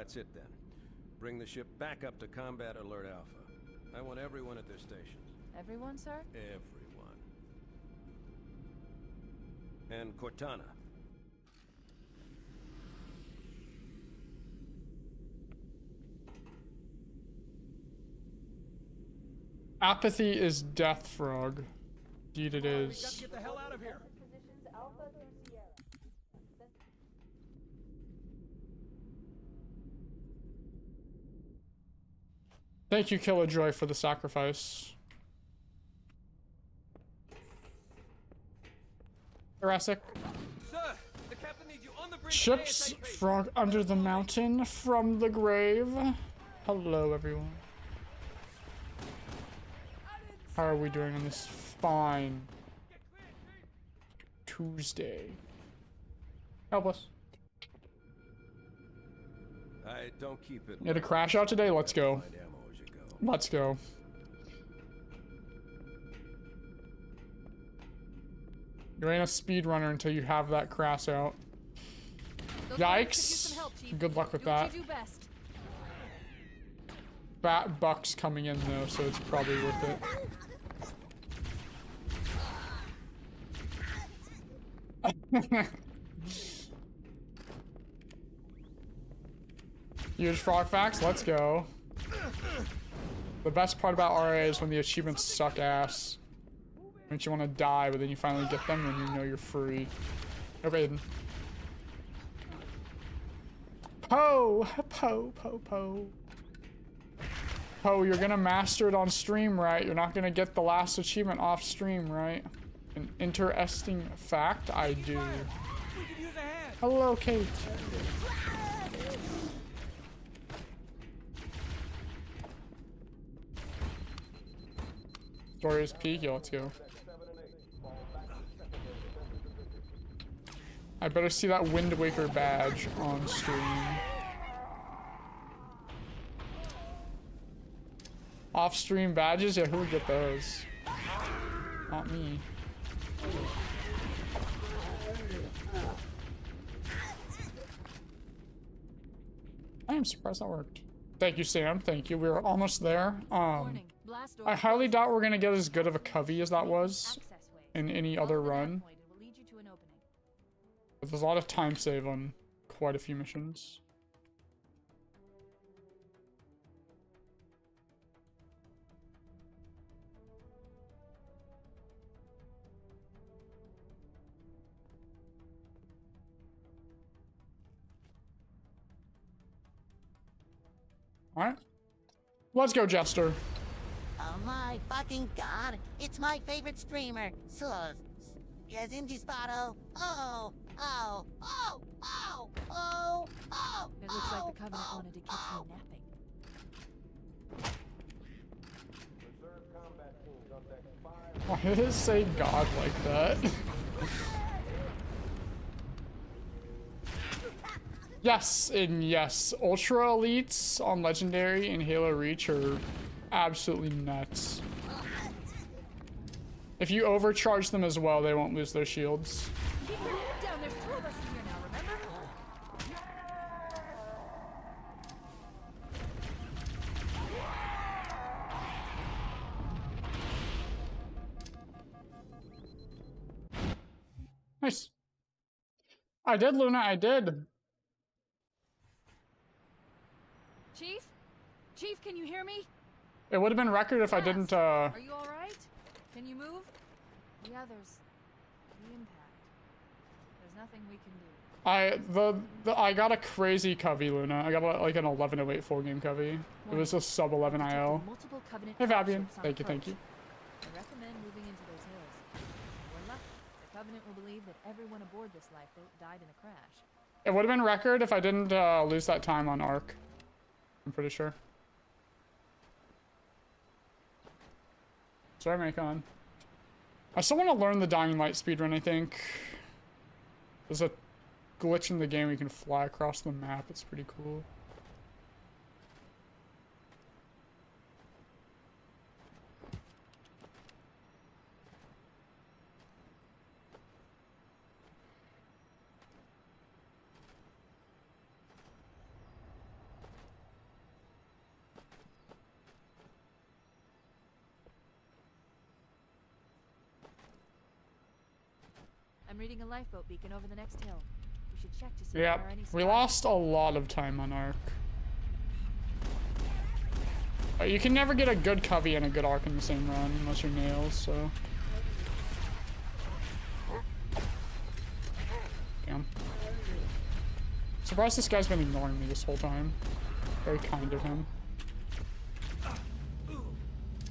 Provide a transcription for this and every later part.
that's it then. Bring the ship back up to Combat Alert Alpha. I want everyone at their stations. Everyone, sir? Everyone. And Cortana. Apathy is death, Frog. Indeed it is. We gotta get the hell out of here. Positions Alpha through Sierra. Thank you, Killjoy, for the sacrifice. Jurassic. Sir, the captain needs you on the bridge. Ships, Frog under the mountain, from the grave. Hello, everyone. How are we doing on this fine Tuesday? Help us. I don't keep it. You had a crash out today? Let's go. Find ammo as you go. Let's go. You ain't a speedrunner until you have that crash out. Yikes. Good luck with that. Bat Buck's coming in though, so it's probably worth it. Huge frog facts, let's go. The best part about RA is when the achievements suck ass. Makes you want to die, but then you finally get them and you know you're free. Oh, Aiden. Poe! Poe, Poe, Poe. Poe, you're gonna master it on stream, right? You're not gonna get the last achievement off stream, right? An interesting fact, I do. Hello, Kate. Story is peak, yeah, let's go. I better see that Wind Waker badge on stream. Off-stream badges? Yeah, who would get those? Not me. I am surprised that worked. Thank you, Sam. Thank you. We were almost there. I highly doubt we're gonna get as good of a covey as that was in any other run. But there's a lot of time save on quite a few missions. Alright. Let's go, Jester. Oh my fucking god, it's my favorite streamer, Sus. Yes, empty spotto. Oh, oh, oh, oh, oh, oh. It looks like the Covenant wanted to keep me napping. Why did it say God like that? Yes, and yes. Ultra Elites on Legendary and Halo Reach are absolutely nuts. If you overcharge them as well, they won't lose their shields. Keep your head down. There's two of us in here now, remember? Nice. I did, Luna, I did. Chief? Chief, can you hear me? It would have been record if I didn't, Are you alright? Can you move? Yeah, there's the impact. There's nothing we can do. I got a crazy covey, Luna. I got like an 1108 full game covey. It was a sub 11 IL. Hey Fabian, thank you, thank you. I recommend moving into those hills. We're lucky. The Covenant will believe that everyone aboard this lifeboat died in a crash. It would have been record if I didn't lose that time on Arc. I'm pretty sure. Sorry, Macon. I still want to learn the Dying Light speedrun, I think. There's a glitch in the game where you can fly across the map. It's pretty cool. I'm reading a lifeboat beacon over the next hill. We should check to see if Yeah, there are any we spies. lost a lot of time on arc. You can never get a good covey and a good arc in the same run unless you're nails, so. Damn. Surprised this guy's been ignoring me this whole time. Very kind of him.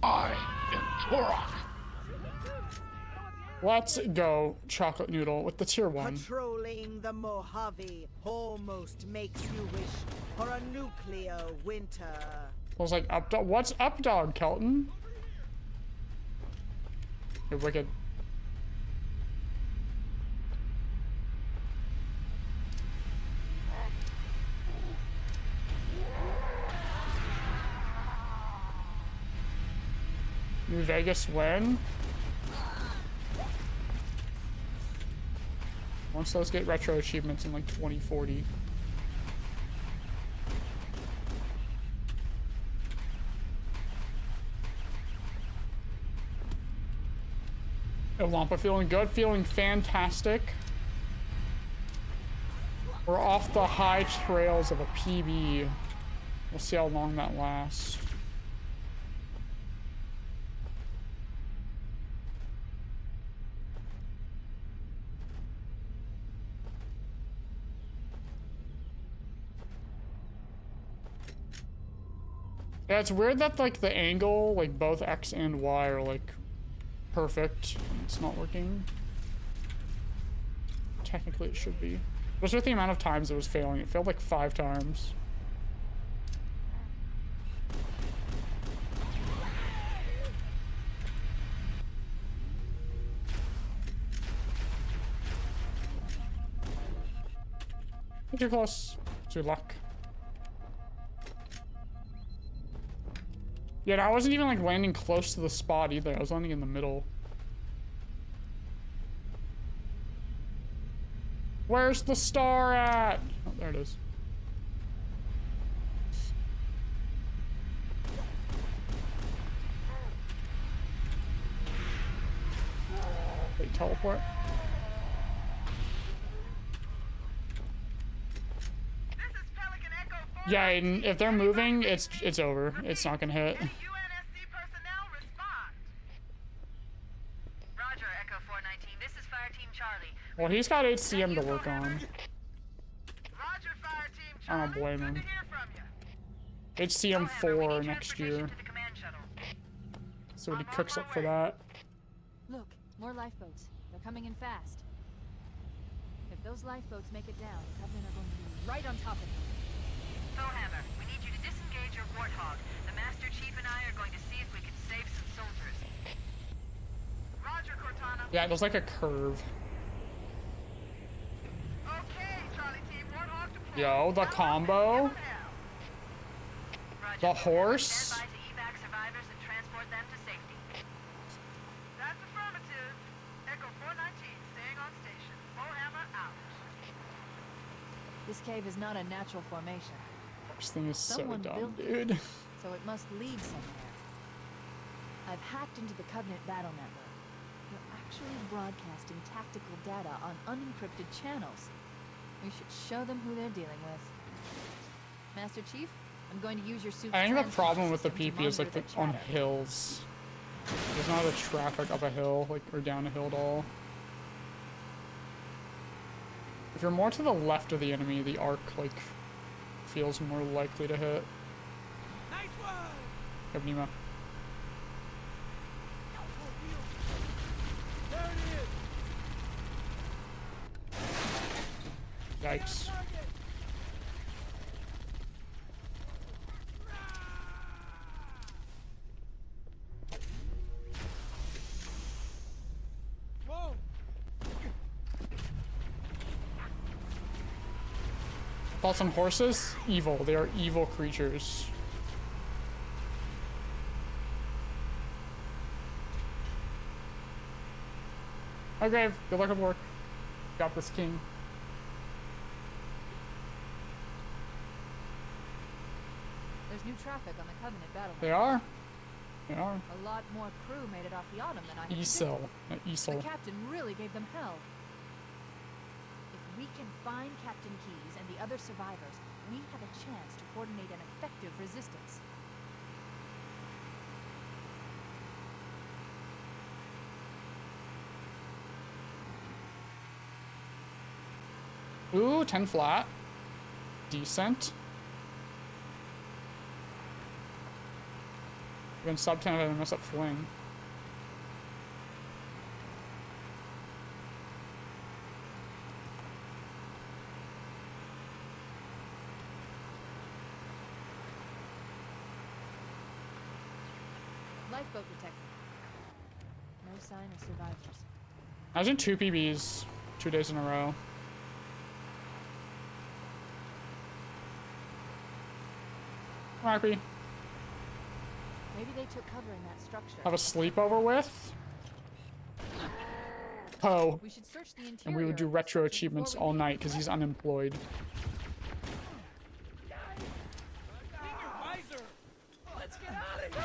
I am Torok. Let's go, Chocolate Noodle, with the tier 1. Patrolling the Mojave almost makes you wish for a nuclear winter. I was like, up dog. What's up, dog, Kelton? You're wicked. New Vegas win. Once those get retro achievements in like 2040. Wampa feeling good, feeling fantastic. We're off the high trails of a PB. We'll see how long that lasts. Yeah, it's weird that like the angle, like both X and Y are like perfect. It's not working. Technically it should be. What's with the amount of times it was failing? It failed like 5 times. Too close. Too luck. Yeah, I wasn't even like landing close to the spot either. I was landing in the middle. Where's the star at? Oh, there it is. They teleport. Yeah, and if they're moving, it's over. It's not gonna hit. UNSC personnel respond. Roger, Echo 419. This is Fire Team Charlie. Well, he's got HCM to work on. Roger, Fire Team I Charlie. don't blame Good him. to hear from you. HCM Hammer, we 4 need next year. transportation to the command shuttle. So he I'm on cooks my up for way. that. Look, more lifeboats. They're coming in fast. If those lifeboats make it down, the Covenant are going to be right on top of them. Hammer, we need you to disengage your Warthog. The Master Chief and I are going to see if we can save some soldiers. Roger, Cortana. Yeah, there's like a curve. Okay, Charlie Team, Warthog deployed. Yo, the combo. Roger. The horse. Stand by to evac survivors and transport them to safety. That's affirmative. Echo 419, staying on station. Hammer out. This cave is not a natural formation, This thing is so Someone dumb, built it. dude. so it must lead somewhere. I've hacked into the Covenant battle network. They're actually broadcasting tactical data on unencrypted channels. We should show them who they're dealing with. Master Chief, I'm going to use your suit's I think the transport problem with the system to PP is like monitor the, the on chatter. hills. There's not a traffic up a hill, like, or down a hill at all. If you're more to the left of the enemy, the arc, like, feels more likely to hit. Nice one! Yep, Nemo. There it is! Yikes. Whoa! Thoughts on horses? Evil. They are evil creatures. Hi, Grave. Good luck at work. Got this, king. There's new traffic on the Covenant battle They network. are. They are. A lot more crew made it off the Autumn than I had Esel. predicted. Esel. The captain really gave them hell. we can find Captain Keyes and the other survivors, we have a chance to coordinate an effective resistance. Ooh, 10 flat. Decent. Even sub 10 if I mess up fling. Lifeboat detected. No sign of survivors. Imagine 2 PBs 2 days in a row. Happy. Maybe they took cover in that structure. Have a sleepover with Poe. We should search the interior. And we would do of the retro structure achievements before we all leave. night because he's unemployed. Let's get out of here!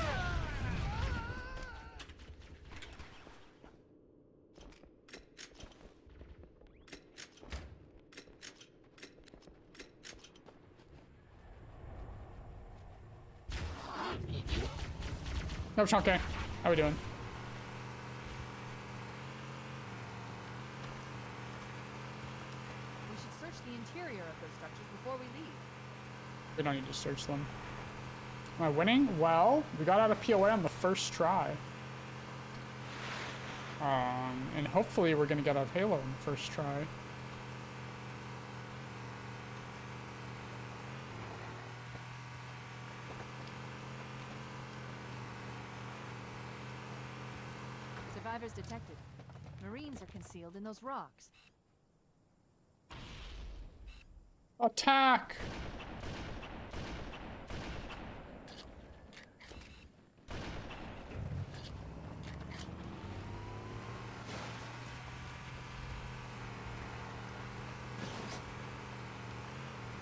No, Chunky. How we doing? We should search the interior of those structures before we leave. We don't need to search them. Am I winning? Well, we got out of POA on the first try. And hopefully we're gonna get out of Halo in the first try. Survivors detected. Marines are concealed in those rocks. Attack!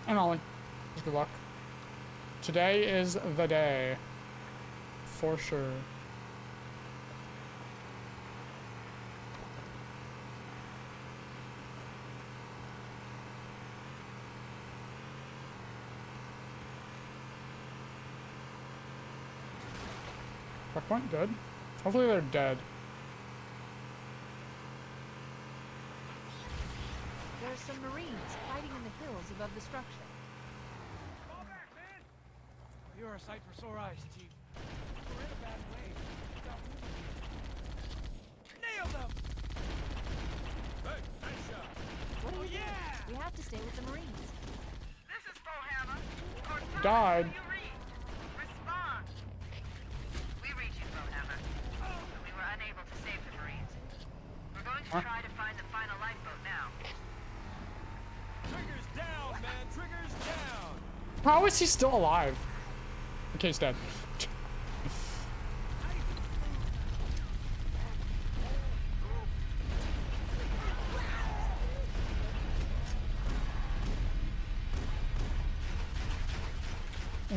And Ollie. Good luck. Today is the day. For sure. Checkpoint, good. Hopefully they're dead. There are some Marines hiding in the hills above the structure. Fall back, man! You're a sight for sore eyes, Chief. We're in a bad way. Stop moving. Nailed them! Hey, nice shot. What do you do? Yeah! We have to stay with the Marines. This is Bowhammer. Cortana, Died. do you read? Respond. We read you, Bowhammer. But we were unable to save the Marines. We're going to try to find the final lifeboat now. Triggers down, man. Triggers down. How is he still alive? Okay, he's dead.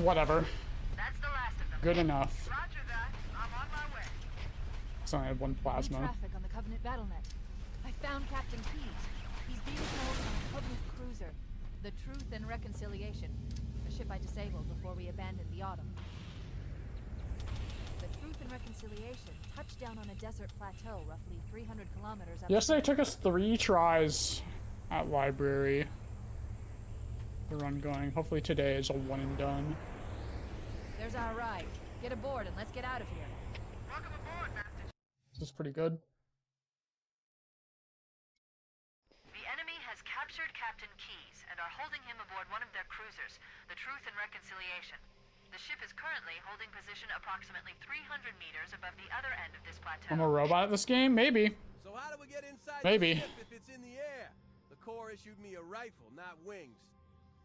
Whatever. That's the last of them. Good enough. Roger that. I'm on my way. So I had one New plasma. traffic on the Covenant battlenet. I found Captain Keyes. He's being held on a Covenant cruiser, the Truth and Reconciliation, a ship I disabled before we abandoned the Autumn. The Truth and Reconciliation touched down on a desert plateau roughly 300 kilometers up. Yesterday took us 3 tries at library. The run going. Hopefully today is a one and done. There's our ride. Get aboard and let's get out of here. Welcome aboard, Master. This is pretty good. The enemy has captured Captain Keyes and are holding him aboard one of their cruisers, the Truth and Reconciliation. The ship is currently holding position approximately 300 meters above the other end of this plateau. I'm a robot at this game? Maybe. So how do we get inside Maybe. the ship if it's in the air? The Corps issued me a rifle, not wings.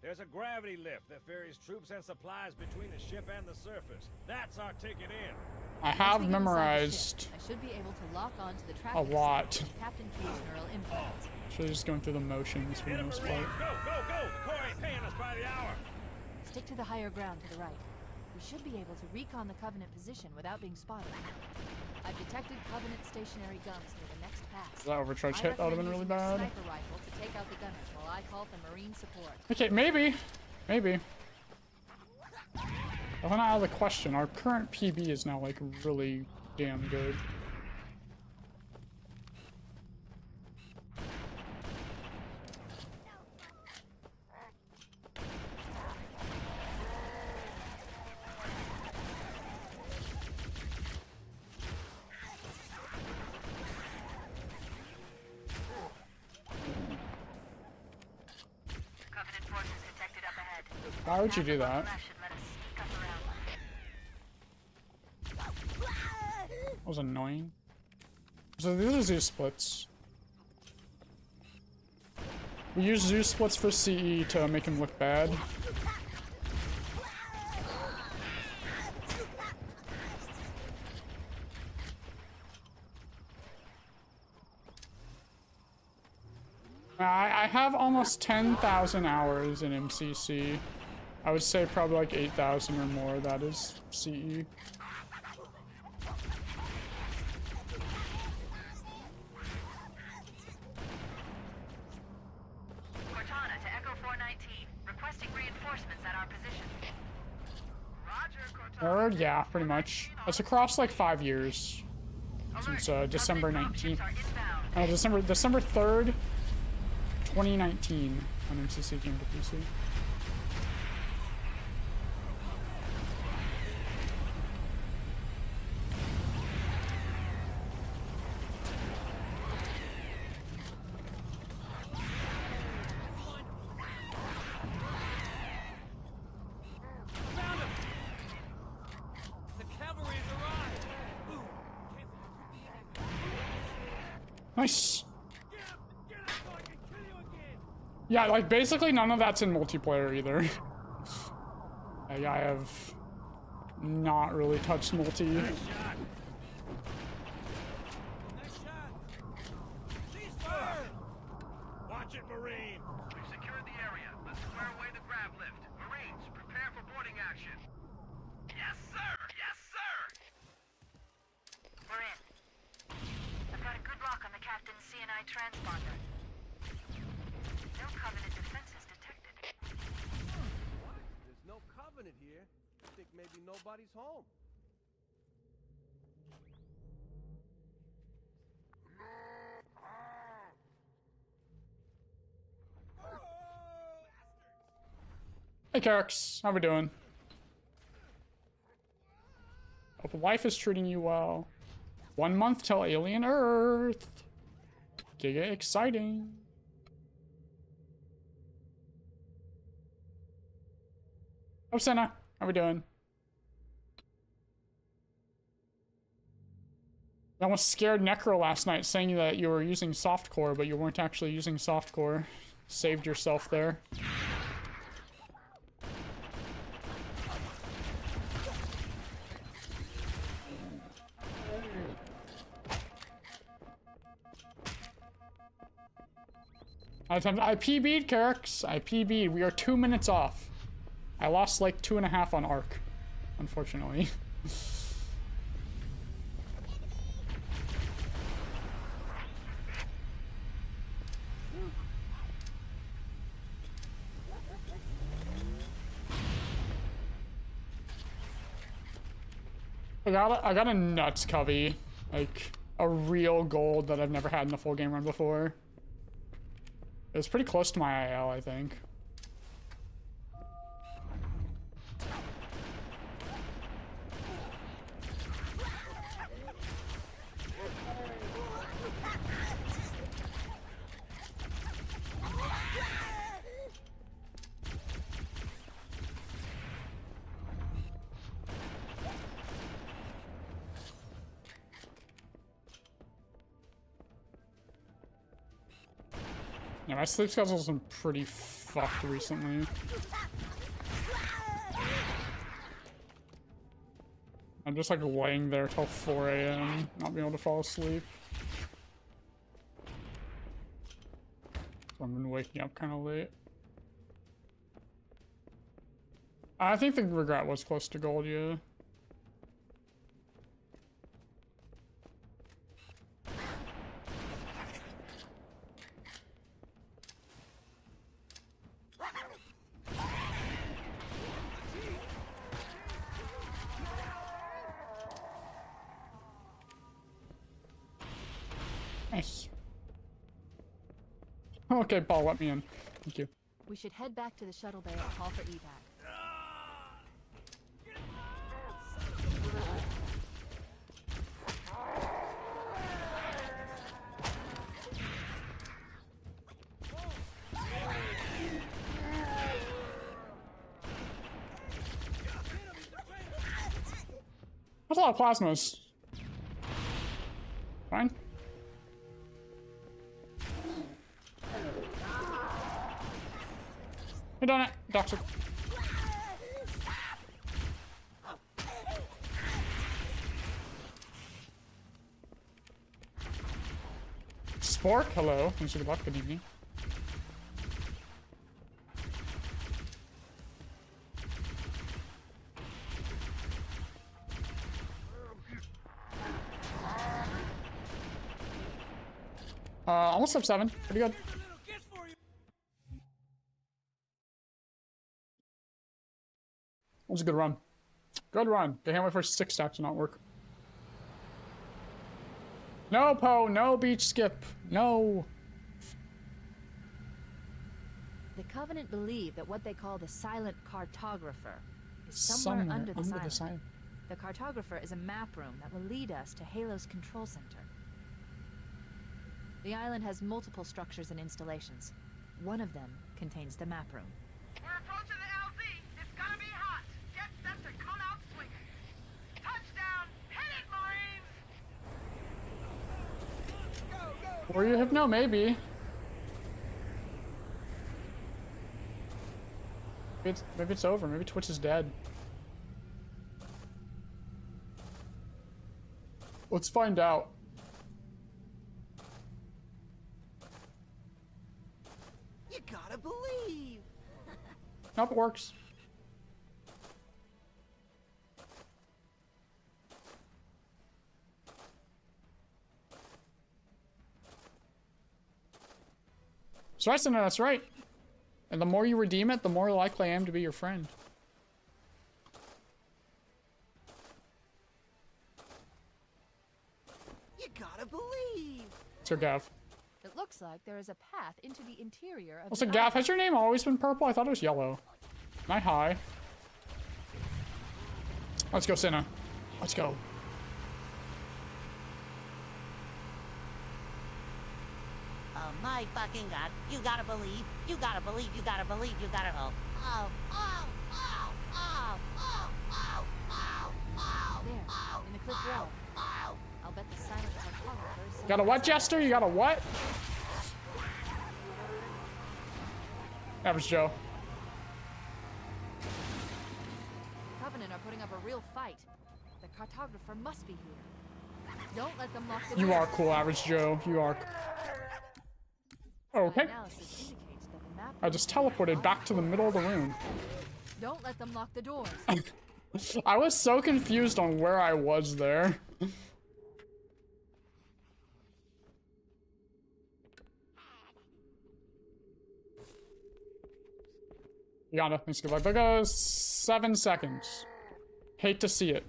There's a gravity lift that ferries troops and supplies between the ship and the surface. That's our ticket in. I Once have we get inside the memorized ship, I should be able to lock on to the a traffic lot. signal with Captain Keyes' neural implants. So just going through the motions for Hit the 'em, most Marine! part. Go, go, go! The Corps ain't paying us by the hour. Stick to the higher ground to the right. We should be able to recon the Covenant position without being spotted. I've detected Covenant stationary guns near the next task. That overcharge hit, that would have been really bad. Sniper rifle to take out the gunners while I call for Marine support. Okay, maybe. Maybe. Well, not out of the question. Our current PB is now, like, really damn good. Covenant forces detected up ahead. Why would you do that? That should let us sneak up around. That was annoying. So these are Zeus splits. We use Zeus splits for CE to make him look bad. I have almost 10,000 hours in MCC. I would say probably like 8,000 or more, that is CE. Cortana to Echo 419, requesting reinforcements at our position. Roger, Cortana. Yeah, pretty much. It's across like 5 years. Since December 19th. December 3rd, 2019 when MCC came to PC. Found him! The cavalry has arrived! Ooh, Nice. get him so I can kill you again! Yeah, like basically none of that's in multiplayer either. Like, I have not really touched multi. Nice shot! Ceasefire! Watch it, Marine! We've secured the area. Let's square away the grav lift. Marines, prepare for boarding action. Yes, sir! Yes, sir! We're in. I've got a good lock on the captain's CNI transponder. No Covenant defenses detected. What? There's no Covenant here. I think maybe nobody's home. Hey, Carix, how we doing? Hope the wife is treating you well. 1 month till Alien Earth. Giga exciting. Oh, Senna, how we doing? I almost scared Necro last night saying that you were using softcore, but you weren't actually using softcore. Saved yourself there. I PB'd, Carix. I PB'd. We are 2 minutes off. I lost like 2.5 on Arc, unfortunately. I got a nuts covey, like a real gold that I've never had in a full game run before. It was pretty close to my IL, I think. Yeah, my sleep schedule's been pretty fucked recently. I'm just like laying there till 4 AM, not being able to fall asleep. So I've been waking up kind of late. I think the regret was close to gold, yeah. Nice. Okay, Paul, let me in. Thank you. We should head back to the shuttle bay and call for evac. That's a lot of plasmas. Fine. You're done it, Doctor. Spork, hello. Thanks for the luck. Good evening. Almost up 7. Pretty good. That was a good run. Good run. The hammer for 6 stacks did not work. No, Poe. No beach skip. No. The Covenant believe that what they call the Silent Cartographer is somewhere under the Silent. The Cartographer is a map room that will lead us to Halo's control center. The island has multiple structures and installations. One of them contains the map room. We're approaching the LZ. It's gonna be hot. Get set to come out swinging. Touchdown. Hit it, Marines. Or you have no, maybe. Maybe it's over. Maybe Twitch is dead. Let's find out. You gotta believe. Nope, it works. So that's right. And the more you redeem it, the more likely I am to be your friend. You gotta believe. Sir Gav. It looks like there is a path into the interior of Also, the Gav, island. has your name always been purple? I thought it was yellow. Not high. Let's go, Senna. Let's go. Oh my fucking god. You gotta believe. You gotta believe. You gotta believe. You gotta oh. Oh. Oh. Oh. Oh. Oh. Oh. Oh. Oh. There, in the cliff wall. Oh. I'll bet the Silent Cartographer is Got a what, Jester? You got a what? Average Joe. The Covenant are putting up a real fight. The Cartographer must be here. Don't let them lock the You doors. are cool, Average Joe. You are. Okay. Analysis indicates that the map I just teleported back to the middle of the room. Don't let them lock the doors. I was so confused on where I was there. Yanda, thanks, goodbye. There goes 7 seconds. Hate to see it.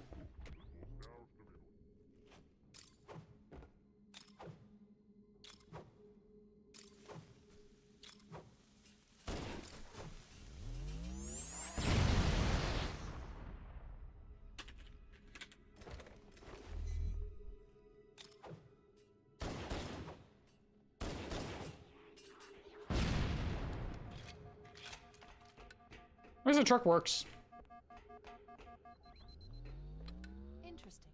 At least the truck works. Interesting.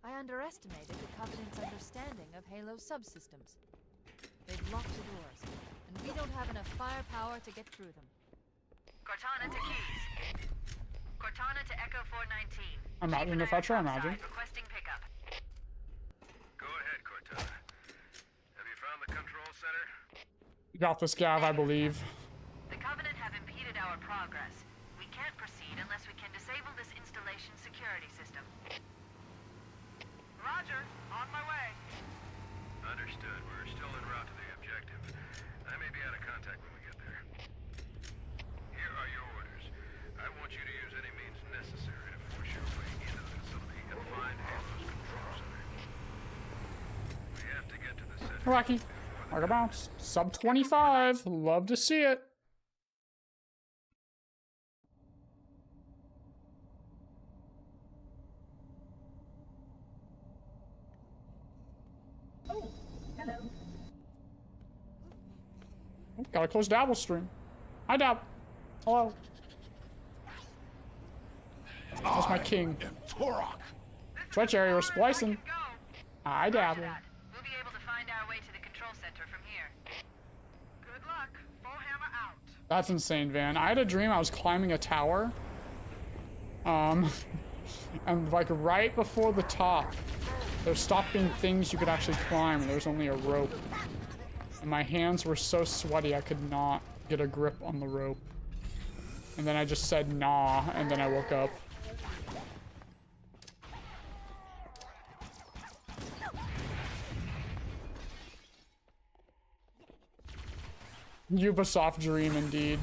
I underestimated the Covenant's understanding of Halo's subsystems. They've locked the doors, and we don't have enough firepower to get through them. Cortana to Keys. Cortana to Echo 419. I'm out Chief in the and I are fetcher, I'm topside, out. requesting pickup. Go ahead, Cortana. Have you found the control center? You got this, Gav, I believe. The Covenant have impeded our progress. We can't proceed unless we can disable this installation security system. Roger. On my way. Understood. We're still en route to the objective. I may be out of contact when we get there. Here are your orders. I want you to use any means necessary to force your way into the facility and find Halo's control center. We have to get to the Wacky. Like a bounce. Sub 25. Love to see it. Gotta close Dabble stream. Hi, Dab. Hello. That's my king. Switch area, we're splicing. Hi, Dabble. We'll be able to find our way to the control center from here. Good luck. Full hammer out. That's insane, Van. I had a dream I was climbing a tower. And like right before the top, there stopped being things you could actually climb, and there was only a rope. And my hands were so sweaty I could not get a grip on the rope. And then I just said nah, and then I woke up. Ubisoft dream indeed.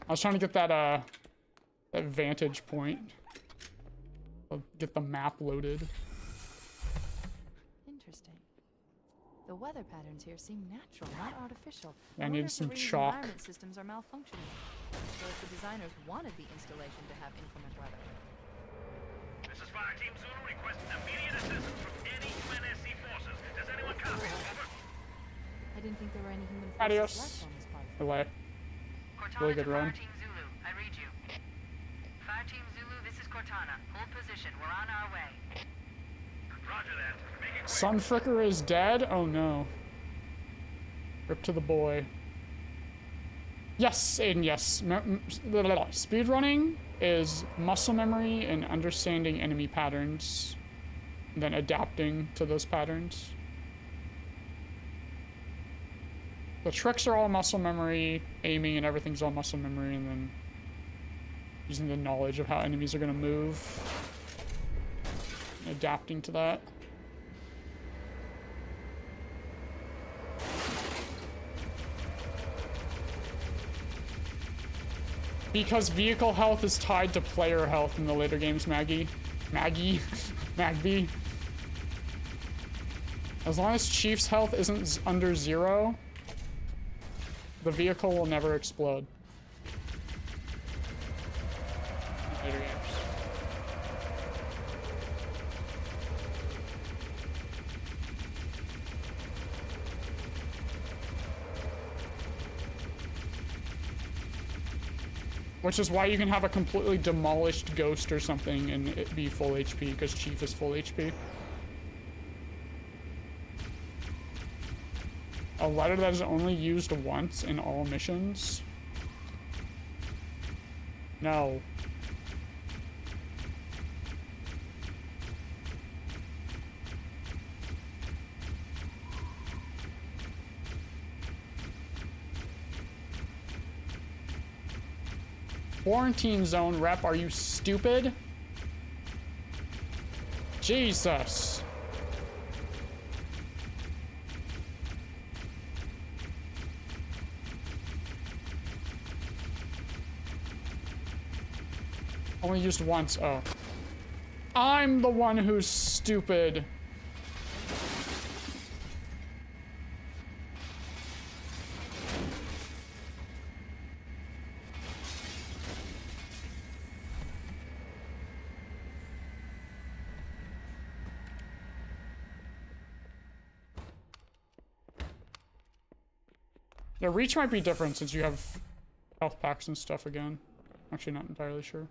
I was trying to get that that vantage point. I'll get the map loaded. Interesting. The weather patterns here seem natural, not artificial. I need some chalk. Environment systems are malfunctioning. So if the designers wanted the installation to have inclement weather. This is Fire Team Zulu requesting immediate assistance from any UNSC forces. Does anyone copy? Over. I didn't think there were any human forces Adios. left on this part. Away. Cortana Really good to run. Fire Team Zulu. I read you. Fire Team Zulu, this is Cortana. Hold position. We're on our way. Roger that. Make it quick. Sunfricker is dead? Oh no. Rip to the boy. Yes, Aiden, yes. Speedrunning is muscle memory and understanding enemy patterns, and then adapting to those patterns. The tricks are all muscle memory, aiming and everything's all muscle memory, and then using the knowledge of how enemies are going to move, and adapting to that. Because vehicle health is tied to player health in the later games, Maggie. Magby. As long as Chief's health isn't under 0, the vehicle will never explode. Later games. Which is why you can have a completely demolished ghost or something and it be full HP, because Chief is full HP. A letter that is only used once in all missions? No. Quarantine zone rep, are you stupid? Jesus. Only used once, oh. I'm the one who's stupid. Yeah, reach might be different since you have health packs and stuff again. Actually, not entirely sure.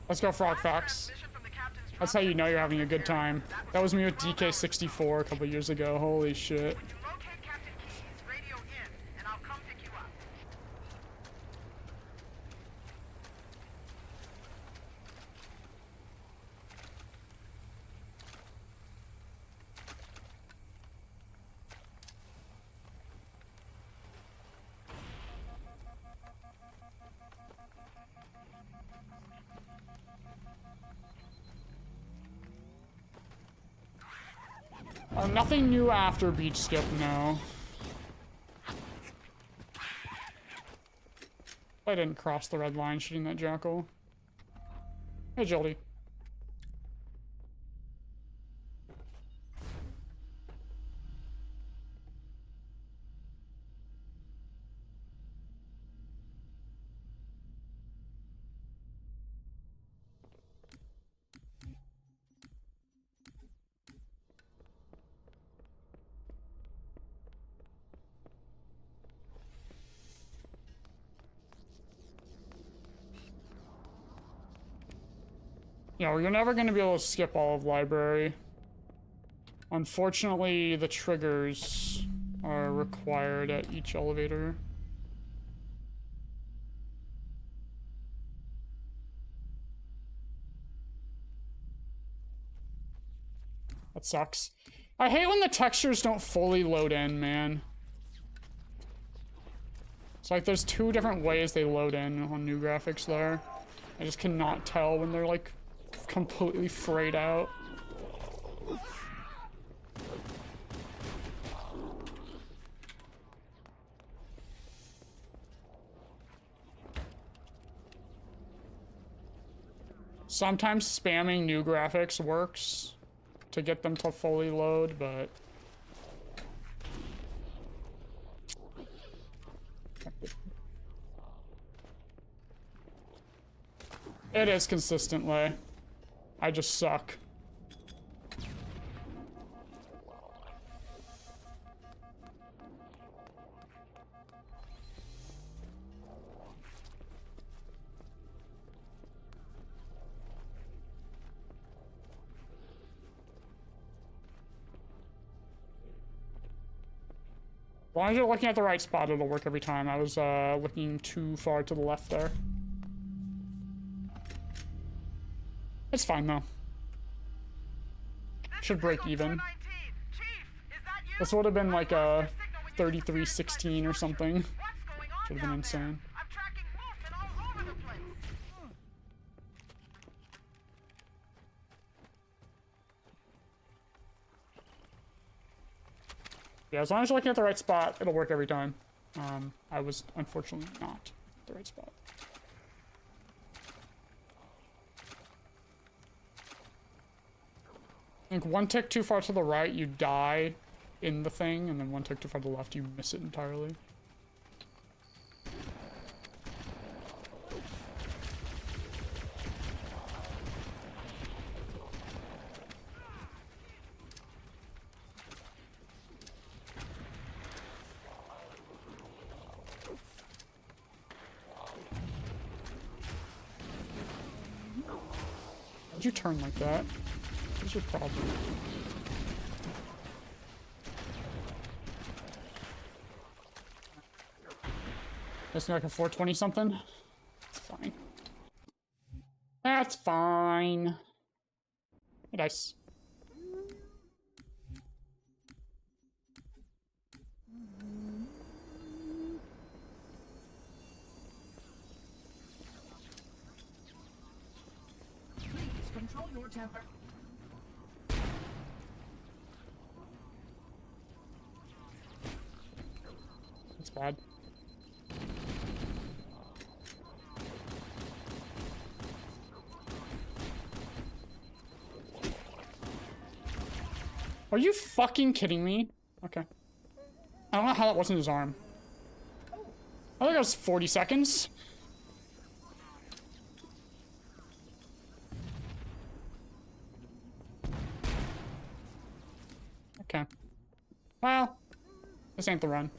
Let's go, Frog Fox. That's how you know you're having a good time. That was me with DK64 a couple years ago. Holy shit. Nothing new after beach skip, no. I didn't cross the red line shooting that jackal. Hey, Jildy. Yeah, well, you're never going to be able to skip all of library. Unfortunately, the triggers are required at each elevator. That sucks. I hate when the textures don't fully load in, man. It's like there's two different ways they load in on new graphics there. I just cannot tell when they're like completely frayed out. Sometimes spamming new graphics works to get them to fully load, but it is consistently. I just suck. As long as you're looking at the right spot, it'll work every time. I was looking too far to the left there. It's fine though. Should break even. This would have been like a 33-16 or something. Should have been insane. Yeah, as long as you're looking at the right spot, it'll work every time. I was unfortunately not at the right spot. I think one tick too far to the right, you die in the thing, and then one tick too far to the left, you miss it entirely. Why'd you turn like that? What's your problem? That's like a 420 something? It's fine. That's fine. Hey, dice. Control your temper. That's bad. Are you fucking kidding me? Okay. I don't know how that wasn't his arm. I think it was 40 seconds. Okay. Well, this ain't the run.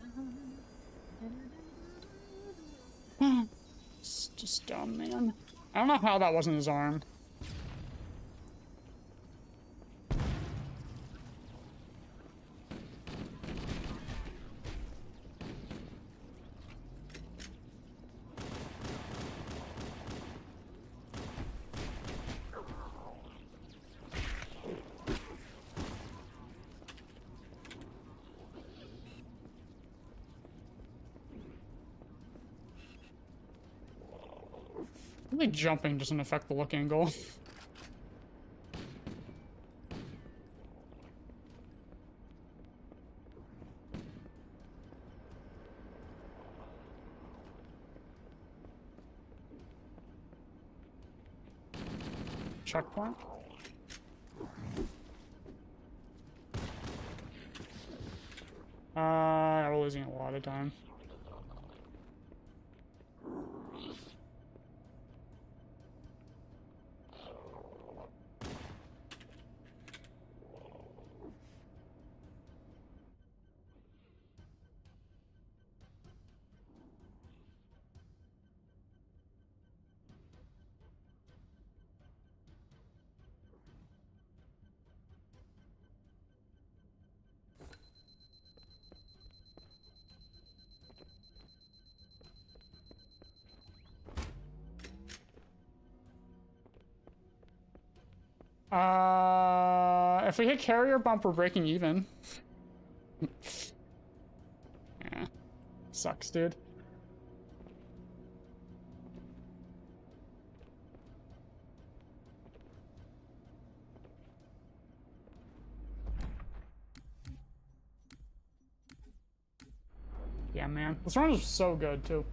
It's just dumb, man. I don't know how that wasn't his arm. Really jumping doesn't affect the look angle. Checkpoint. We're losing a lot of time. If we hit carrier bump, we're breaking even. Yeah. Sucks, dude. Yeah, man. This run is so good, too.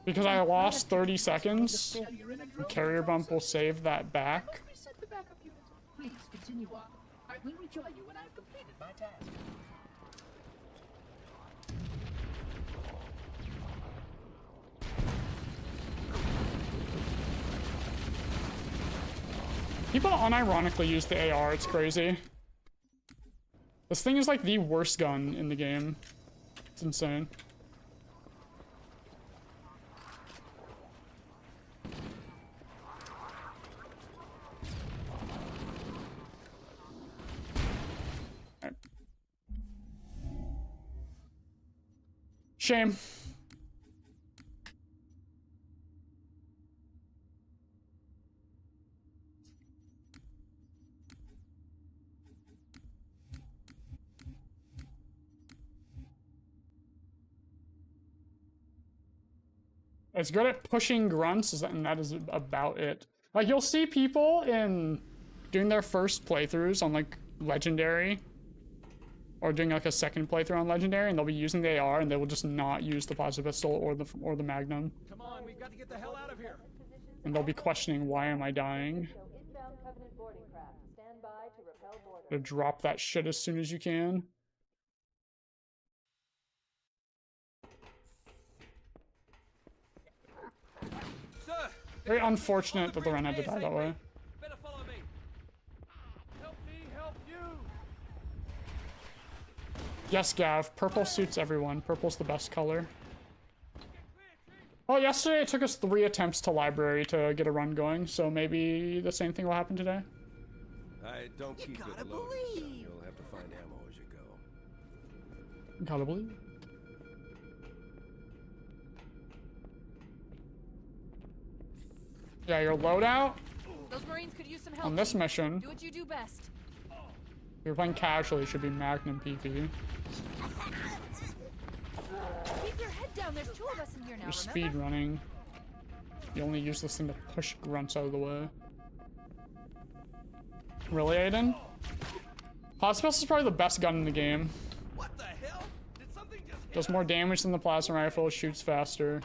Because I lost 30 seconds, the carrier bump will save that back. Please continue on. I will rejoin you when I've completed my task. People unironically use the AR, it's crazy. This thing is like the worst gun in the game. It's insane. Shame. It's good at pushing grunts, and that is about it. Like, you'll see people in doing their first playthroughs on, like, Legendary, or doing, like, a second playthrough on Legendary, and they'll be using the AR, and they will just not use the plasma pistol or the Magnum. Come on, we've got to get the hell out of here. And they'll be questioning, why am I dying? To drop that shit as soon as you can. Very unfortunate that the run had to die that way. Better follow me. Help me help you. Yes, Gav. Purple suits everyone. Purple's the best color. Well, yesterday it took us 3 attempts to library to get a run going, so maybe the same thing will happen today. I don't keep good loaders, so you'll have to find ammo as you go. Gotta believe. Yeah, your loadout Those Marines could use some help. on this mission, Do what you do best. if you're playing casually, should be Magnum PP. Keep your head down. There's 2 of us in here now. You're speedrunning. You only use this thing to push grunts out of the way. Really, Aiden? Plasma pistol is probably the best gun in the game. What the hell? Did something just hit Does more damage than the plasma rifle, shoots faster.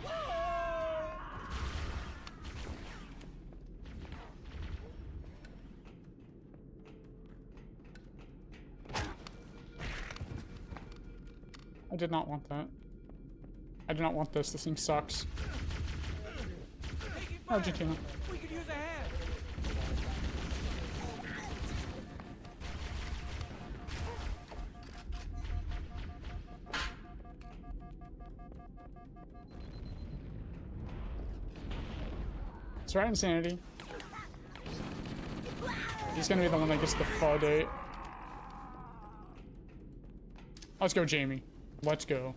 I did not want that. I do not want this. This thing sucks. Argentina. We could use a hand. That's right, Insanity. He's gonna be the one that gets the pho date. Let's go, Jamie. Let's go.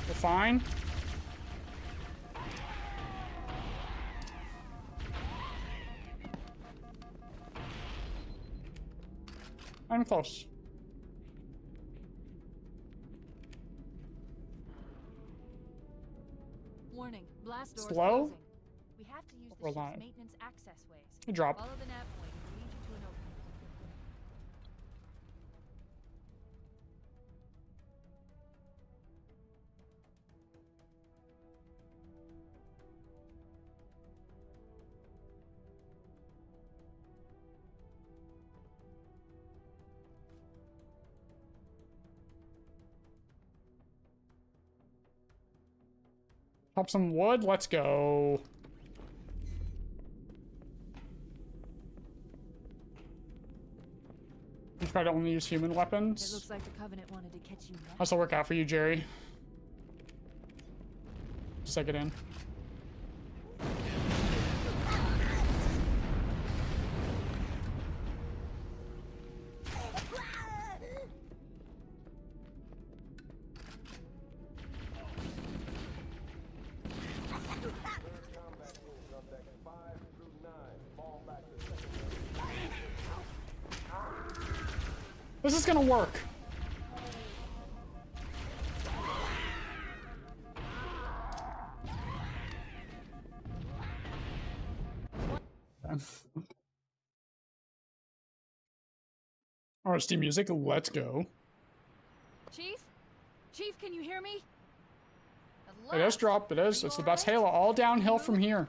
We're fine. I'm close. Warning, blast doors Slow? closing. We have to use the We're ship's live. maintenance access ways. Good drop. Follow the nav point to lead you to an opening. Pop some wood. Let's go. You try to only use human It weapons. looks like the Covenant wanted to catch you next. How's that work out for you, Jerry? Just like it in. This is gonna work. Alright, Steam Music, let's go. Chief? Chief, can you hear me? It is drop, it is. It's the best Halo. All downhill from here.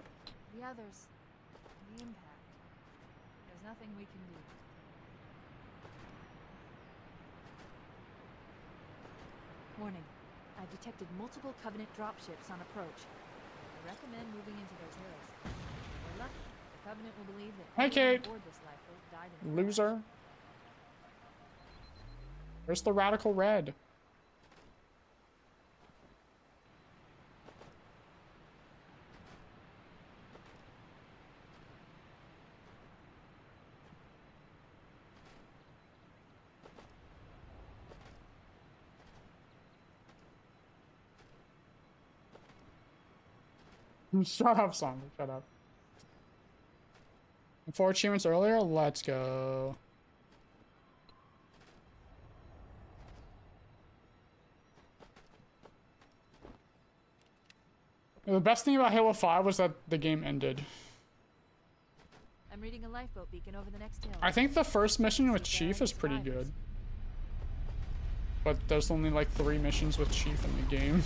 The others. The impact. There's nothing we can do. Warning. I've detected multiple Covenant dropships on approach. I recommend moving into those hills. If we're lucky, the Covenant will believe that Hey, everyone Kate. aboard this lifeboat died in the Loser. Where's the radical red? Shut up, Simon. Shut up. 4 achievements earlier? Let's go. The best thing about Halo 5 was that the game ended. I'm reading a lifeboat beacon over the next hill. I think the first mission with Chief is pretty good. But there's only like 3 missions with Chief in the game.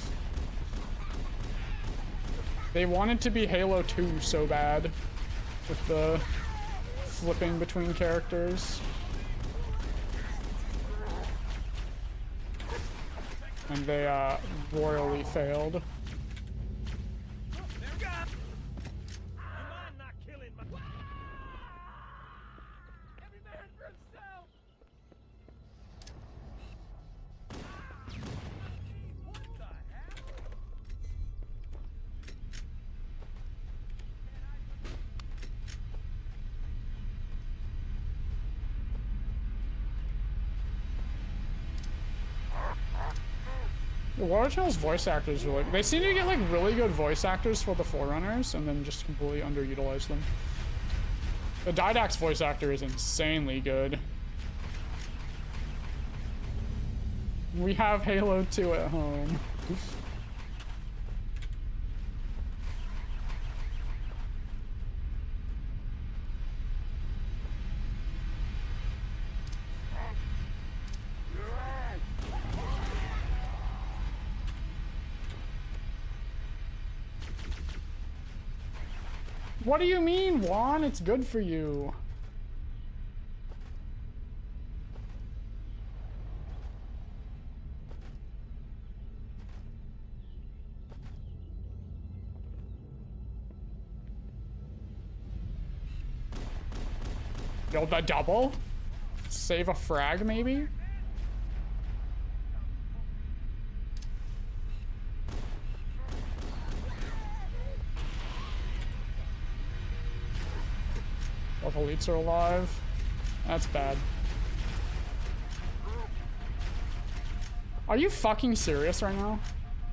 They wanted to be Halo 2 so bad with the flipping between characters. And they royally failed. The War Channel's voice actors are like, they seem to get like really good voice actors for the Forerunners and then just completely underutilize them. The Didax voice actor is insanely good. We have Halo 2 at home. What do you mean, Juan? It's good for you. Build a double? Save a frag, maybe? Both elites are alive. That's bad. Are you fucking serious right now?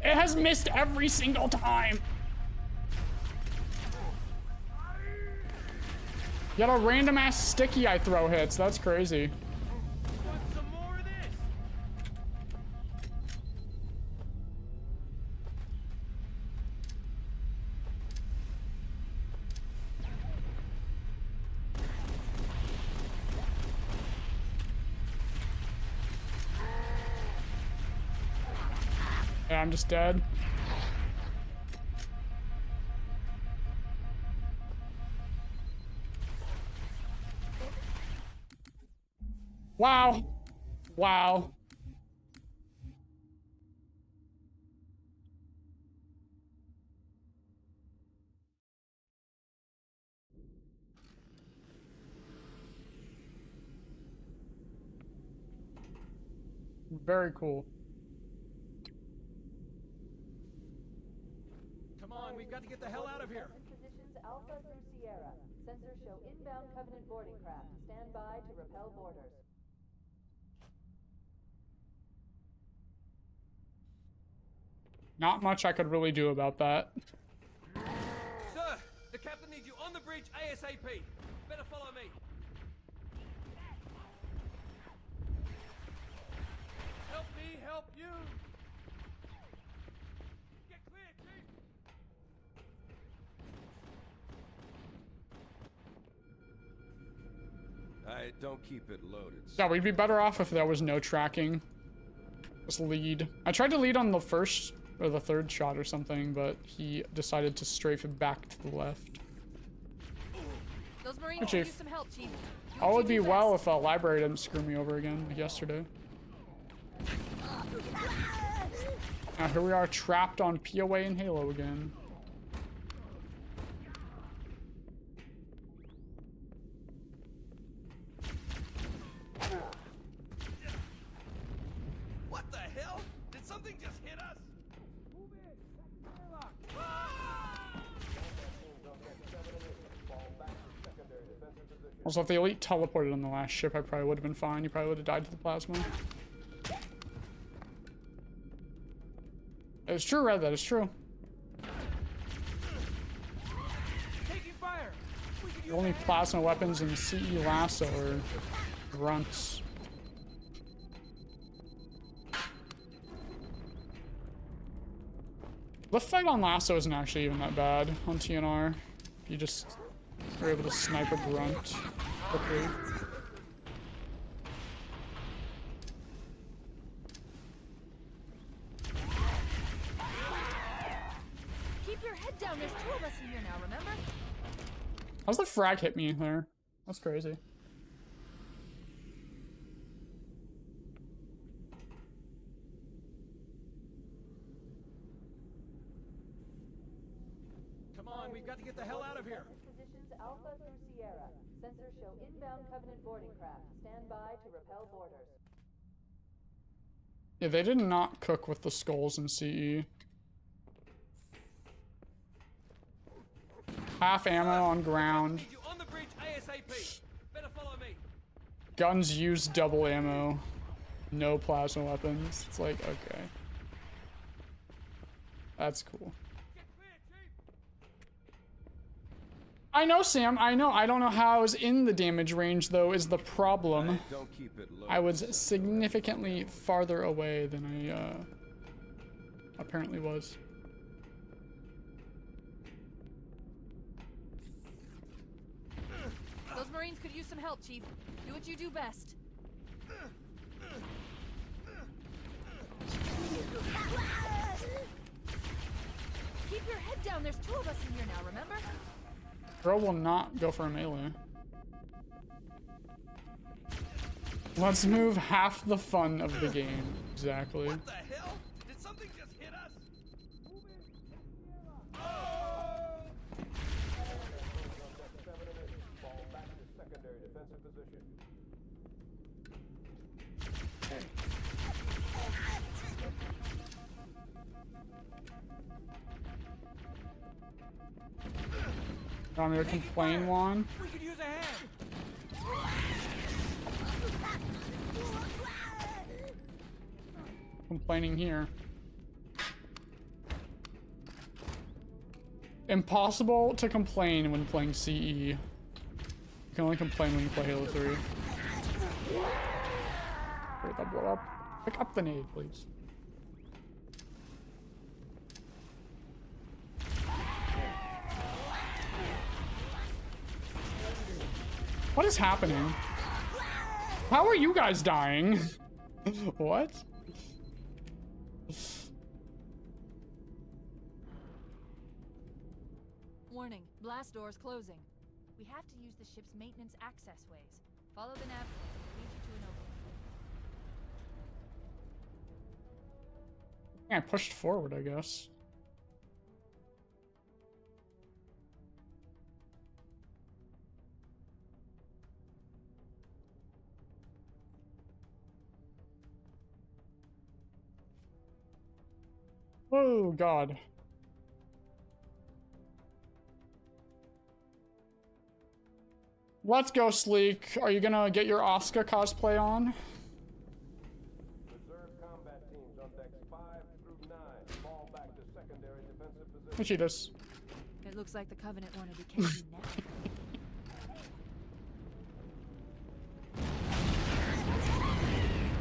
It has missed every single time. You got a random ass sticky I throw hits. That's crazy. Want some more of this? Yeah, I'm just dead. Wow. Wow. Very cool. Come on, we've got to get the hell out of here. Positions Alpha through Sierra. Sensors show inbound Covenant boarding craft. Stand by to repel boarders. Not much I could really do about that. Sir, the captain needs you on the bridge ASAP. Better follow me. Help me, help you. Get clear, Chief. Don't keep it loaded. Yeah, we'd be better off if there was no tracking. Just lead. I tried to lead on the first or the third shot or something, but he decided to strafe it back to the left. Those Marines Hey, could Chief. use some help, Chief. Do All what would you be do well best. if a library didn't screw me over again like yesterday. Now here we are trapped on POA and Halo again. What the hell? Did something just hit us? Move in. Second airlock. Also, if the elite teleported on the last ship, I probably would have been fine. You probably would have died to the plasma. It's true, Red. That is true. Taking fire. We could The use only a hand. plasma weapons in CE Lasso are grunts. The fight on Lasso isn't actually even that bad on TNR. You just are able to snipe a grunt quickly. Keep your head down. There's two of us in here now, remember? How's the frag hit me there? That's crazy. Come on, we've got to get the hell out of here. Positions Alpha through Sierra. Sensors show inbound Covenant boarding craft. Stand by to repel boarders. Yeah, they did not cook with the skulls in CE. Half ammo on ground. Need you on the bridge ASAP. Better follow me. Guns use double ammo. No plasma weapons. It's like, okay. That's cool. Get clear, Chief. I know, Sam. I know. I don't know how I was in the damage range, though, is the problem. Don't keep it loaded. I was significantly farther away than I apparently was. Those Marines could use some help, Chief. Do what you do best. Keep your head down. There's two of us in here now, remember? Girl will not go for a melee. Let's move half the fun of the game. Exactly. What the hell? Did something just hit us? Want me to complain, Juan? We could use a hand. Complaining here. Impossible to complain when playing CE. You can only complain when you play Halo 3. Wait, that blow up. Pick up the nade, please. What is happening? How are you guys dying? What? Warning, blast doors closing. We have to use the ship's maintenance access ways. Follow the nav. Lead you to an opening. Yeah, I pushed forward, I guess. Oh, God. Let's go, Sleek. Are you gonna get your Oscar cosplay on? Reserve combat teams on decks 5 through 9. Fall back to secondary defensive position. What she does? It looks like the Covenant wanted to catch you now.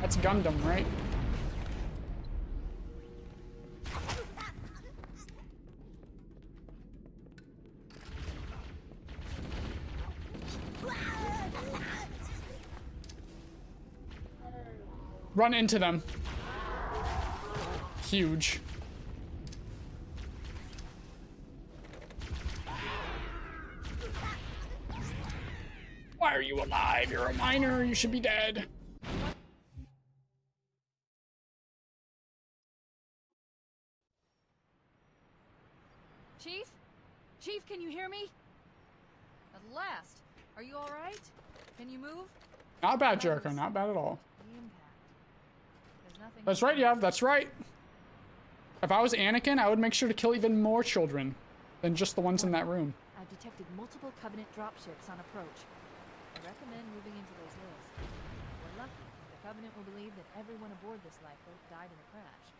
That's Gundam, right? Run into them. Huge. Why are you alive? You're a minor. You should be dead. Chief? Chief, can you hear me? At last. Are you alright? Can you move? Not bad, Jericho. Not bad at all. The impact. There's nothing. That's right, yeah, that's right. If I was Anakin, I would make sure to kill even more children than just the ones in that room. I've detected multiple Covenant dropships on approach. I recommend moving into those hills. If we're lucky, the Covenant will believe that everyone aboard this lifeboat died in the crash.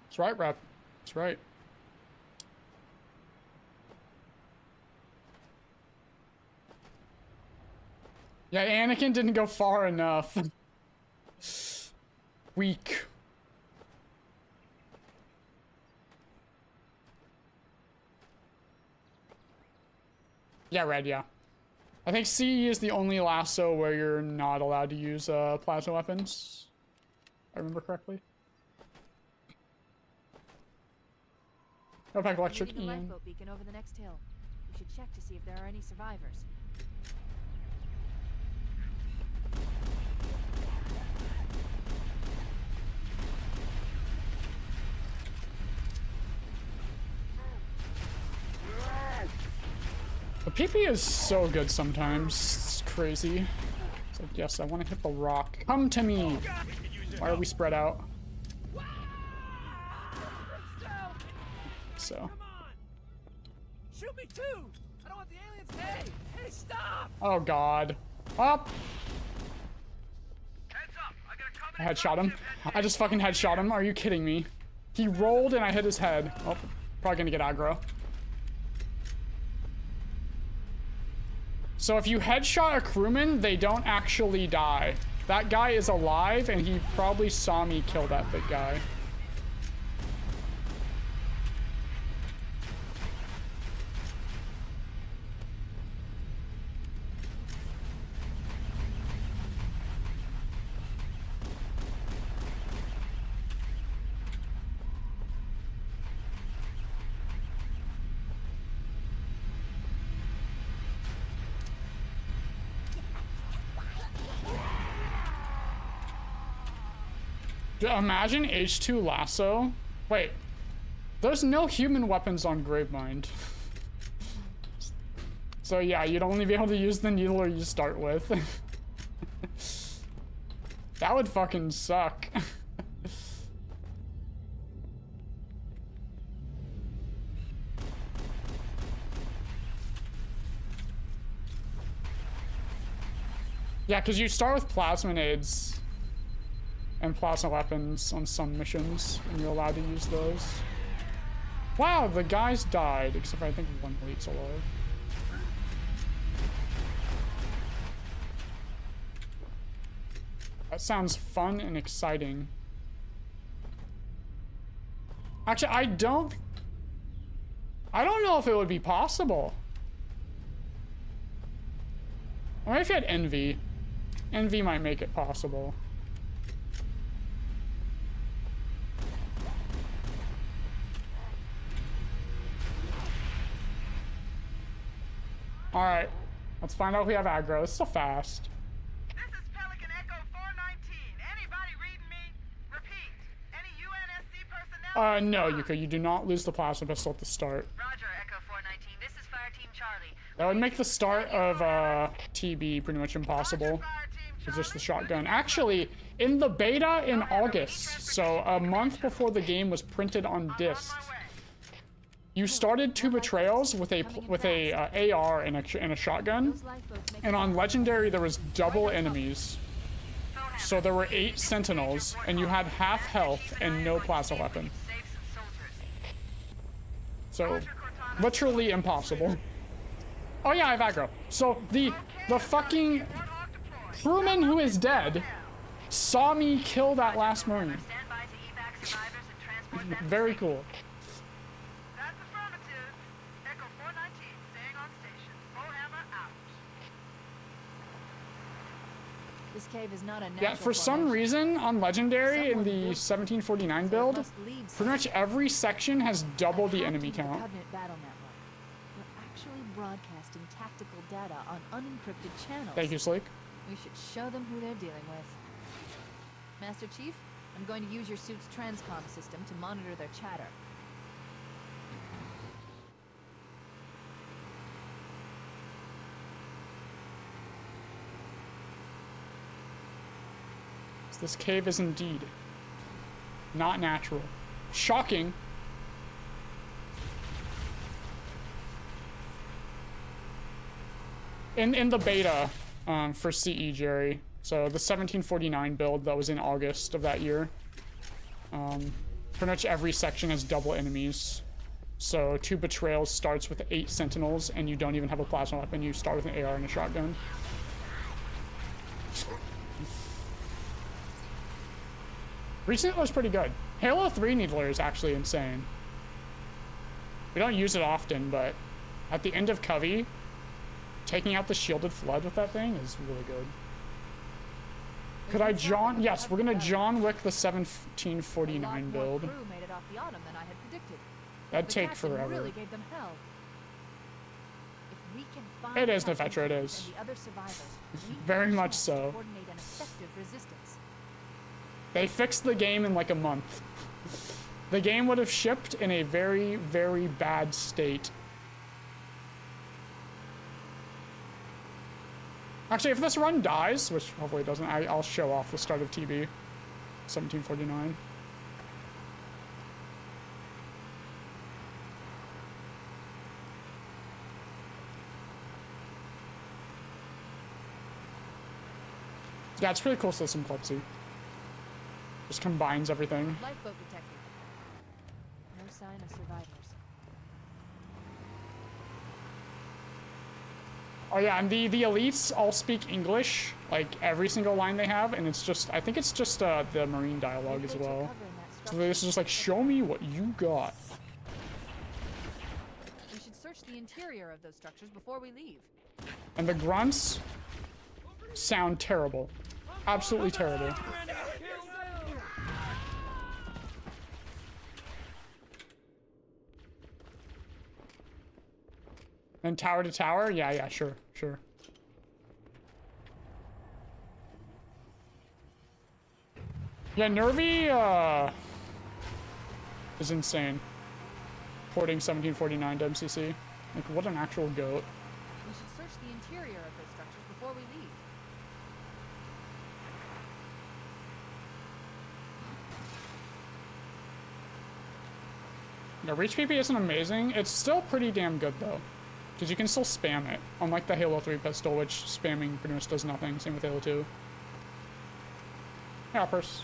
That's right, Rep. That's right. Yeah, Anakin didn't go far enough. Weak. Yeah, Red, yeah. I think CE is the only lasso where you're not allowed to use plasma weapons. If I remember correctly. Go back electric Moving the Ian. lifeboat beacon over the next hill. We should check to see if there are any survivors. The PP is so good sometimes. It's crazy. It's like, yes, I want to hit the rock. Come to me. Why are we spread out? So. Shoot me too! I don't want the aliens. Hey! Hey, stop! Oh God. Up. Heads up! I got a I headshot him. I just fucking headshot him. Are you kidding me? He rolled and I hit his head. Oh, probably gonna get aggro. So if you headshot a crewman, they don't actually die. That guy is alive and he probably saw me kill that big guy. Imagine H2 lasso. Wait, there's no human weapons on Gravemind. So yeah, you'd only be able to use the needler you start with. That would fucking suck. Yeah, because you start with plasma nades and plasma weapons on some missions, and you're allowed to use those. Wow, the guys died, except for I think one elite's alive. That sounds fun and exciting. Actually, I don't know if it would be possible. Or if you had Envy. Envy might make it possible. Alright. Let's find out if we have aggro. It's still fast. This is Pelican Echo 419. Anybody reading me? Repeat. Any UNSC personnel? No, Yuka, you do not lose the plasma pistol at the start. Roger, Echo 419. This is Fire Team Charlie. That would make the start of TB pretty much impossible. It's just the shotgun. Actually, in the beta in August, so a month before the game was printed on disc, you started two betrayals with a AR and a shotgun, and on Legendary there was double enemies. So there were 8 sentinels, and you had half health and no plasma weapon. So, literally impossible. Oh yeah, I have aggro. So the fucking crewman who is dead saw me kill that last Marine. Very cool. That's affirmative. Echo 419, staying on station. Bullhammer out. This cave is not a natural Yeah, for some reason on Legendary in the 1749 build, pretty much every section has double the enemy count. Covenant battle network. We're actually broadcasting tactical data on unencrypted channels. Thank you, Sleek. We should show them who they're dealing with. Master Chief, I'm going to use your suit's transcom system to monitor their chatter. This cave is indeed not natural. Shocking. In the beta for CE, Jerry, so the 1749 build that was in August of that year, pretty much every section has double enemies. So 2 betrayals starts with 8 sentinels, and you don't even have a plasma weapon. You start with an AR and a shotgun. Recent was pretty good. Halo 3 Needler is actually insane. We don't use it often, but at the end of Covey, taking out the shielded flood with that thing is really good. Could I John? Yes, we're gonna John Wick the 1749 build. Crew made it off the Autumn than I had predicted. That'd The take captain forever. really gave them hell. If we can find It is, Captain Nefetra, it Keith is. and the other survivors, we have Very a much chance to so. coordinate an effective resistance. They fixed the game in like a month. The game would have shipped in a very, very bad state. Actually, if this run dies, which hopefully it doesn't, I'll show off the start of TB 1749. Yeah, it's pretty cool system, Klipsy. Just combines everything. Lifeboat detected. No sign of survivors. Oh yeah, and the elites all speak English, like every single line they have, and it's just, I think it's just the Marine dialogue as well. So this is just like, show me what you got. We should search the interior of those structures before we leave. And the grunts sound terrible. Absolutely terrible. And tower to tower? Yeah, sure. Yeah, Nervy, is insane. Porting 1749 to MCC. Like, what an actual goat. We should search the interior of those structures before we leave. The reach PP isn't amazing. It's still pretty damn good though, because you can still spam it. Unlike the Halo 3 pistol, which spamming pretty much does nothing. Same with Halo 2. Hoppers.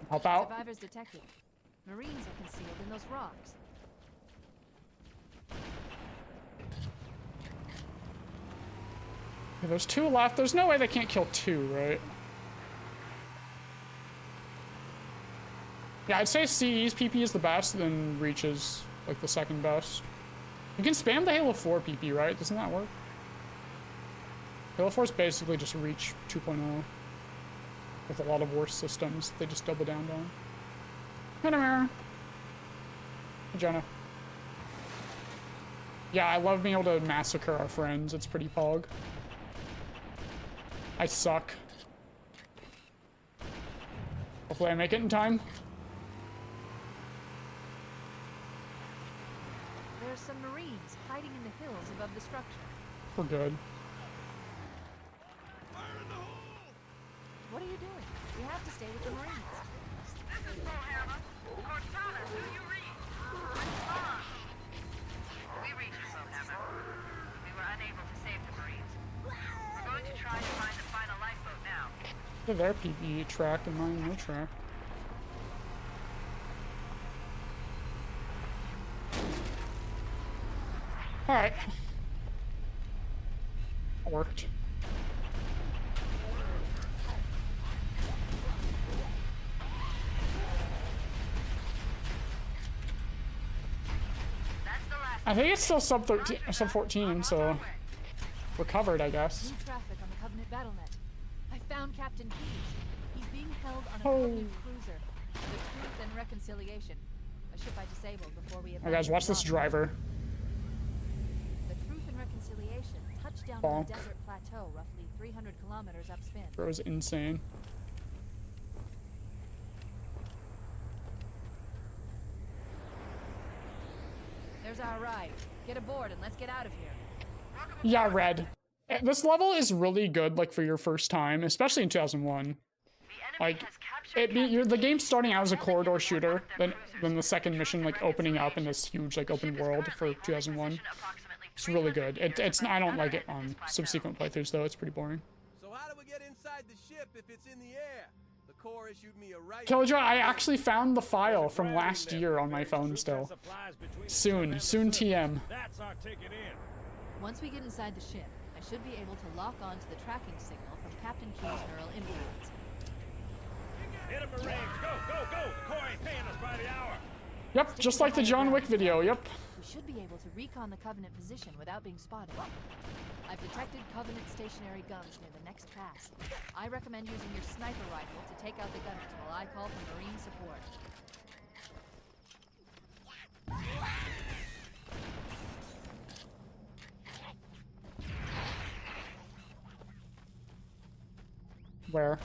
Help out. Survivors detected. Marines are concealed in those rocks. Okay, there's 2 left. There's no way they can't kill 2, right? Yeah, I'd say CE's PP is the best, then Reach is like the second best. You can spam the Halo 4 PP, right? Doesn't that work? Halo 4 is basically just Reach 2.0 with a lot of worse systems. They just double down on. Hey, Namara. Hey, Jenna. Yeah, I love being able to massacre our friends. It's pretty pog. I suck. Hopefully I make it in time. There are some Marines hiding in the hills above the structure. We're good. What are you doing? We have to stay with the Marines. This is Bullhammer. Cortana, do you read? Respond. We reached you, Bullhammer. We were unable to save the Marines. We're going to try to find the final lifeboat now. Their PPE track and mine no track. Alright. That worked. I think it's still sub 13, sub 14, so we're covered, I guess. New traffic on the Covenant battlenet. I found Captain Keyes. He's being held on a Covenant cruiser. The Truth and Reconciliation, a ship I disabled before we. Hey guys, watch this driver. The Truth and Reconciliation touched down on the desert plateau, roughly 300 kilometers upspin. It was insane. There's our ride. Get aboard and let's get out of here. Yeah, Red. This level is really good, like, for your first time, especially in 2001. Like, the game's starting out as a corridor shooter, then the second mission, like, opening up in this huge, like, open world for 2001. It's really good. I don't like it on subsequent playthroughs, though. It's pretty boring. So how do we get inside the ship if it's in the air? The Corps issued me a right. Killjoy, I actually found the file from last year on my phone still. Soon TM. That's our ticket in. Once we get inside the ship, I should be able to lock on to the tracking signal from Captain Keyes' neural implants. Hit him, Marines! Go, go, go! The Corps ain't paying us by the hour. Yep, just like the John Wick video, yep. We should be able to recon the Covenant position without being spotted. I've detected Covenant stationary guns near the next pass. I recommend using your sniper rifle to take out the gunners while I call for Marine support. Where?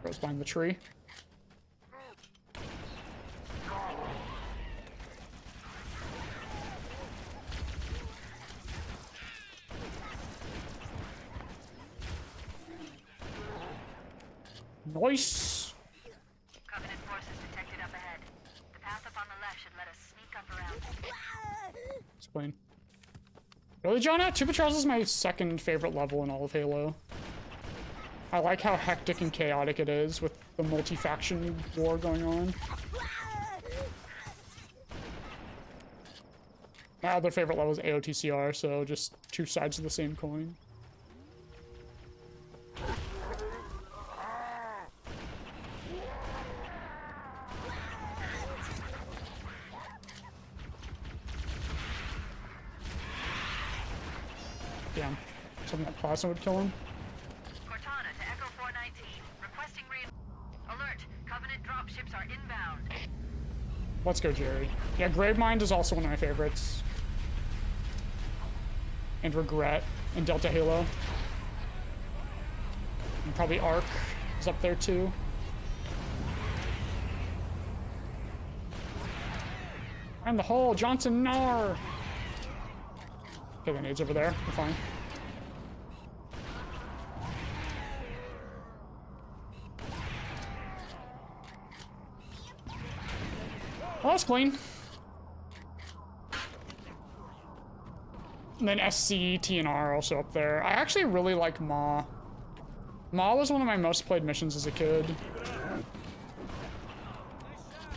Goes behind the tree. Nice. Covenant forces detected up ahead. The path up on the left should let us sneak up around. Explain. Really, Jonah? Two Patrols is my second favorite level in all of Halo. I like how hectic and chaotic it is with the multi-faction war going on. My other favorite level is AOTCR, so just two sides of the same coin. Damn. Something that plasma would kill him. Cortana to Echo 419. Requesting alert. Covenant dropships are inbound. Let's go, Jerry. Yeah, Gravemind is also one of my favorites. And Regret and Delta Halo. And probably Arc is up there too. I'm the hole, Johnson Nar! Okay, the nade's over there. We're fine. Well, that's clean. And then SC, TNR also up there. I actually really like Ma. Ma was one of my most played missions as a kid.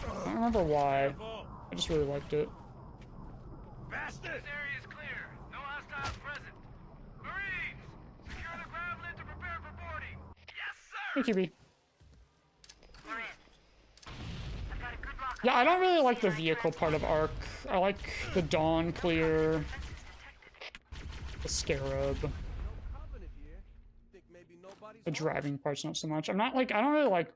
I don't remember why. I just really liked it. Bastard! This area is clear. No hostiles present. Marines, secure the ground lid to prepare for boarding. Yes, sir. Hey, QB. We're in. I've got a good lock. Yeah, I don't really like the vehicle part of Ark. I like the Dawn Clear, the Scarab. The driving part's not so much. I don't really like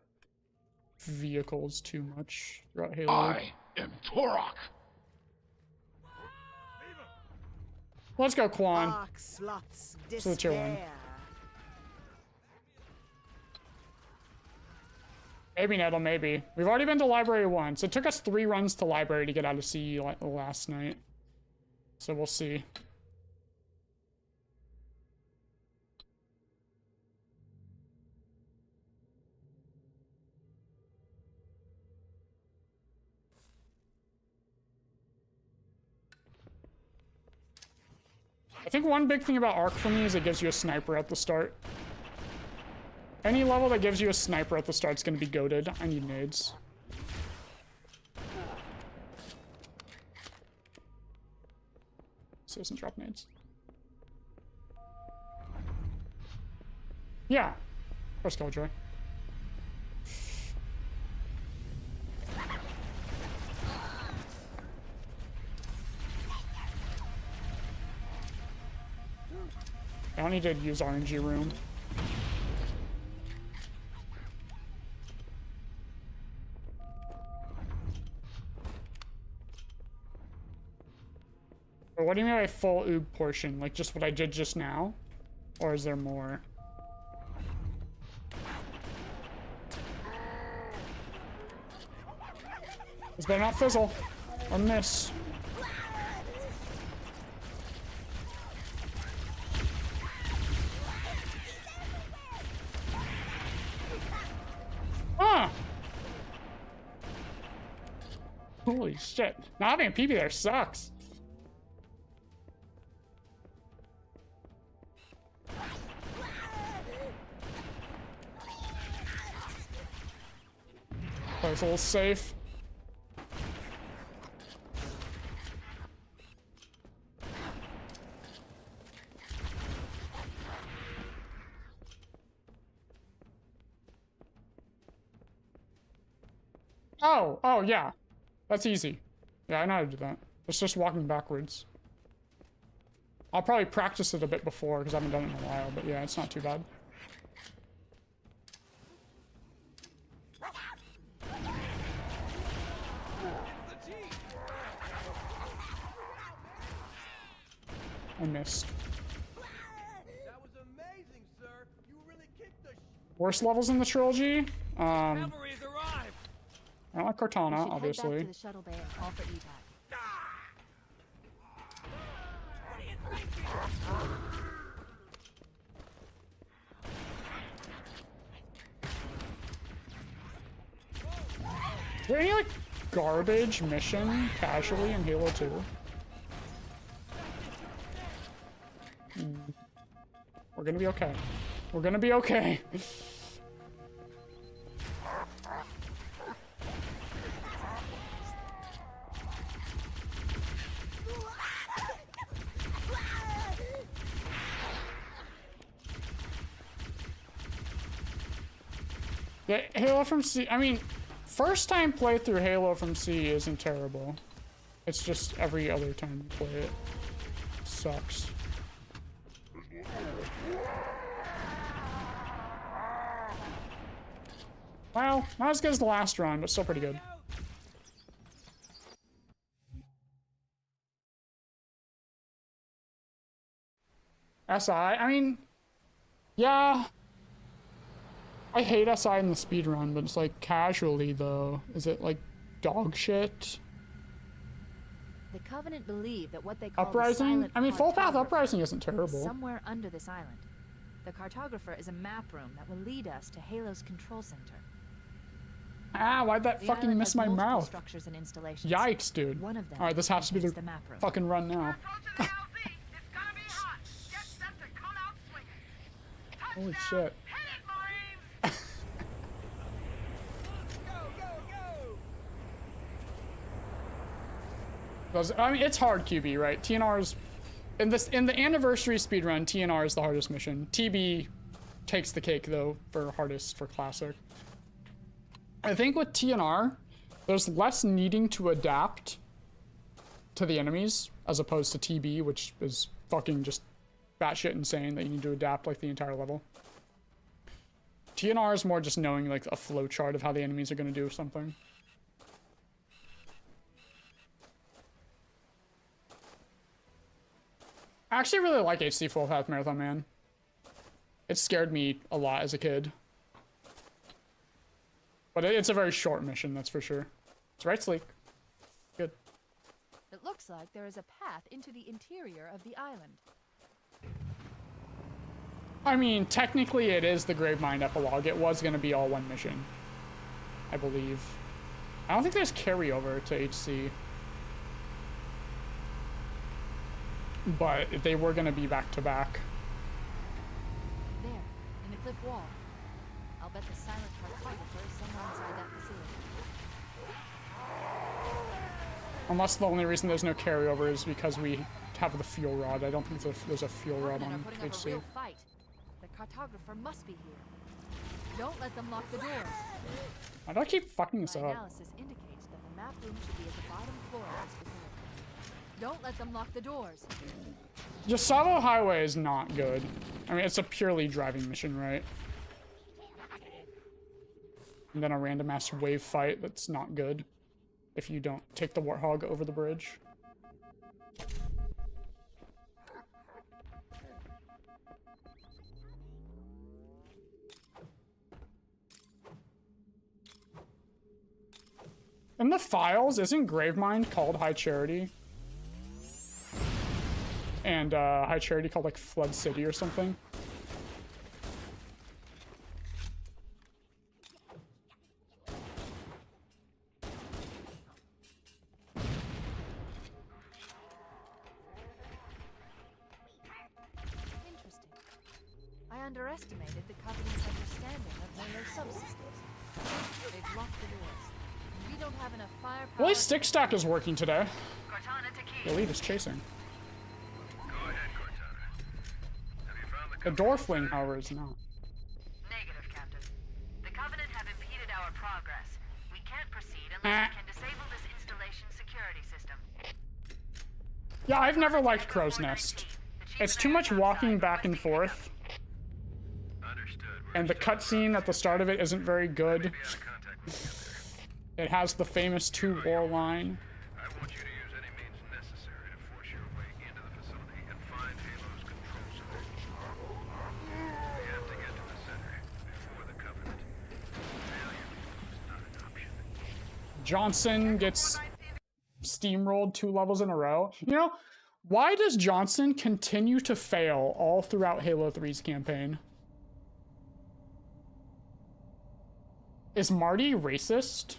vehicles too much throughout Halo. I am Torok. Let's go, Quan. Arc slots So the tier 1. despair. Maybe, Nettle, maybe. We've already been to Library once. It took us 3 runs to Library to get out of CE last night. So we'll see. I think one big thing about Ark for me is it gives you a sniper at the start. Any level that gives you a sniper at the start is going to be goated. I need nades. Citizen drop nades. Yeah. Of course, Killjoy. I don't need to use RNG room. But what do you mean by full oob portion? Like just what I did just now? Or is there more? This better not fizzle or miss. Holy shit. Not having a PB there sucks. Play this a little safe. Oh, yeah. That's easy. Yeah, I know how to do that. It's just walking backwards. I'll probably practice it a bit before, because I haven't done it in a while, but yeah, it's not too bad. I missed. That was amazing, sir. You really kicked the Worst levels in the trilogy? Cavalry's arrived. I don't like Cortana, We should obviously. head back to the shuttle bay and call for evac. Is there any, like, garbage mission casually in Halo 2? We're gonna be okay. We're gonna be okay. Yeah, Halo from C, I mean, first time playthrough Halo from C isn't terrible. It's just every other time you play it sucks. Well, not as good as the last run, but still pretty good. SI, I mean, yeah. I hate SI in the speedrun, but it's like casually though. Is it like dog shit? The Covenant believe that what they call Uprising? the Silent I mean, Full Path Cartographer Uprising isn't is terrible. somewhere under this island. The Cartographer is a map room that will lead us to Halo's control center. Ah, why'd that The fucking island miss has my multiple mouth? structures and installations. Yikes, dude. One of them Alright, this has to be contains the map room. fucking run now. Approaching the LZ. It's gonna be hot. Get set to come out swinging. Holy shit. Hit it, Marines! I mean, it's hard QB, right? TNR's in the anniversary speedrun, TNR is the hardest mission. TB takes the cake though for hardest for classic. I think with TNR, there's less needing to adapt to the enemies as opposed to TB, which is fucking just batshit insane that you need to adapt like the entire level. TNR is more just knowing like a flow chart of how the enemies are going to do something. I actually really like HC Full Path Marathon, man. It scared me a lot as a kid. But it's a very short mission, that's for sure. It's right, Sleek. Good. It looks like there is a path into the interior of the island. I mean, technically it is the Gravemind epilogue. It was going to be all one mission, I believe. I don't think there's carryover to HC. But they were going to be back to back. There, in the cliff wall. I'll bet the Silent Cartographer is somewhere inside that facility. Unless the only reason there's no carryover is because we have the fuel rod. I don't think there's a fuel rod on putting up a HC. real fight. The cartographer must be here. Don't let them lock the doors. Why do I keep fucking this My up? analysis indicates that the map room should be at the bottom floor of this facility. Don't let them lock the doors. Yasavo Highway is not good. I mean, it's a purely driving mission, right? And then a random ass wave fight that's not good if you don't take the Warthog over the bridge. In the files, isn't Gravemind called High Charity? And High Charity called like Flood City or something? Interesting. I underestimated the Covenant's understanding of their subsystems. They've locked the doors. We don't have enough firepower. Well, his stick stack is working today. Cortana to Key. The lead is chasing. Go ahead, Cortana. Have you found The door fling, however, is not. Negative, Captain. The Covenant have impeded our progress. We can't proceed unless we can disable this installation's security system. Yeah, I've never liked Crow's Nest. It's too much walking back and forth. And the cutscene at the start of it isn't very good. It has the famous 2 war line. I want you to use any means necessary to force your way into the facility and find Halo's control center. We have to get to the center before the Covenant. Failure is not an option. Johnson gets steamrolled 2 levels in a row. You know, why does Johnson continue to fail all throughout Halo 3's campaign? Is Marty racist?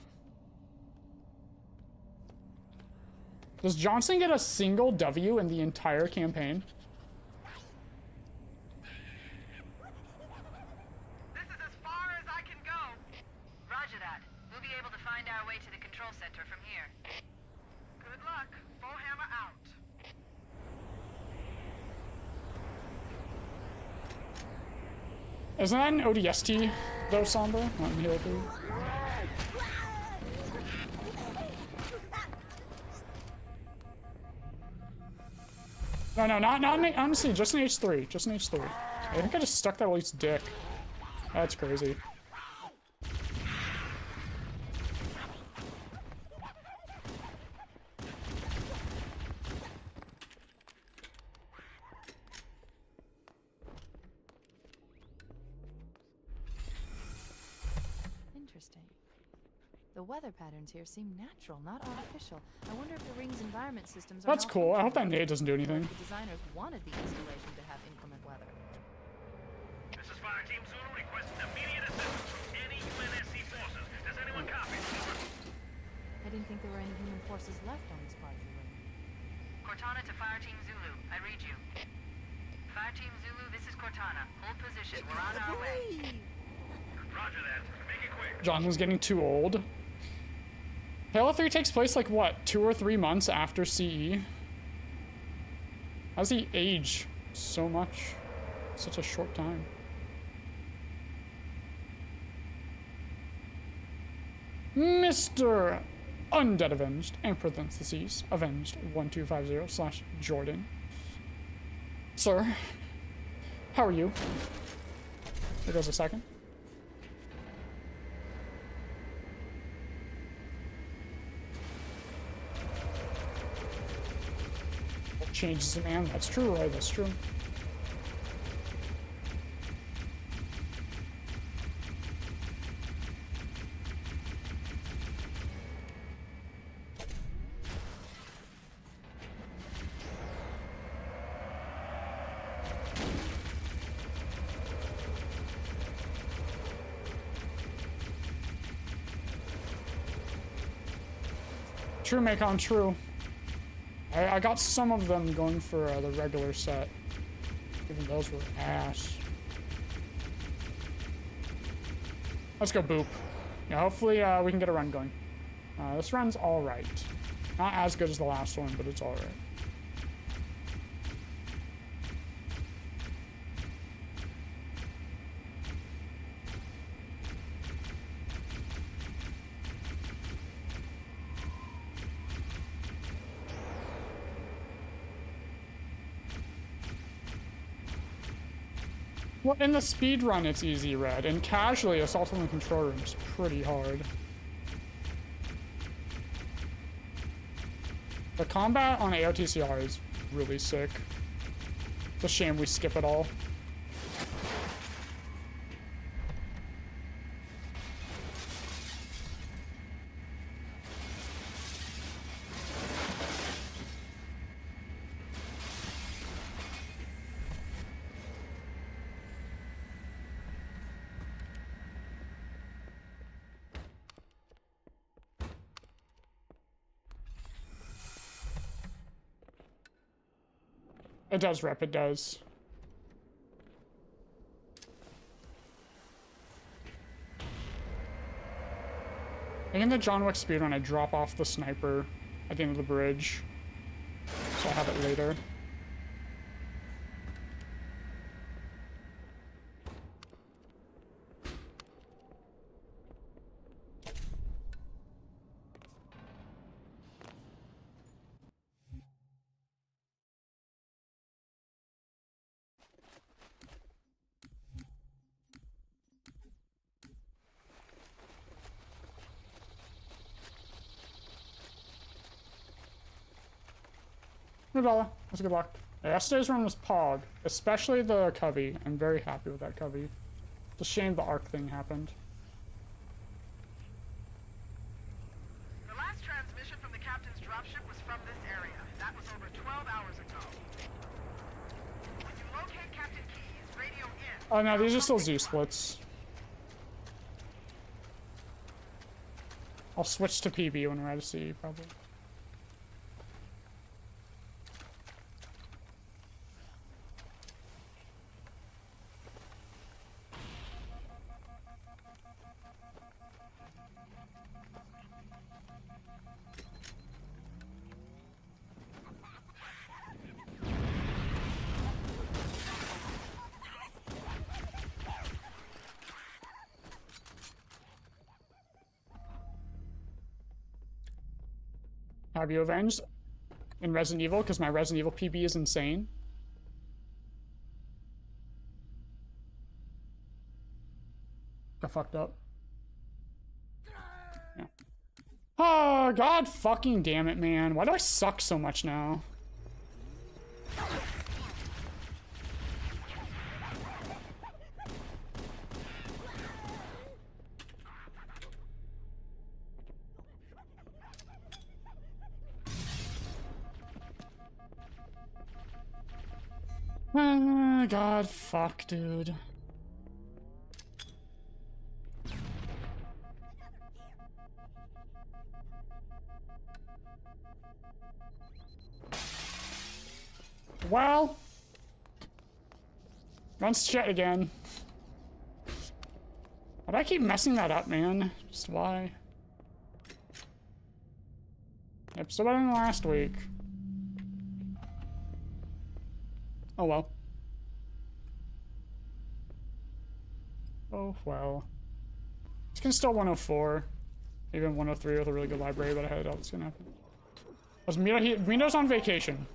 Does Johnson get a single W in the entire campaign? This is as far as I can go. Roger that. We'll be able to find our way to the control center from here. Good luck. Bowhammer out. Isn't that an ODST, though, Sombra? Not in Halo 3? No, not in, honestly, just in H3. Just in H3. I think I just stuck that elite's dick. That's crazy. Interesting. The weather patterns here seem natural, not artificial. I wonder if the ring's environment systems are That's cool. I hope that nade doesn't do anything. The designers wanted the installation to have inclement weather. This is Fire Team Zulu requesting immediate assistance from any UNSC forces. Does anyone copy? forces left on this part of the room. Cortana to Fireteam Zulu. I read you. Fireteam Zulu, this is Cortana. Hold position. We're on our way. Roger that. Make it quick. Jonathan's getting too old. Halo 3 takes place like what, 2 or 3 months after CE? How does he age so much? Such a short time. Mr. Undead Avenged, and parentheses, Avenged 1250/Jordan. Sir, how are you? There goes a second. Changes a man, that's true, right? That's true. True, Macon, true. I got some of them going for the regular set. Even those were ass. Let's go boop. Yeah, hopefully we can get a run going. This run's alright. Not as good as the last one, but it's alright. Well, in the speedrun, it's easy, Red. And casually, Assault on the Control Room is pretty hard. The combat on AOTCR is really sick. It's a shame we skip it all. It does rep, it does. I think in the John Wick speedrun, I drop off the sniper at the end of the bridge. So I'll have it later. $1. That's a good luck. Yesterday's run was Pog, especially the Covey. I'm very happy with that Covey. It's a shame the Arc thing happened. The last transmission from the captain's dropship was from this area. That was over 12 hours ago. When you locate Captain Keyes, radio in. Oh no, these are still Z-splits. I'll switch to PB when we're out of C, probably. Have you avenged in Resident Evil? Because my Resident Evil PB is insane. Got fucked up. Yeah. Oh, god fucking damn it, man. Why do I suck so much now? Oh, god, fuck, dude. Well, runs shit again. Why do I keep messing that up, man? Just why? Yep, still better than last week. Oh well. Oh well. It's gonna still 104. Even 103 with a really good library, but I had what's gonna happen. Was Mito's on vacation.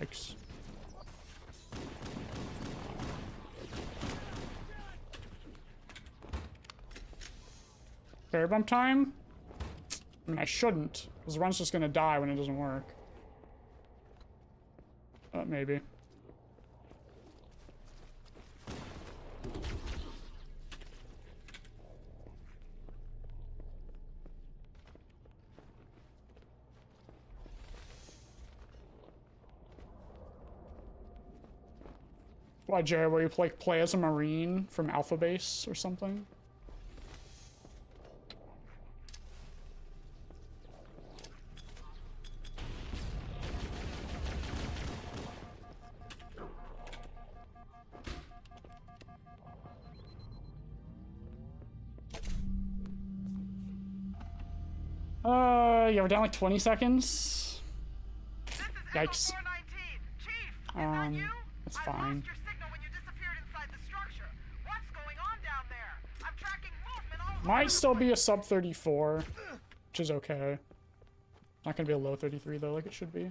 Yikes. Fair bump time? I mean, I shouldn't, because the run's just gonna die when it doesn't work. Maybe. Why, Jerry, where you play as a Marine from Alpha Base or something? Yeah, we're down like 20 seconds. Yikes. It's fine. Might still be a sub 34, which is okay. Not gonna be a low 33 though, like it should be.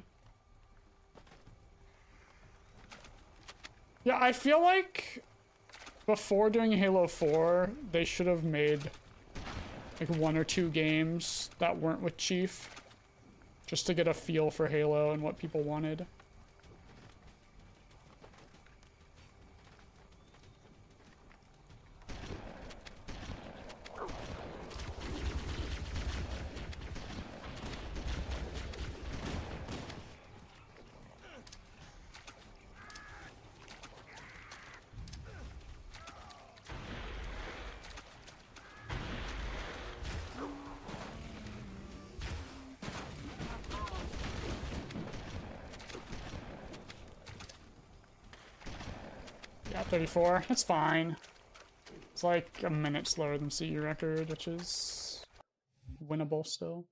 Yeah, I feel like before doing Halo 4, they should have made like 1 or 2 games that weren't with Chief, just to get a feel for Halo and what people wanted. Yeah, 34. That's fine. It's like a minute slower than CE record, which is winnable still.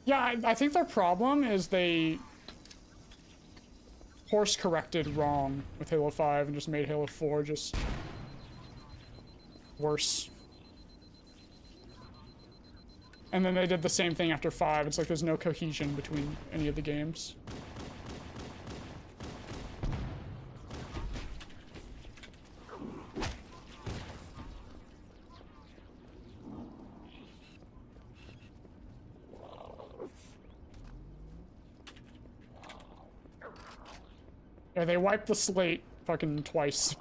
Yeah, I think their problem is they course corrected wrong with Halo 5 and just made Halo 4 just worse. And then they did the same thing after 5. It's like there's no cohesion between any of the games. Yeah, they wiped the slate fucking twice.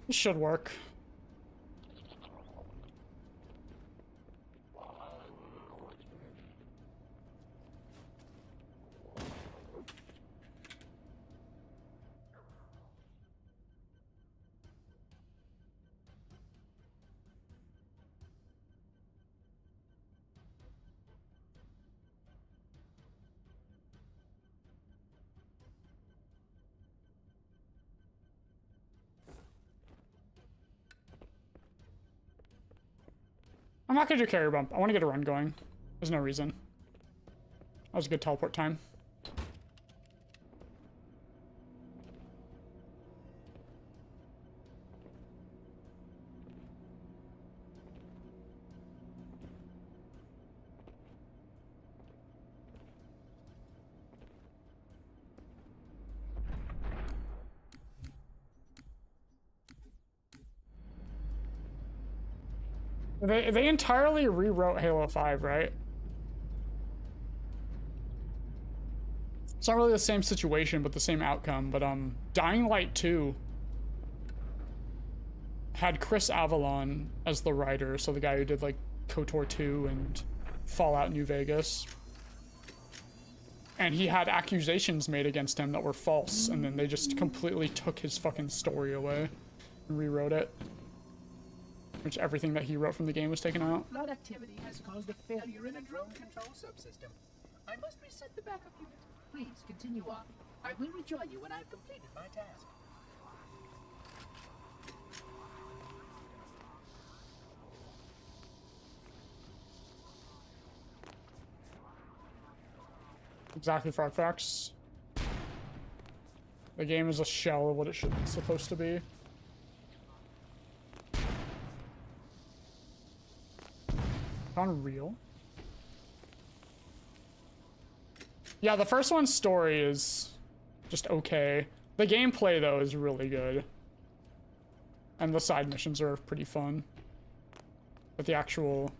This should work. I'm not gonna do carrier bump. I want to get a run going. There's no reason. That was a good teleport time. They entirely rewrote Halo 5, right? It's not really the same situation, but the same outcome. But Dying Light 2 had Chris Avellone as the writer, so the guy who did like KOTOR 2 and Fallout New Vegas. And he had accusations made against him that were false, and then they just completely took his fucking story away and rewrote it. Which everything that he wrote from the game was taken out. Flood activity has caused a failure in a drone control subsystem. I must reset the backup unit. Please continue on. I will rejoin you when I've completed my task. Exactly, Frogfax. The game is a shell of what it's supposed to be. Unreal. Yeah, the first one's story is just okay. The gameplay, though, is really good. And the side missions are pretty fun. But the actual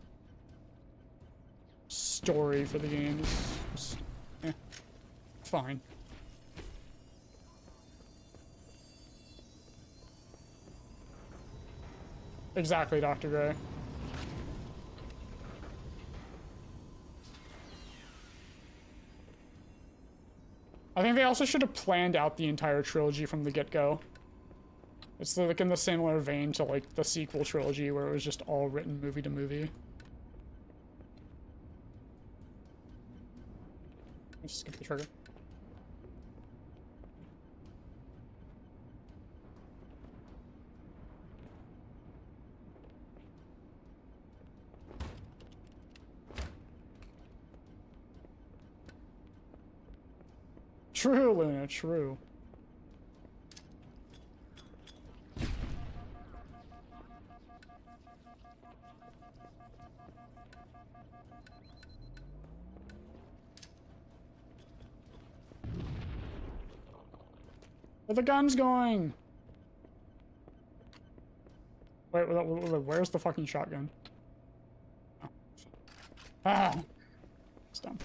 story for the game is fine. Exactly, Dr. Gray. I think they also should have planned out the entire trilogy from the get-go. It's like in the similar vein to like the sequel trilogy where it was just all written movie to movie. Let's skip the trigger. True, Luna, true. Where the gun's going? Wait, where's the fucking shotgun? Oh. Ah! It's done.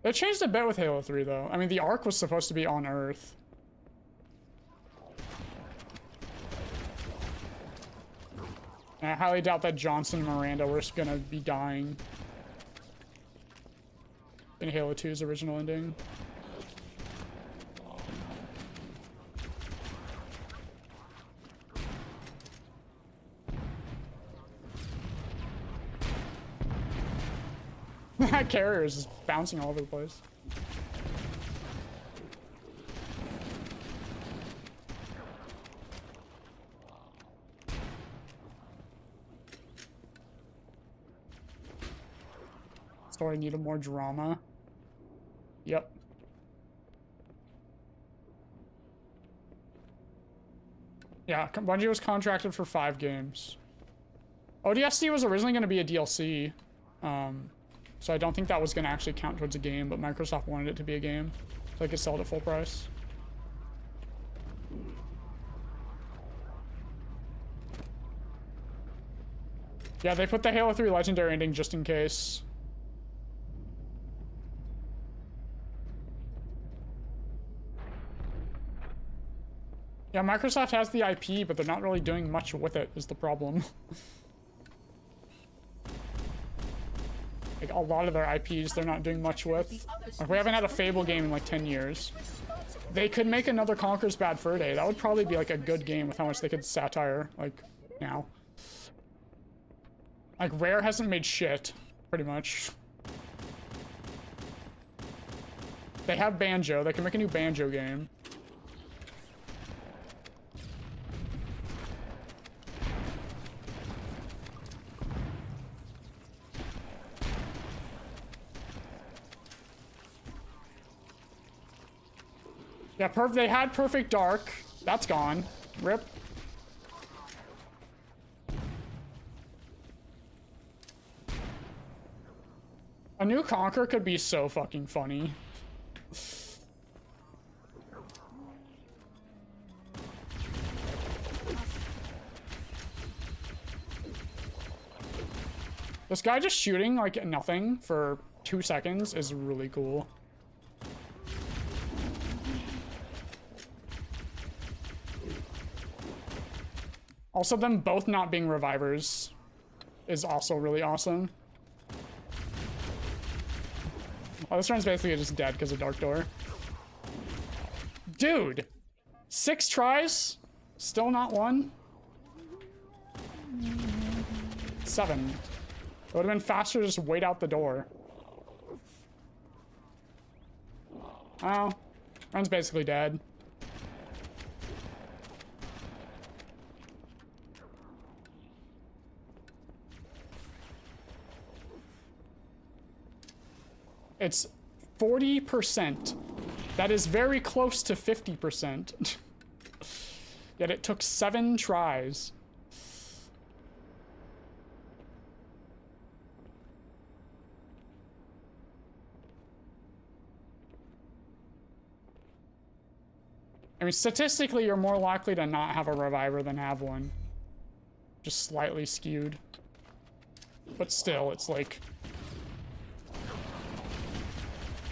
They changed a bit with Halo 3, though. I mean, the Ark was supposed to be on Earth. And I highly doubt that Johnson and Miranda were gonna be dying in Halo 2's original ending. That carrier is just bouncing all over the place. Story needed more drama. Yep. Yeah, Bungie was contracted for 5 games. ODST was originally going to be a DLC. So I don't think that was going to actually count towards a game, but Microsoft wanted it to be a game, so they could sell it at full price. Yeah, they put the Halo 3 Legendary ending just in case. Yeah, Microsoft has the IP, but they're not really doing much with it, is the problem. Like, a lot of their IPs, they're not doing much with. Like, we haven't had a Fable game in, like, 10 years. They could make another Conker's Bad Fur Day. That would probably be, like, a good game with how much they could satire, like, now. Like, Rare hasn't made shit, pretty much. They have Banjo. They can make a new Banjo game. Yeah, they had Perfect Dark. That's gone. Rip. A new Conker could be so fucking funny. This guy just shooting like nothing for 2 seconds is really cool. Also, them both not being revivers is also really awesome. Oh, this round's basically just dead because of Dark Door. Dude! 6 tries? Still not one? 7. It would have been faster to just wait out the door. Oh. Round's basically dead. It's 40%. That is very close to 50%. Yet it took 7 tries. I mean, statistically, you're more likely to not have a reviver than have one. Just slightly skewed. But still, it's like...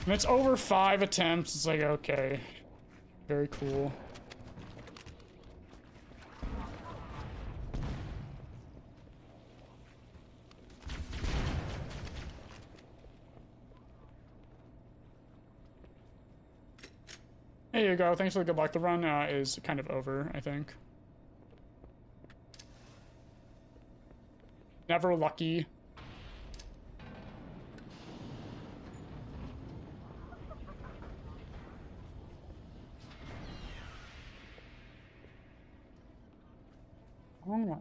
And it's over 5 attempts. It's like, okay. Very cool. There you go. Thanks for the good luck. The run is kind of over, I think. Never lucky. Oh.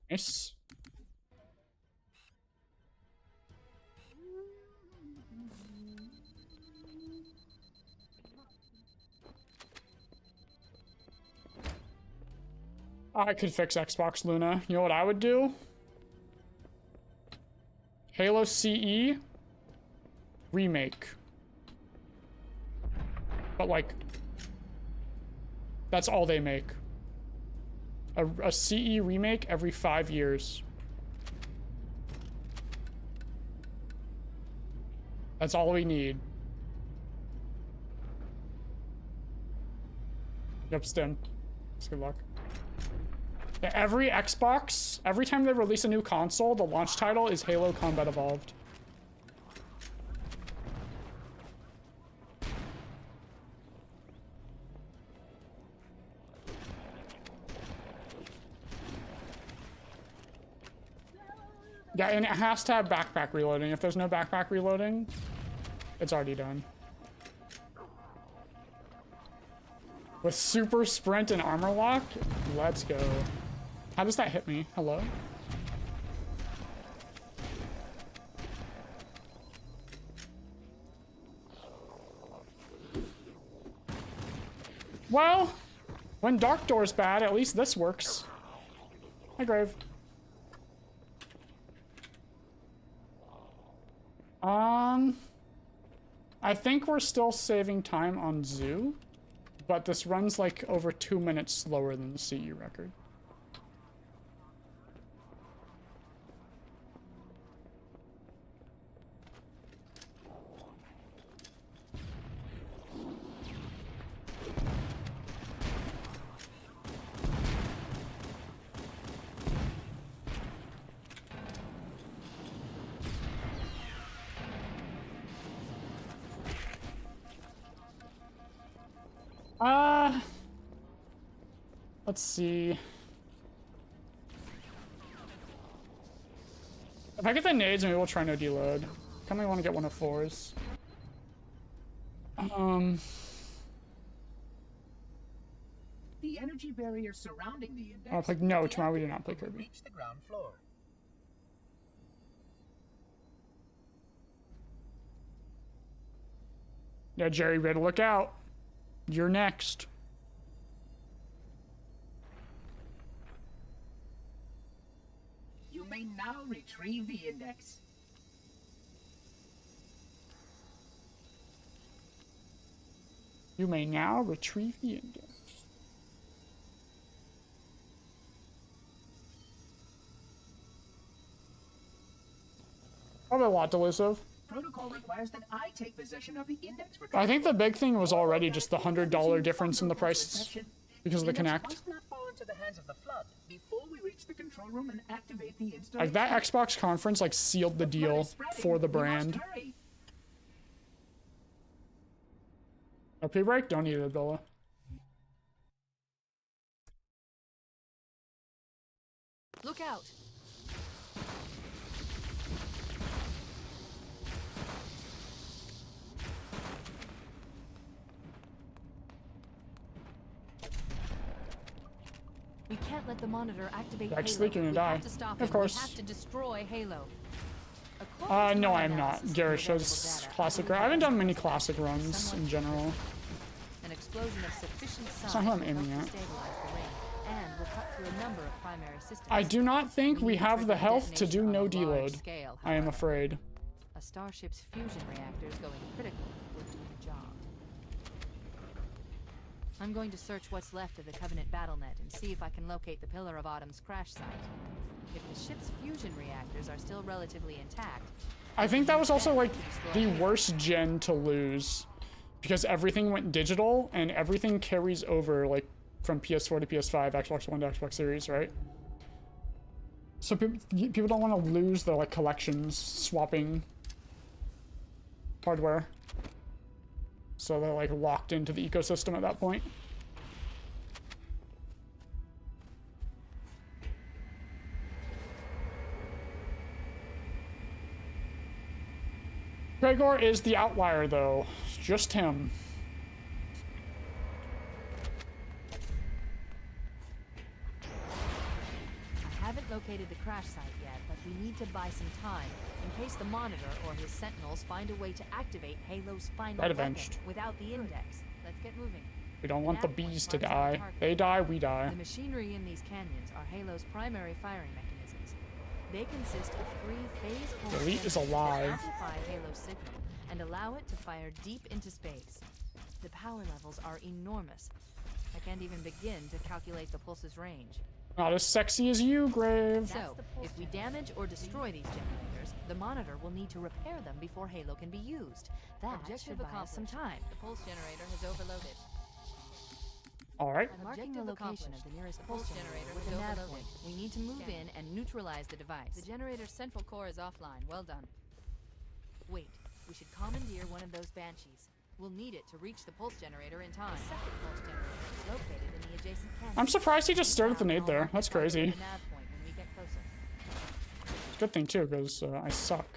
Nice. I could fix Xbox Luna. You know what I would do? Halo CE remake. But like, that's all they make. A CE remake every 5 years. That's all we need. Yep, stim. Just good luck. Yeah, every Xbox, every time they release a new console, the launch title is Halo Combat Evolved. Yeah, and it has to have backpack reloading. If there's no backpack reloading, it's already done. With super sprint and armor lock, let's go. How does that hit me? Hello? Well, when Dark Door's bad, at least this works. Hi, Grave. I think we're still saving time on Zoo, but this runs like over 2 minutes slower than the CE record. Let's see. If I get the nades, maybe we'll try no deload. Kind of want to get one of 4s. The energy barrier surrounding the index. I'll play. No, tomorrow we do not play Kirby. Reach the ground floor. Yeah, Jerry, better look out. You're next. You may now retrieve the index. You may now retrieve the index. Probably a lot delusive. Protocol requires that I take possession of the index for I think the big thing was already just the $100 difference in the price because of the Connect. Must not fall into the hands of the flood before we reach the control room and activate the installation. Like that Xbox conference like sealed the deal for the brand. A P break? Don't need it, Bella. Look out! We can't let the monitor activate Jack's Halo. leaking and We die. have to stop Of it. course. We have to destroy Halo. No, I'm not. Garrett shows classic. I haven't done many classic runs in general. An explosion of sufficient size That's not who I'm will aiming help at. to stabilize the ring, and will cut through a number of primary systems. I do not think we have the health to do no detonation on a large deload. scale, I am however. afraid. A starship's fusion reactors going critical will do the job. I'm going to search what's left of the Covenant BattleNet and see if I can locate the Pillar of Autumn's crash site. If the ship's fusion reactors are still relatively intact, I think that was also like the worst gen to lose because everything went digital and everything carries over like from PS4 to PS5, Xbox One to Xbox Series, right? So people don't want to lose their like collections swapping hardware. So they're like locked into the ecosystem at that point. Gregor is the outlier though. It's just him. I haven't located the crash site yet, but we need to buy some time in case the Monitor or his Sentinels find a way to activate Halo's final Right, weapon avenged. without the index. Let's get moving. We don't want the bees to die. They die, we die. The machinery in these canyons are Halo's primary firing mechanisms. They consist of 3 phase pulse Elite is generators alive. that amplify Halo's signal and allow it to fire deep into space. The power levels are enormous. I can't even begin to calculate the pulse's range. Not as sexy as you, Grave. So, if we damage or destroy these generators, the Monitor will need to repair them before Halo can be used. That should buy us some time. The pulse generator has overloaded. Alright. I'm marking the location of the nearest pulse generator with a nav point. We need to move in and neutralize the device. The generator's central core is offline. Well done. Wait, we should commandeer one of those Banshees. We'll need it to reach the pulse generator in time. The second pulse generator is located in the adjacent canyon. I'm surprised he just started the nade there. That's crazy. The nav point when we get closer. It's a good thing too, because I suck.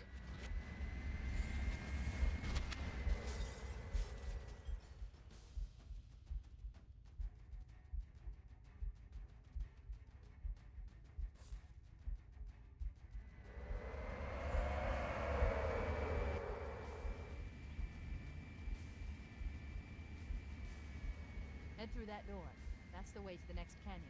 Head through that door. That's the way to the next canyon.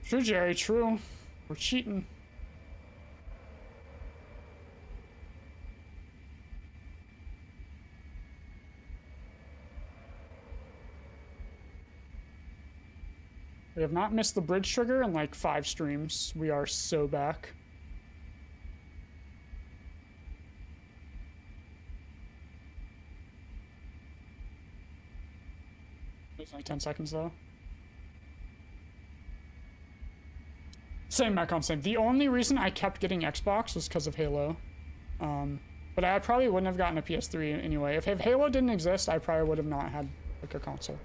True, Jerry, true. We're cheating. We have not missed the bridge trigger in like 5 streams. We are so back. It's like 10 seconds though. Same, Macron, same. The only reason I kept getting Xbox was because of Halo. But I probably wouldn't have gotten a PS3 anyway. If Halo didn't exist, I probably would have not had like a console.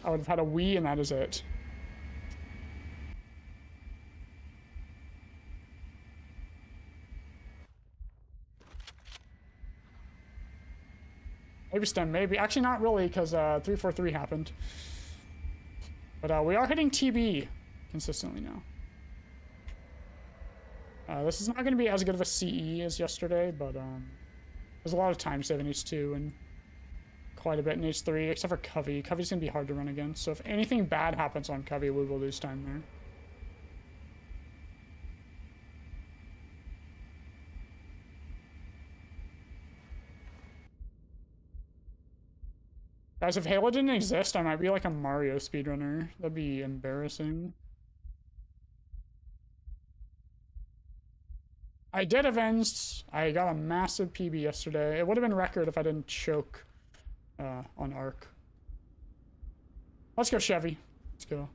I would have had a Wii and that is it. Maybe STEM, maybe. Actually, not really, because 343 happened. But we are hitting TB. consistently now. This is not going to be as good of a CE as yesterday, but there's a lot of time save in H2 and quite a bit in H3, except for Covey. Covey's going to be hard to run against, so if anything bad happens on Covey, we will lose time there. Guys, if Halo didn't exist, I might be like a Mario speedrunner. That'd be embarrassing. I did avenge. I got a massive PB yesterday. It would have been record if I didn't choke on Arc. Let's go, Chevy. Let's go.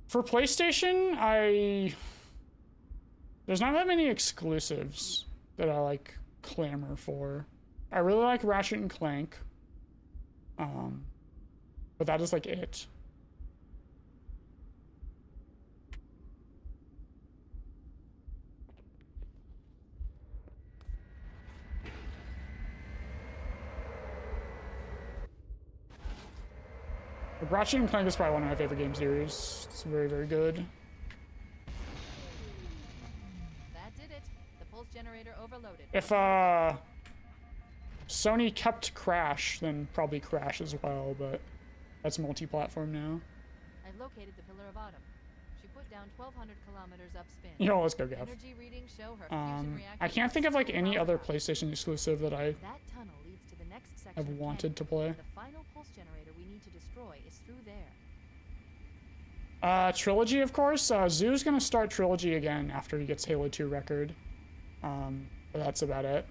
For PlayStation, there's not that many exclusives that I like clamor for. I really like Ratchet and Clank. But that is like it. Ratchet and Clank is probably one of my favorite game series. It's very, very good. That did it. The pulse generator overloaded. If Sony kept Crash, then probably Crash as well, but that's multi-platform now. I've located the Pillar of Autumn. She put down 1,200 kilometers upspin. Yo, let's go, Gav. Energy readings show her fusion reactor. I can't think of like any other PlayStation exclusive that I That tunnel leads to the next section have of wanted to canyon. play. The final pulse generator we need to destroy is through there. Trilogy, of course. Zoo's gonna start Trilogy again after he gets Halo 2 record. But that's about it.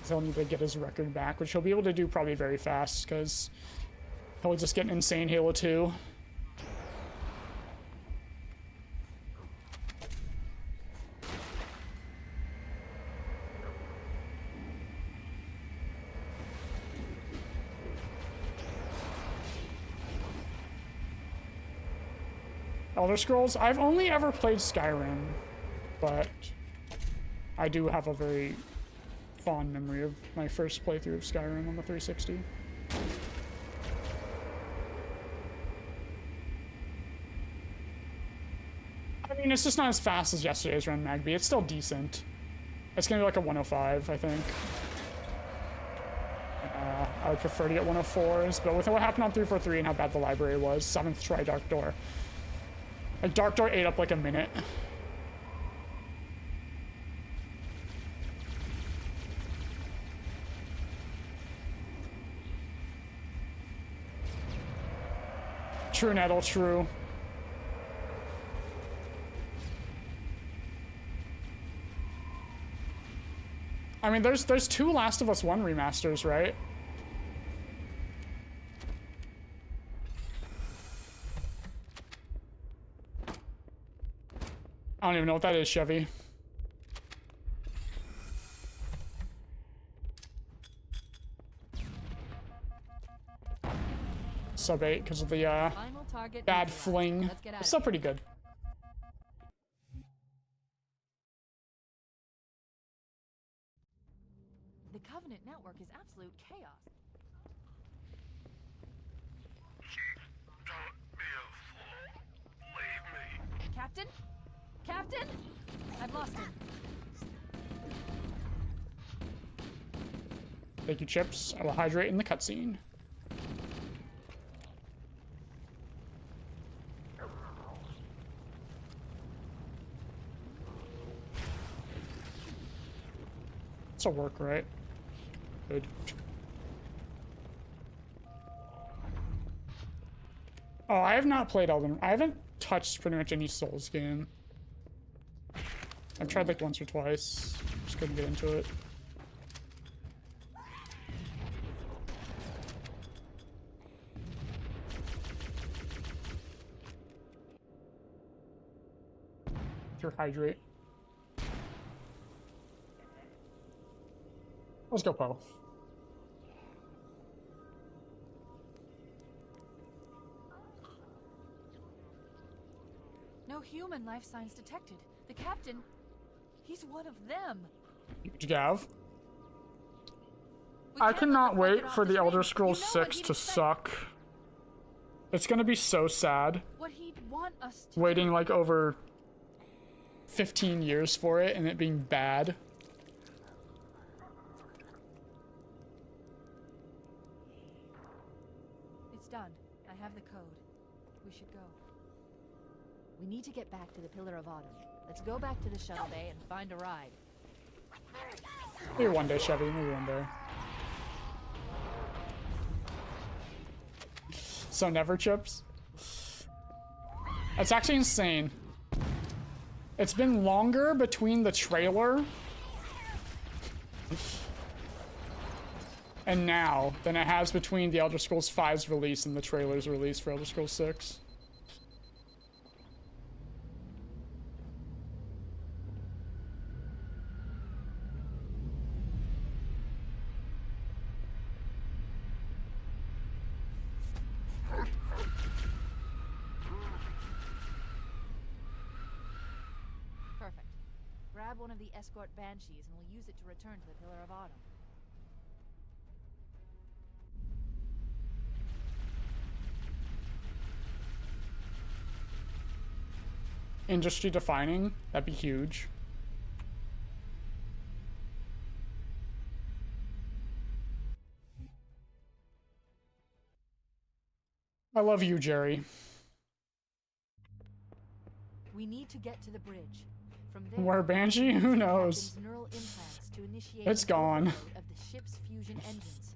He'll need to get his record back, which he'll be able to do probably very fast, because he'll just get an insane Halo 2. Elder Scrolls, I've only ever played Skyrim, but I do have a very fond memory of my first playthrough of Skyrim on the 360. I mean, it's just not as fast as yesterday's run, Magby. It's still decent. It's gonna be like a 105, I think. I would prefer to get 104s, but with what happened on 343 and how bad the library was, 7th try Dark Door. Like, Dark Door ate up like a minute. True, Nettle, true. I mean, there's 2 Last of Us 1 remasters, right? I don't even know what that is, Chevy. Sub 8 because of the bad fling. It's still pretty good. The Covenant network is absolute chaos. Leave me. Captain? Captain? I've lost him. Thank you, Chips. I will hydrate in the cutscene. This'll work, right? Good. Oh, I have not played Elden. I haven't touched pretty much any Souls game. I've tried like once or twice. Just couldn't get into it. Sure, hydrate. Let's go, Poe. No human life signs detected. The captain, he's one of them. Gav? I cannot wait for the Elder Scrolls 6 to suck. It's gonna be so sad. What he'd want us to waiting like over 15 years for it and it being bad. It's done. I have the code. We should go. We need to get back to the Pillar of Autumn. Let's go back to the shuttle bay and find a ride. Maybe one day, Chevy. Maybe one day. So never, Chips? It's actually insane. It's been longer between the trailer and now than it has between the Elder Scrolls 5's release and the trailer's release for Elder Scrolls 6. Grab one of the escort banshees and we'll use it to return to the Pillar of Autumn. Industry defining? That'd be huge. I love you, Jerry. We need to get to the bridge. From there, Where Banshee? Who knows? It's gone. Of the ship's fusion engines.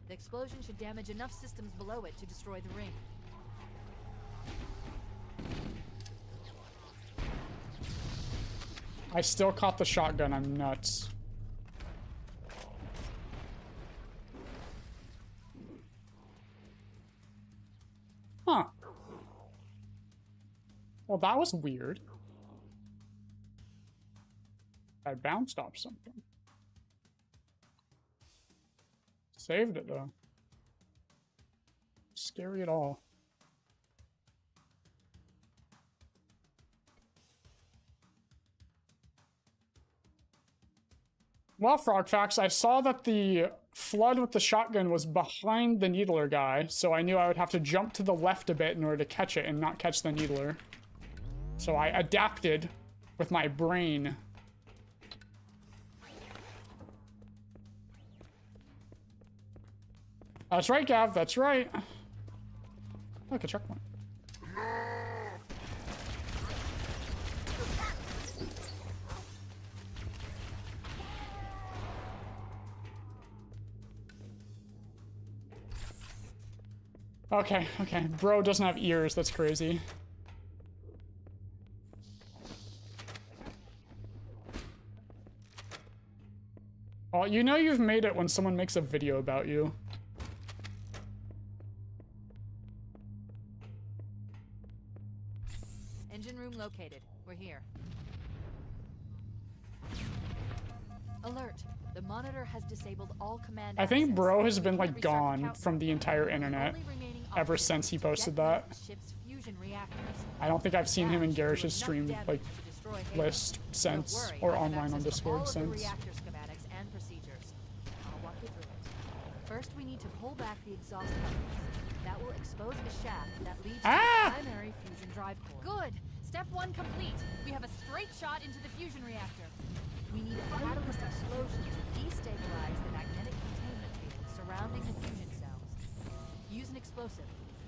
The explosion should damage enough systems below it to destroy the ring. I still caught the shotgun. I'm nuts. Huh. Well, that was weird. I bounced off something. Saved it though. Scary at all. Well, Frogfax, I saw that the flood with the shotgun was behind the needler guy, so I knew I would have to jump to the left a bit in order to catch it and not catch the needler. So I adapted with my brain. That's right, Gav, that's right. Look, a checkpoint. Okay, okay. Bro doesn't have ears, that's crazy. Well, you know you've made it when someone makes a video about you. Engine room located. We're here. Alert. The monitor has disabled all command I think access. Bro has been like gone from the entire internet ever since he posted that. I don't think I've seen him in Garish's stream like list since or online on Discord since. Reactor schematics and procedures. I'll walk you through it. First, we need to pull back the exhaust couplers. That will expose the shaft that leads to the primary fusion drive core. Good. Step 1 complete. We have a straight shot into the fusion reactor. We need a catalyst explosion to destabilize the magnetic containment field surrounding the fusion cells. Use an explosive.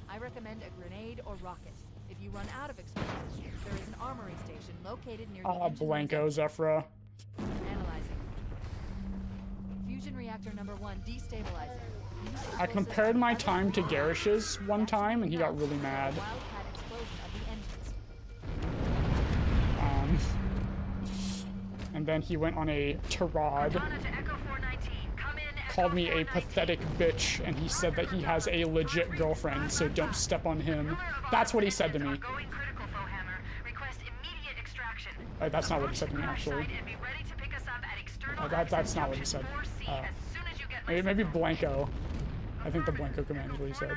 I recommend a grenade or rocket. If you run out of explosives, there is an armory station located near the engine Blanco, Zephyra. Analyzing. Fusion reactor number 1 destabilizing. I compared my time to Garish's one time and he got really mad. And then he went on a tirade, called me a pathetic bitch, and he said that he has a legit girlfriend, so don't step on him. That's what he said to me. That's not what he said to me, actually. That's not what he said. Maybe Blanco. I think the Blanco command is what he said.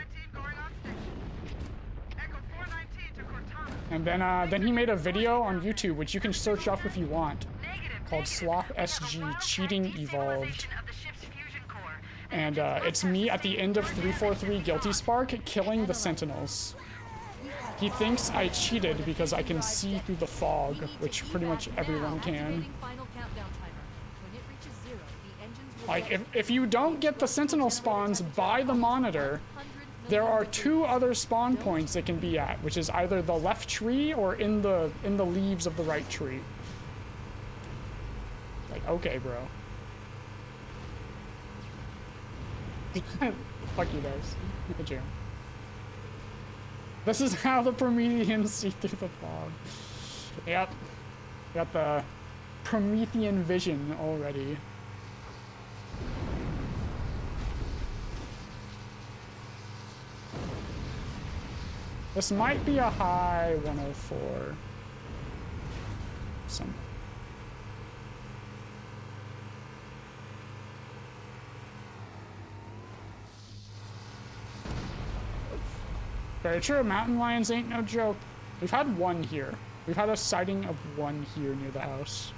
And then he made a video on YouTube, which you can search up if you want, called Slop SG Cheating Evolved. And it's me at the end of 343 Guilty Spark killing the Sentinels. He thinks I cheated because I can see through the fog, which pretty much everyone can. Like, if you don't get the Sentinel spawns by the monitor, there are 2 other spawn points it can be at, which is either the left tree or in the leaves of the right tree. Like, okay, bro. Fuck you guys. Good you. This is how the Prometheans see through the fog. Yep. Got the Promethean vision already. This might be a high 104. Some. Very true, mountain lions ain't no joke. We've had one here. We've had a sighting of one here near the house.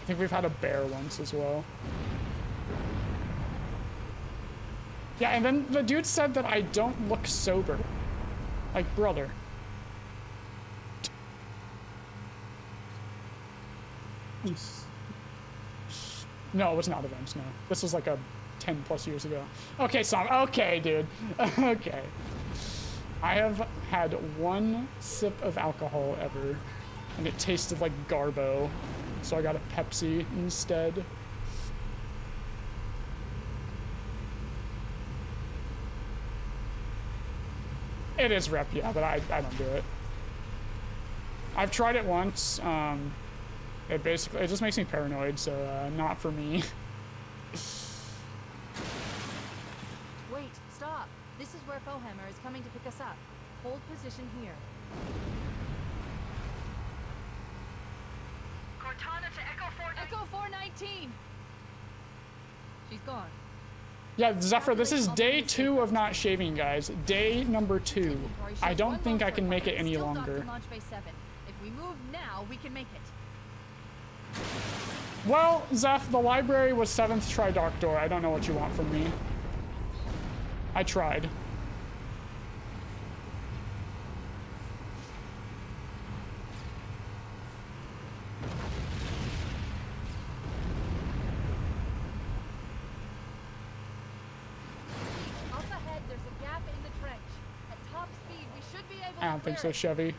I think we've had a bear once as well. Yeah, and then the dude said that I don't look sober. Like, brother. No, it was not events, no. This was like a 10 plus years ago. Okay, so okay, dude. Okay. I have had 1 sip of alcohol ever, and it tasted like Garbo, so I got a Pepsi instead. It is rep, yeah, but I don't do it. I've tried it once. It just makes me paranoid, so not for me. Wait, stop. This is where Fohammer is coming to pick us up. Hold position here. Cortana to Echo 419. Echo 419. She's gone. Yeah, Zephyr, this is day 2 of not shaving, guys. Day number 2. I don't think I can make it any longer. If we move now, we can make it. Well, Zeph, the library was 7th try Dark Door. I don't know what you want from me. I tried. I don't think so, Chevy.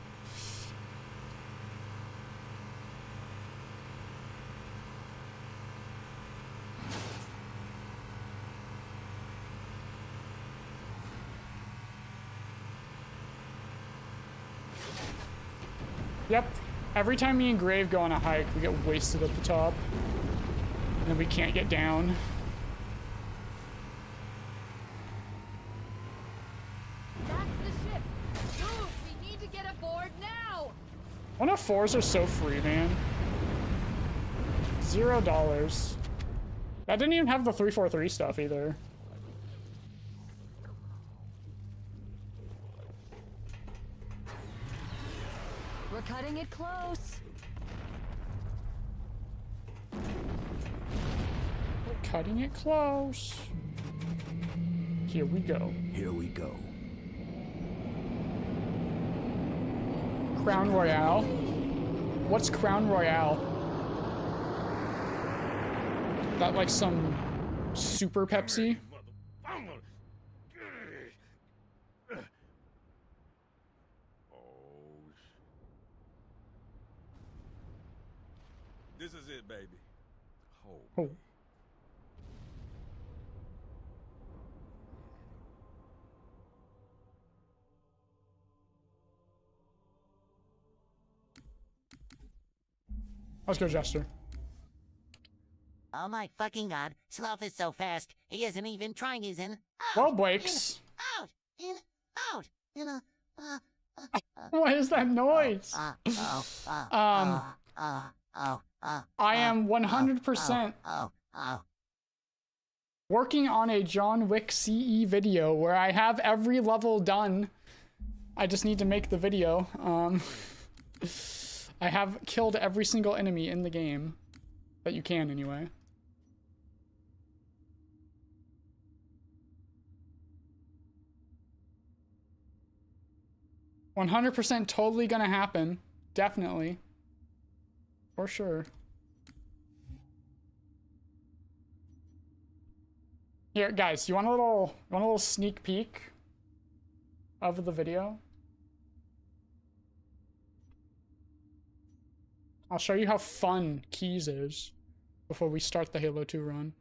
Yep. Every time me and Grave go on a hike, we get wasted at the top. And then we can't get down. One of 4s are so free, man. $0. That didn't even have the 343 stuff either. We're cutting it close. We're cutting it close. Here we go. Here we go. Crown Royale? What's Crown Royale? That like some super Pepsi? This is it, baby. Oh. Let's go, Jester. Oh my fucking god, Sloth is so fast, he isn't even trying his in. Well, Blakes. Out, What is that noise? I am 100% working on a John Wick CE video where I have every level done. I just need to make the video. I have killed every single enemy in the game. That you can, anyway. 100% totally gonna happen. Definitely. For sure. Here, guys, you want a little sneak peek of the video? I'll show you how fun Keys is before we start the Halo 2 run.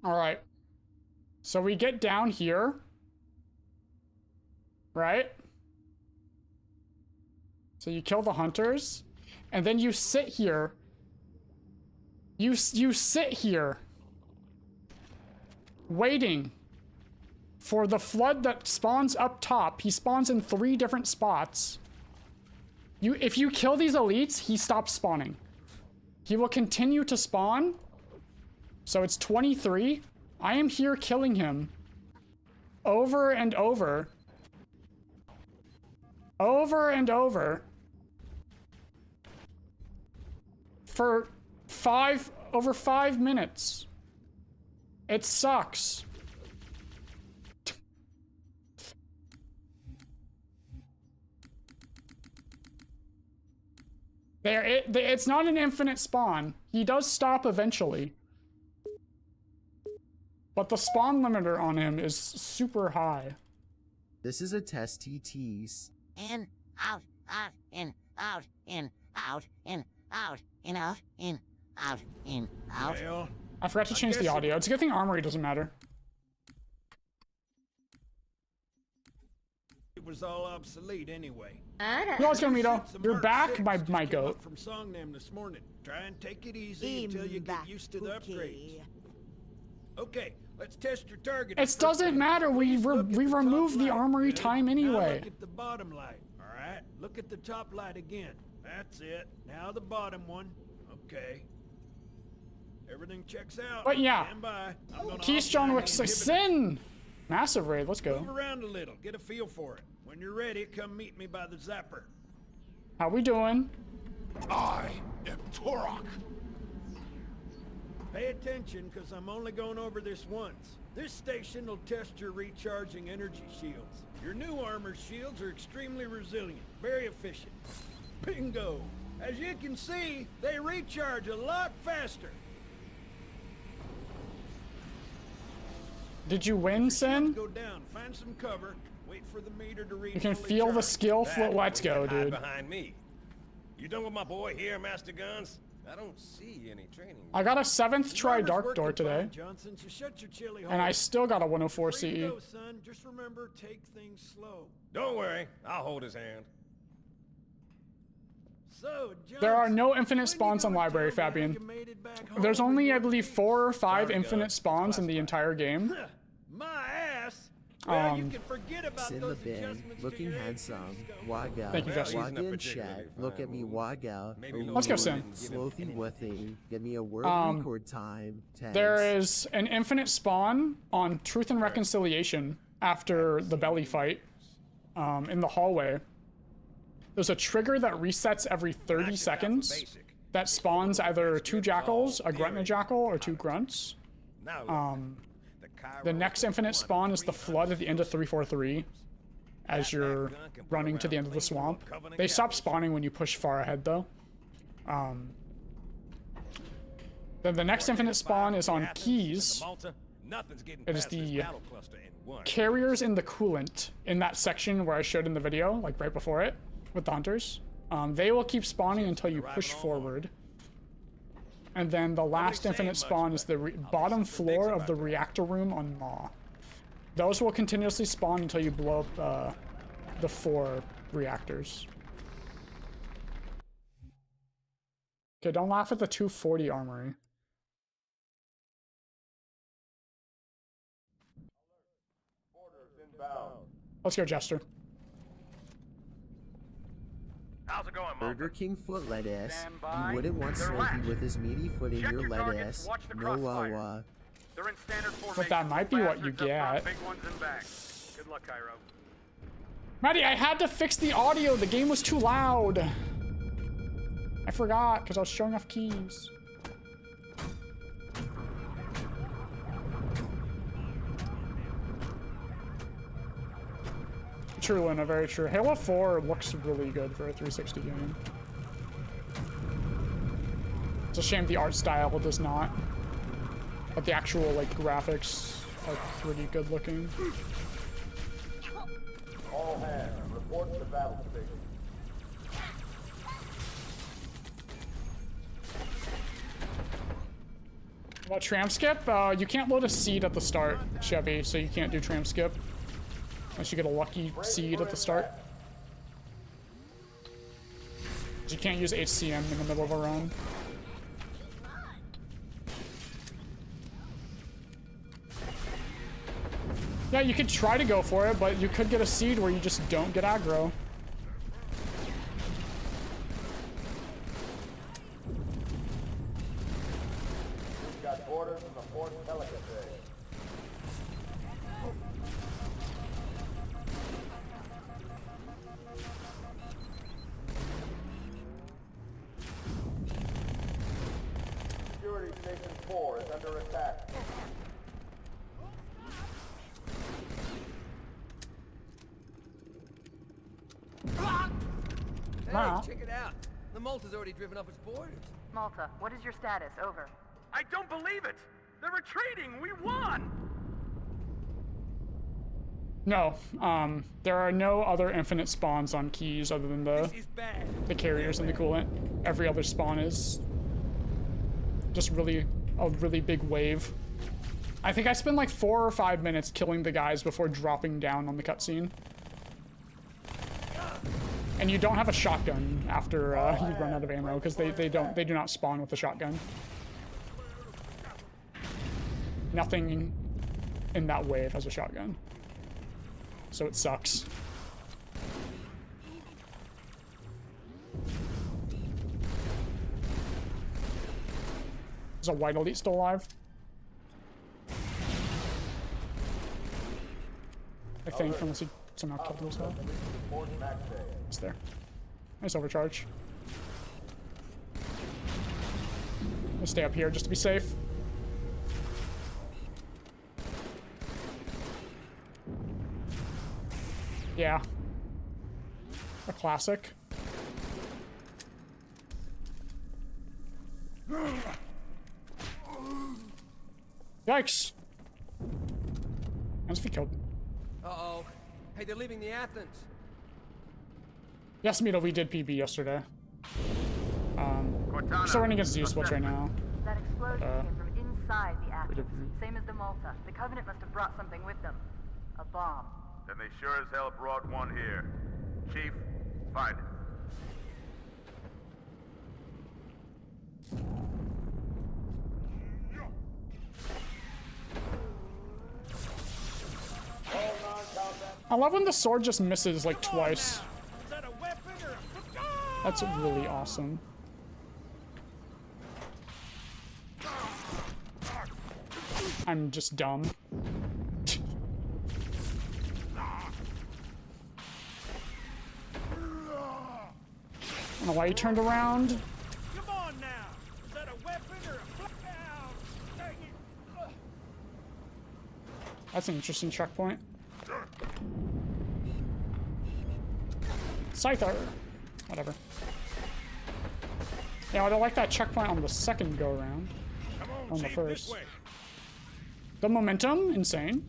All right. So we get down here, right? So you kill the hunters, and then you sit here. You sit here, waiting for the flood that spawns up top. He spawns in 3 different spots. If you kill these elites, he stops spawning. He will continue to spawn. So it's 23. I am here killing him over and over. Over and over. For over 5 minutes. It sucks. It's not an infinite spawn. He does stop eventually. But the spawn limiter on him is super high. This is a test TTs. In, out, out, in, out, in, out, in, out, in, out, in, out, in, out. Well, I forgot to change the audio. It's a good thing Armory doesn't matter. it was all obsolete anyway. Yo, what's going, Mito? You're back, my goat. From Songnam this morning. Try and take it easy until you get used to the upgrades. Okay, let's test your target. It doesn't matter. We remove the armory time anyway. Look at the bottom light. All right. Look at the top light again. That's it. Now the bottom one. Okay. Everything checks out. But yeah. Stand by. Keys John Wick Sin. Massive raid. Let's go. Move around a little. Get a feel for it. When you're ready, come meet me by the zapper. How we doing? I am Torok. Pay attention, because I'm only going over this once. This station will test your recharging energy shields. Your new armor shields are extremely resilient, very efficient. Bingo! As you can see, they recharge a lot faster. Did you win, Sin? Go down, find some cover, wait for the meter to read. You can feel the skill flow. Let's go, dude. Behind me. You done with my boy here, Master Guns? I don't see any training. I got a 7th try Dark Door today. Johnson, so shut your chilly and I still got a 104 CE. Go, son. Just remember, take things slow. Don't worry, I'll hold his hand. So, Johnson, there are no infinite spawns on Library, Fabian. There's only, I believe, 4 or 5 infinite spawns in the entire game. My ass. Well, you can forget about Sin those the bin, looking handsome. Waga. Thank you, Jesse. Waga in chat. Look at me, Waga. Let's go, Sin. Slothy Withy. Give me a word record time. Tags. There is an infinite spawn on Truth and Reconciliation after the belly fight in the hallway. There's a trigger that resets every 30 seconds that spawns either 2 jackals, a grunt and a jackal, or 2 grunts. The next infinite spawn is the flood at the end of 343 as you're running to the end of the swamp. They stop spawning when you push far ahead, though. Then the next infinite spawn is on Keys. It is the carriers in the coolant in that section where I showed in the video, like right before it, with the hunters. They will keep spawning until you push forward. And then the last infinite spawn is the bottom floor of the reactor room on Maw. Those will continuously spawn until you blow up the 4 reactors. Okay, don't laugh at the 240 armory. Let's go, Jester. How's it going, Burger King foot lettuce. You wouldn't want Smokey with his meaty foot in your lettuce. No wawa. They're in standard formation. But that might be what you get. Big ones in back. Good luck, Cairo. Maddie, I had to fix the audio. The game was too loud. I forgot because I was showing off keys. True, Luna, very true. Halo 4 looks really good for a 360 game. It's a shame the art style does not. But the actual, like, graphics are pretty good looking. All hands, report to battle station. Well, tram skip? You can't load a seed at the start, Chevy, so you can't do tram skip. Unless you get a lucky seed at the start. You can't use HCM in the middle of a run. Yeah, you could try to go for it, but you could get a seed where you just don't get aggro. We've got orders from the Fort Pelican Bay. Security Station 4 is under attack. Hey, check it out. The Malta's already driven off its borders. Malta, what is your status? Over. I don't believe it! They're retreating! We won! No, there are no other infinite spawns on keys other than the carriers and the coolant. Every other spawn is just a really big wave. I think I spent like 4 or 5 minutes killing the guys before dropping down on the cutscene. And you don't have a shotgun after you run out of ammo because they do not spawn with a shotgun. Nothing in that wave has a shotgun. So it sucks. Is a white elite still alive? I think, unless he somehow killed himself. It's there. Nice overcharge. I'll stay up here just to be safe. Yeah. A classic. Yikes. As if he killed. Uh-oh. Hey, they're leaving the Athens. Yes, Mito, we did PB yesterday. We're still running against Z-Splits right now. That explosion came from inside the Athens. Same as the Malta. The Covenant must have brought something with them. A bomb. Then they sure as hell brought one here. Chief, find it. I love when the sword just misses like twice. That's really awesome. I'm just dumb. I don't know why you turned around. Come on now! Is that a weapon or a flip? Dang it! That's an interesting checkpoint. Scyther. Whatever. Yeah, I don't like that checkpoint on the second go around. On the first. The momentum, insane.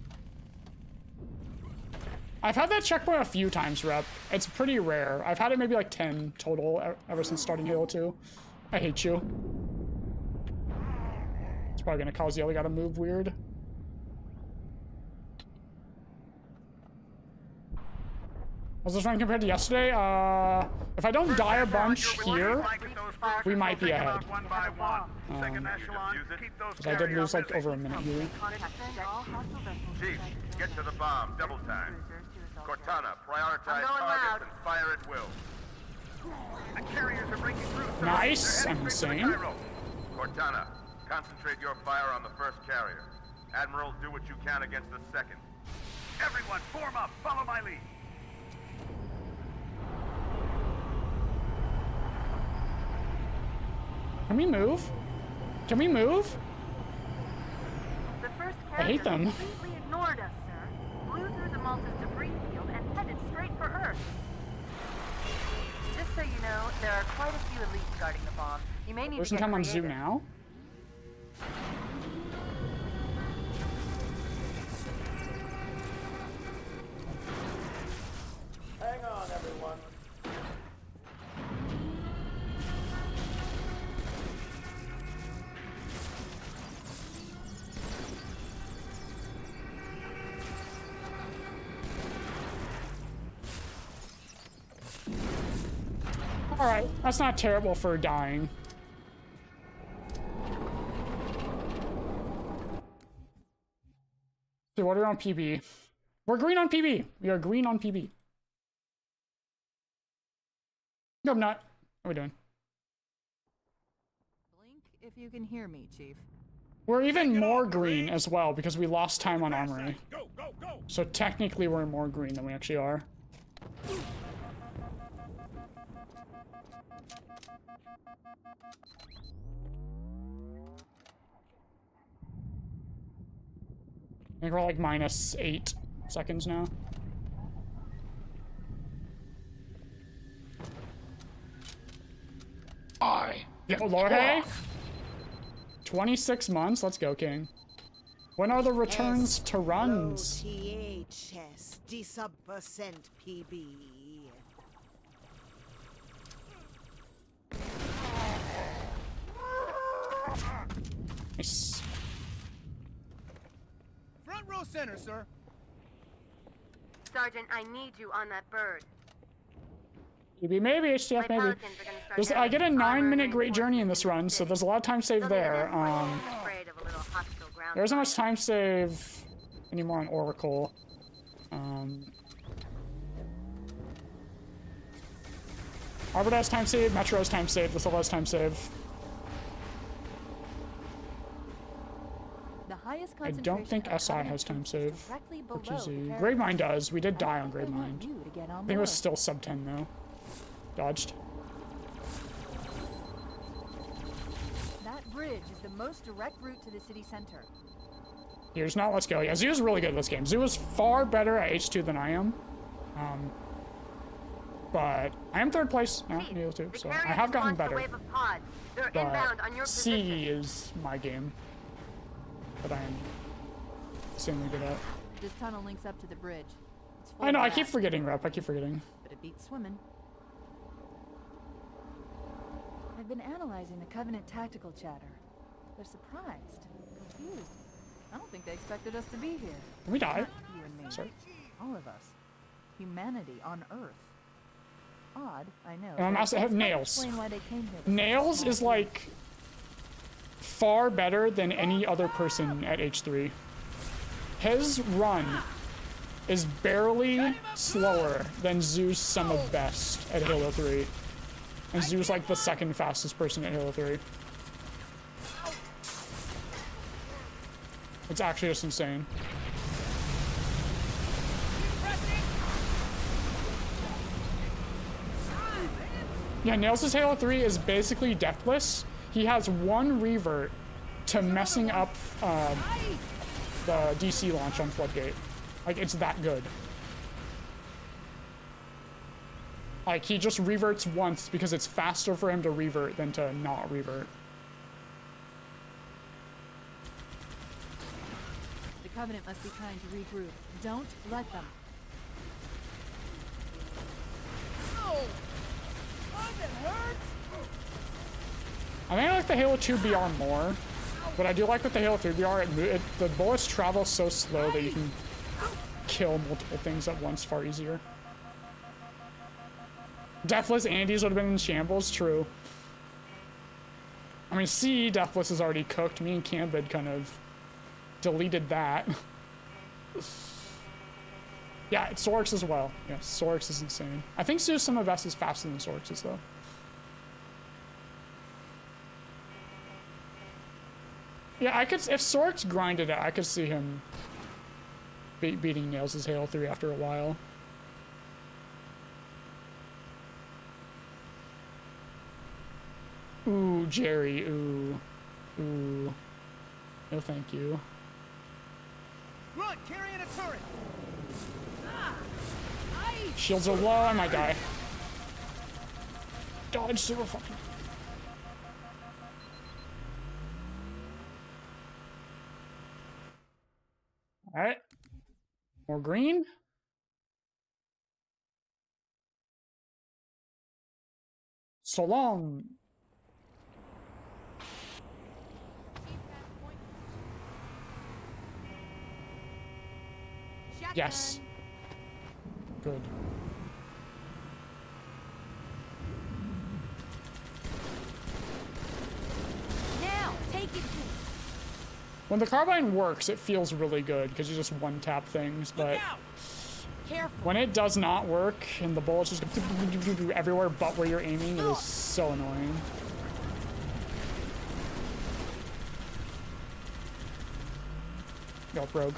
I've had that checkpoint a few times, Rep. It's pretty rare. I've had it maybe like 10 total ever since starting Halo 2. I hate you. It's probably gonna cause the other guy to move weird. How's this run compared to yesterday? If I don't die a bunch here, we might be ahead. Because I did lose like over a minute here. Chief, get to the bomb, double time. Cortana. Cortana, prioritize targets and fire at will. The carriers are breaking through, sir. Nice. They're I'm heading straight insane. for Cairo. Cortana, concentrate your fire on the first carrier. Admiral, do what you can against the second. Everyone, form up. Follow my lead. Can we move? Can we move? The first I hate carrier them. completely ignored us, sir. Blew through the Malta's debris field and headed straight for Earth. Just so you know, there are quite a few elites guarding the bomb. You may need Person to get come on creative. Zoo now? Hang on, everyone. Alright, that's not terrible for dying. So what are we on PB? We're green on PB. We are green on PB. No, I'm not. What are we doing? Blink if you can hear me, Chief. We're even more green as well because we lost time on armory. Go, go, go! So technically we're more green than we actually are. I think we're like minus 8 seconds now. Oh, Lorde? 26 months? Let's go, King. When are the returns to runs? THS, D-sub percent PB. Nice. Front row center, sir. Sergeant, I need you on that bird. Maybe, HTF, maybe. Pelicans are gonna start I get a having 9-minute armor great journey in this run, so there's a lot of time saved there. afraid of a little hostile ground There isn't much fire. time save anymore on Oracle. Arbor has time save, Metro has time save, this all has time save. The highest I don't think concentration of SI Covenant has time troops save. is directly Which below is the a... parapet. Gravemind does. We did die on They want Gravemind. you to get on I think it was board. still sub 10 though. Dodged. That bridge is the most direct route to the city center. Here's not. Let's go. Yeah, Zoo's really good at this game. Zoo is far better at H2 than I am. But I am 3rd place now in Halo 2, so I have gotten better. But C is my game that I am insanely good at. This tunnel links up to the bridge. It's full I know, of I keep gas, forgetting, Rep. I keep forgetting. but it beats swimming. I've been analyzing the Covenant tactical chatter. They're surprised, confused. I don't think they expected us to be here. Can we die? Not you and me. Sorry. All of us. Humanity on Earth. Odd, I know. And but I have that's not nails. explain why they came here. Nails is like far better than any other person at H3. His run is barely slower than Zoo's sum of best at Halo 3. And Zoo's like the 2nd fastest person at Halo 3. It's actually just insane. Yeah, Nails' Halo 3 is basically deathless. He has 1 revert to messing up the DC launch on Floodgate. Like, it's that good. Like, he just reverts once because it's faster for him to revert than to not revert. The Covenant must be trying to regroup. Don't let them. I think I like the Halo 2 BR more, but I do like with the Halo 3 BR, the bullets travel so slow that you can kill multiple things at once far easier. Deathless Andes would have been in shambles, true. I mean, C, Deathless is already cooked. Me and Cambid kind of deleted that. Yeah, it's Sorix as well. Yeah, Sorix is insane. I think Susuma Vest is faster than Sorix is, though. Yeah, I could, if Sorix grinded it, I could see him beating Nails' Halo 3 after a while. Ooh, Jerry, ooh. Ooh. No thank you. Run, carrying a turret! Shields are low, I might die. Dodge super fucking. Alright. More green. So long. Yes. Good. Now, take it. When the carbine works, it feels really good because you just one-tap things, but when it does not work and the bullets just go everywhere but where you're aiming, it is so annoying. Go, rogue.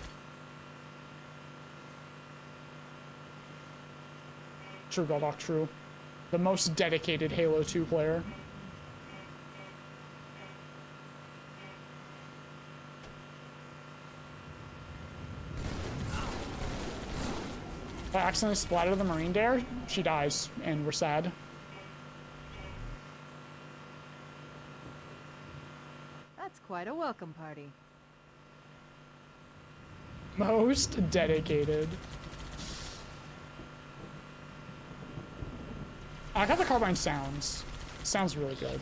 True, Goldok, true. The most dedicated Halo 2 player. If I accidentally splattered the Marine there, she dies, and we're sad. That's quite a welcome party. Most dedicated. I like how the carbine sounds. It sounds really good.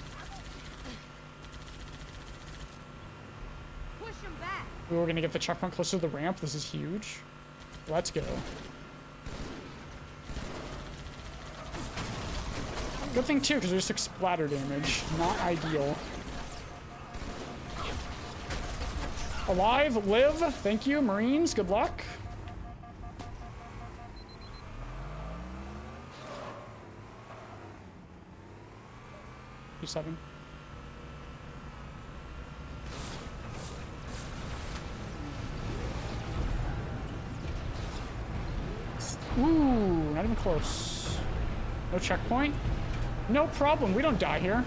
Push him back. We're gonna get the checkpoint closer to the ramp. This is huge. Let's go. Good thing too, because there's just splatter damage. Not ideal. Alive, live. Thank you, Marines. Good luck. P7. Ooh, not even close. No checkpoint. No problem. We don't die here.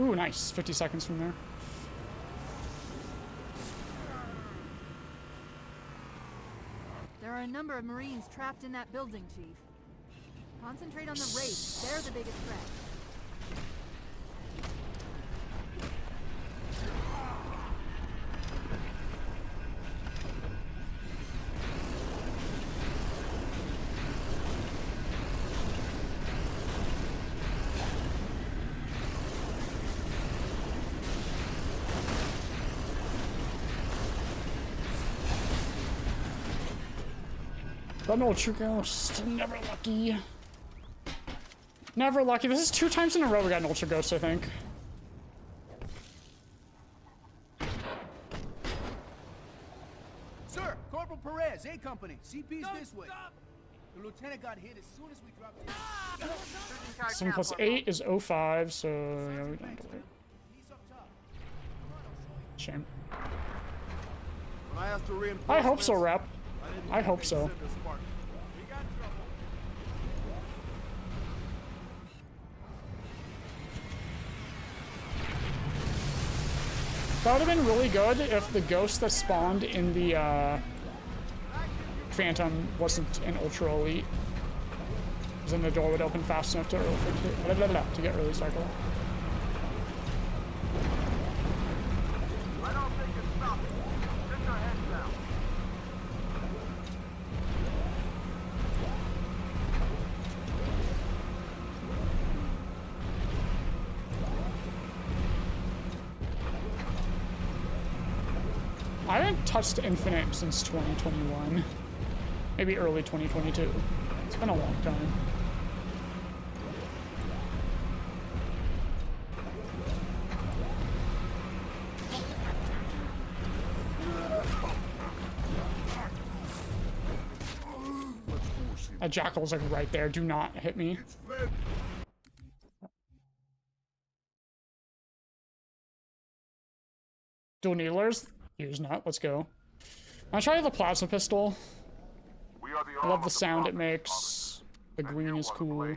Ooh, nice. 50 seconds from there. There are a number of Marines trapped in that building, Chief. Concentrate on the Wraiths. They're the biggest threat. That Ultra Ghost, never lucky. Never lucky. This is 2 times in a row we got an Ultra Ghost, I think. Sir, Corporal Perez, A Company. CP's this way. The lieutenant got hit as soon as we dropped in. 7 plus 8 is 05, so yeah, we don't have to wait. Shame. I hope so, Rep. I hope so. That would have been really good if the ghost that spawned in the Phantom wasn't an Ultra Elite. Because then the door would open fast enough to get early cycle. I haven't touched Infinite since 2021. Maybe early 2022. It's been a long time. A jackal's like right there. Do not hit me. Dual needlers? Use not. Let's go. I'll try the plasma pistol. I love the sound it makes. The green is cool. Be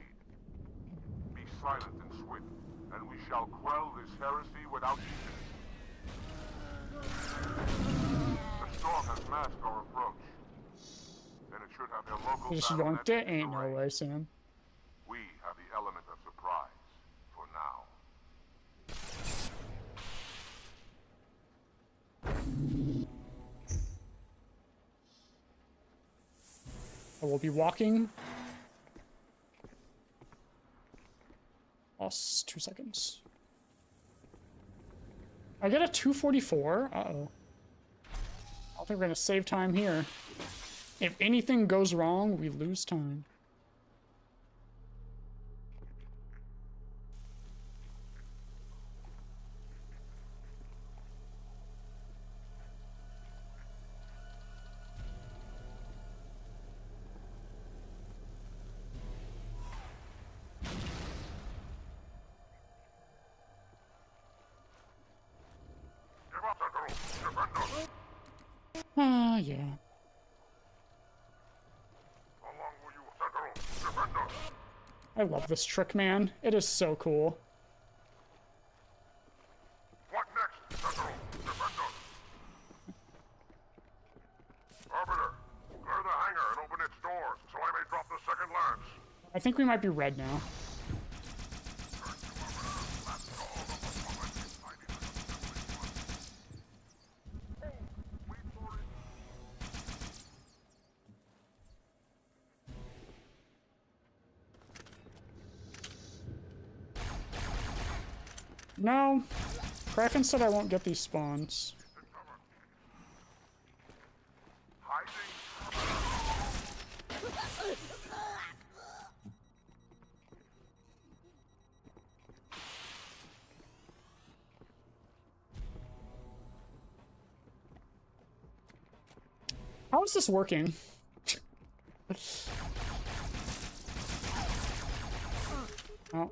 silent and swift, and we shall quell this heresy without the storm has masked our approach. And it should have their local Just yoinked it? Ain't no way, Sam. We have the element of surprise for now. I will be walking. Lost 2 seconds. I get a 244? Uh-oh. I don't think we're gonna save time here. If anything goes wrong, we lose time. Yeah. I love this trick, man. It is so cool. What next, Sentinel? Defenders! Arbiter, clear the hangar and open its doors so I may drop the second lance. I think we might be red now. No. Kraken said I won't get these spawns. How is this working? Oh.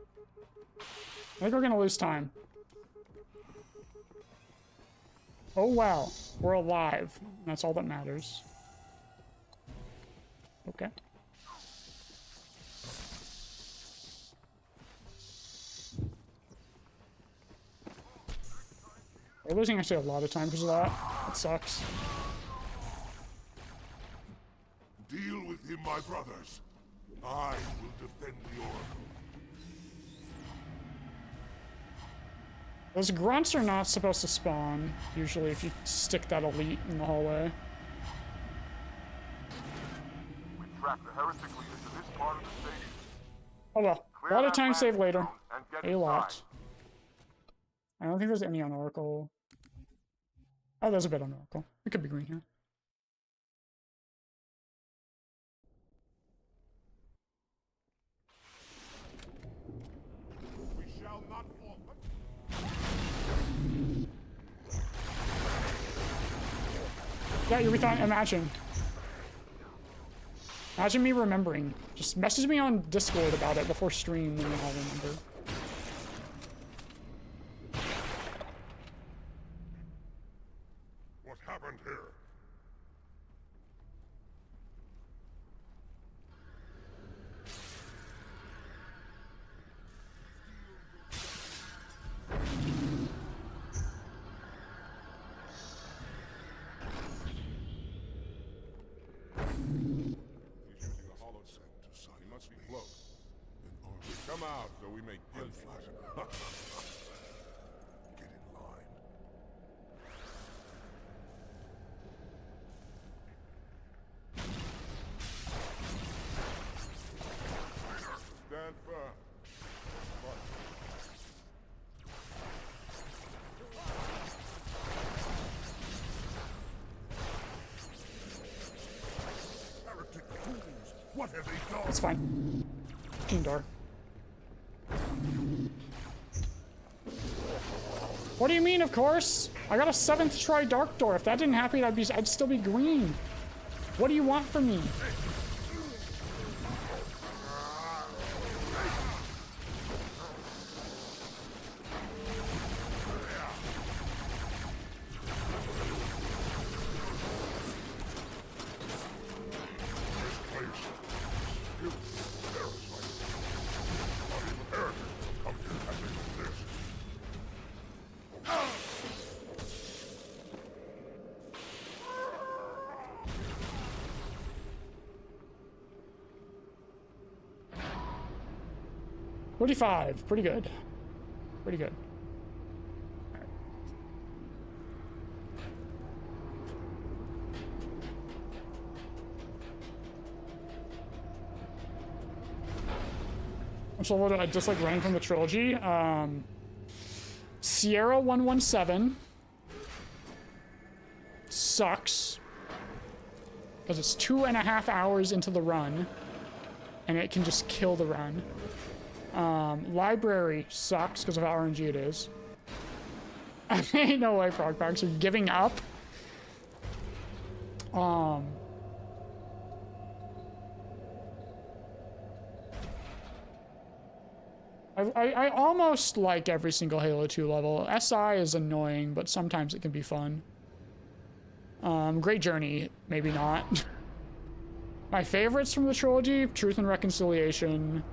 I think we're gonna lose time. Oh wow, we're alive. That's all that matters. Okay. We're losing actually a lot of time because of that. That sucks. Deal with him, my brothers. I will defend the Oracle. Those grunts are not supposed to spawn, usually, if you stick that elite in the hallway. We track the heretic leaders to this part of the station. Oh well, a lot of time saved later. A lot. I don't think there's any on Oracle. Oh, there's a bit on Oracle. It could be green here. Yeah, you rethought. Imagine me remembering. Just message me on Discord about it before stream, and then I'll remember. What happened here? Come out so we may kill you. Get in line. Stand firm. Heretic fools! What have they done? It's fine. Door. What do you mean, of course? I got a 7th try Dark Door. If that didn't happen, I'd still be green. What do you want from me? 45. Pretty good. Pretty good. So what I just like running from the trilogy. Sierra 117 sucks because it's 2.5 hours into the run and it can just kill the run. Library sucks because of how RNG it is. Ain't no way, Frogpacks are giving up. I almost like every single Halo 2 level. SI is annoying, but sometimes it can be fun. Great Journey, maybe not. My favorites from the trilogy, Truth and Reconciliation,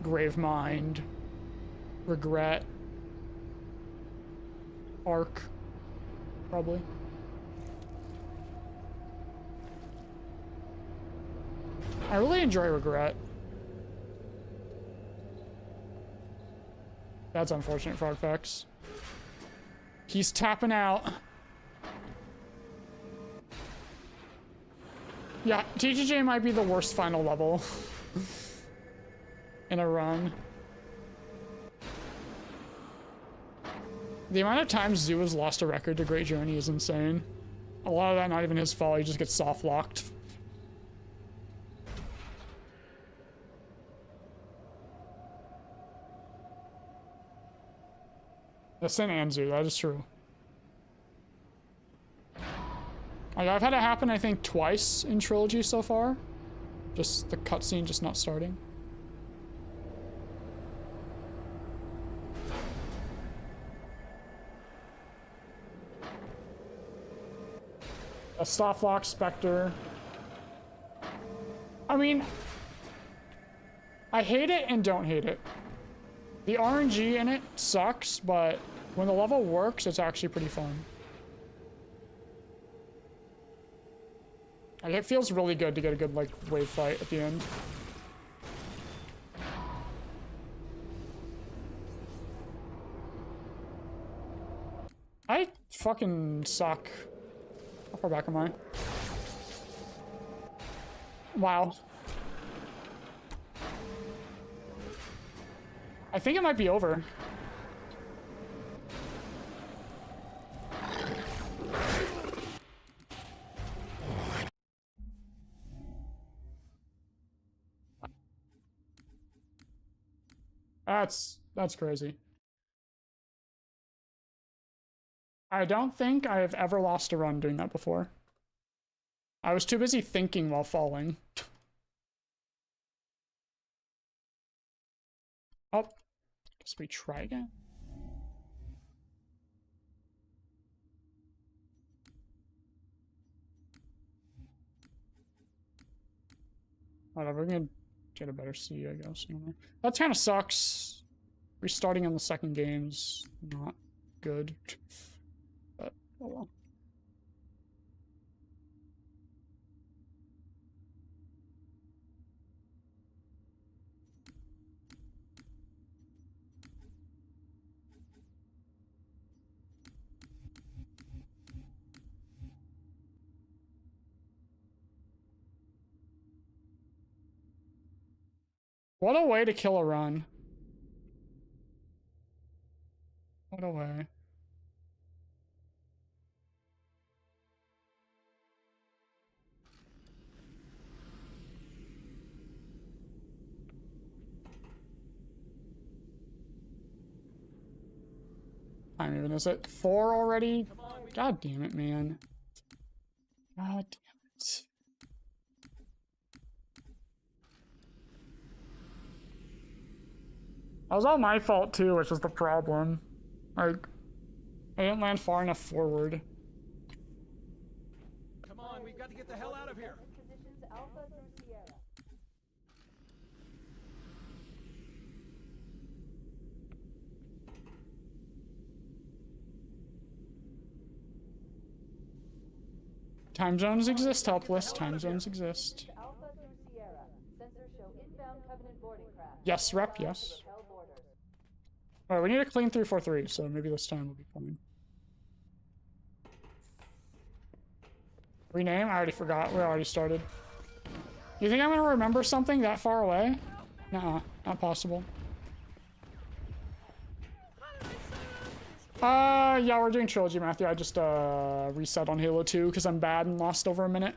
Gravemind, Regret, Arc, probably. I really enjoy Regret. That's unfortunate, Frogfax. He's tapping out. Yeah, TGJ might be the worst final level in a run. The amount of times Zoo has lost a record to Great Journey is insane. A lot of that not even his fault, he just gets soft locked. That's St. Anzu, that is true. Like, I've had it happen, I think, twice in Trilogy so far. Just the cutscene just not starting. A soft lock Spectre. I mean, I hate it and don't hate it. The RNG in it sucks, but when the level works, it's actually pretty fun. Like, it feels really good to get a good, like, wave fight at the end. I fucking suck. How far back am I? Wow. I think it might be over. That's crazy. I don't think I have ever lost a run doing that before. I was too busy thinking while falling. Oh, guess we try again. Whatever, we're gonna get a better C, I guess. That kind of sucks. Restarting on the second game's not good. But, oh well. What a way to kill a run. What a way. Time even is it 4 already? God damn it, man. God damn it. That was all my fault too, which is the problem. Like, I didn't land far enough forward. Come on, we've got to get the hell out of here. Time zones exist, helpless. Time zones exist. Yes, rep, yes. Alright, we need a clean 343, so maybe this time will be fine. Rename? I already forgot. We already started. You think I'm gonna remember something that far away? Nuh-uh, not possible. Yeah, we're doing Trilogy, Matthew. I just, reset on Halo 2 because I'm bad and lost over a minute.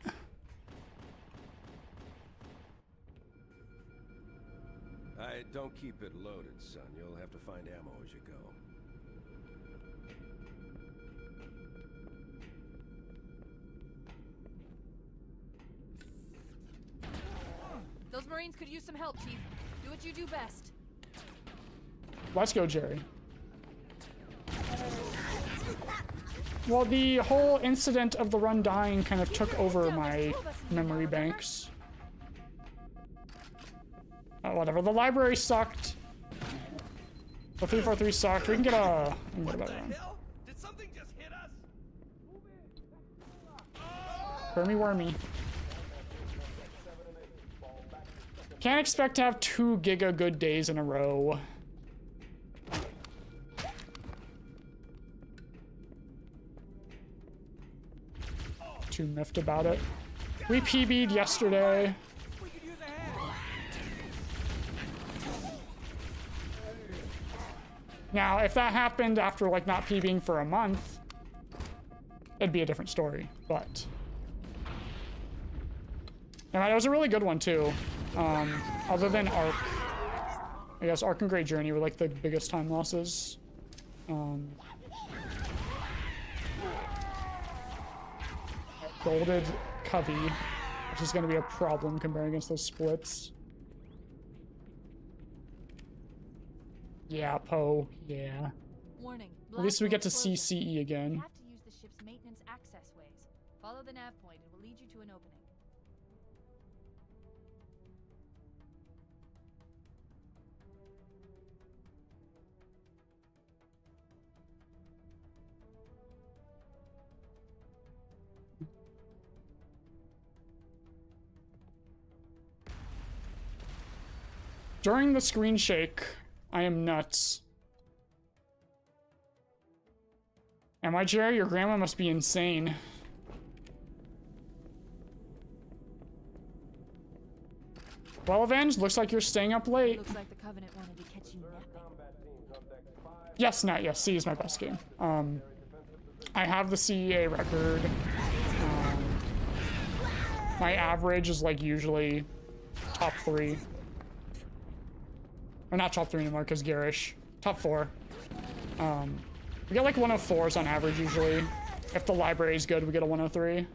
Don't keep it loaded, son. You'll have to find ammo as you go. Those Marines could use some help, Chief. Do what you do best. Let's go, Jerry. Well, the whole incident of the run dying kind of took over my memory banks. Whatever. The library sucked. The 343 sucked. We can get a better one. Did something just hit us? Wormy. Can't expect to have 2 giga good days in a row. Too miffed about it. We PB'd yesterday. Now, if that happened after, like, not PBing for a month, it'd be a different story, but... And it was a really good one, too. Other than Ark. I guess Ark and Great Journey were, like, the biggest time losses. Golded Covey, which is going to be a problem comparing against those splits. Yeah, Poe. Yeah. Warning. At least we get to see CE again. You have to use the ship's maintenance access ways. Follow the nav point. It will lead you to an opening. During the screen shake, I am nuts. Am I, Jerry? Your grandma must be insane. Well, Avenged, looks like you're staying up late. Looks like the Covenant wanted to catch you napping. Yes, Nat, yes, C is my best game. I have the CEA record. My average is like usually top 3. Or not top 3 anymore, because garish. Top 4. We get like 104s on average usually. If the library is good, we get a 103.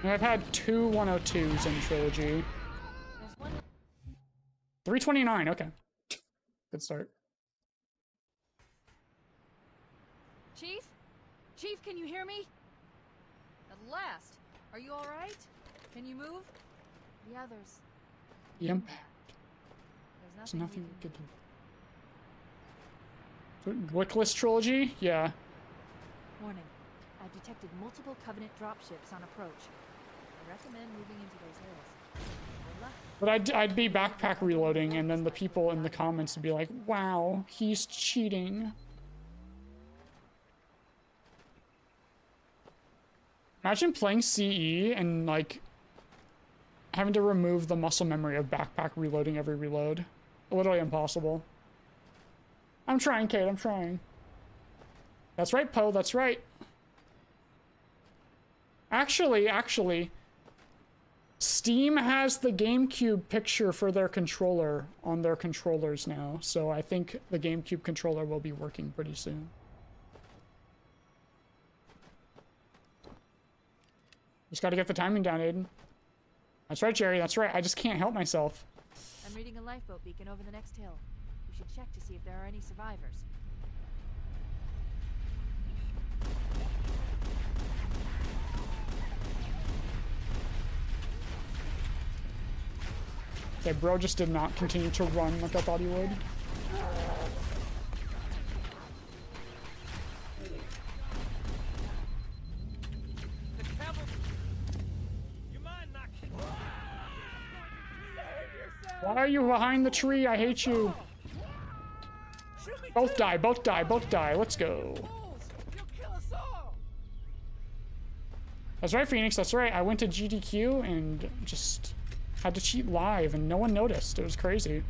And I've had 2 102s in Trilogy. 329, okay. Good start. Chief? Chief, can you hear me? At last. Are you all right? Can you move? The others. The impact. There's There's nothing we could do. Wickless Trilogy? Yeah. Warning. I've detected multiple Covenant dropships on approach. I recommend moving into those hills. Good luck. But I'd be backpack reloading, and then the people in the comments would be like, wow, he's cheating. Imagine playing CE and, like, having to remove the muscle memory of backpack reloading every reload. Literally impossible. I'm trying, Kate, I'm trying. That's right, Poe, that's right. Actually, Steam has the GameCube picture for their controller on their controllers now, so I think the GameCube controller will be working pretty soon. Just gotta get the timing down, Aiden. That's right, Jerry, that's right. I just can't help myself. I'm reading a lifeboat beacon over the next hill. We should check to see if there are any survivors. Okay, bro just did not continue to run like I thought he would. Why are you behind the tree? I hate you. Both die, both die, both die. Let's go. That's right, Phoenix, that's right. I went to GDQ and just had to cheat live and no one noticed. It was crazy.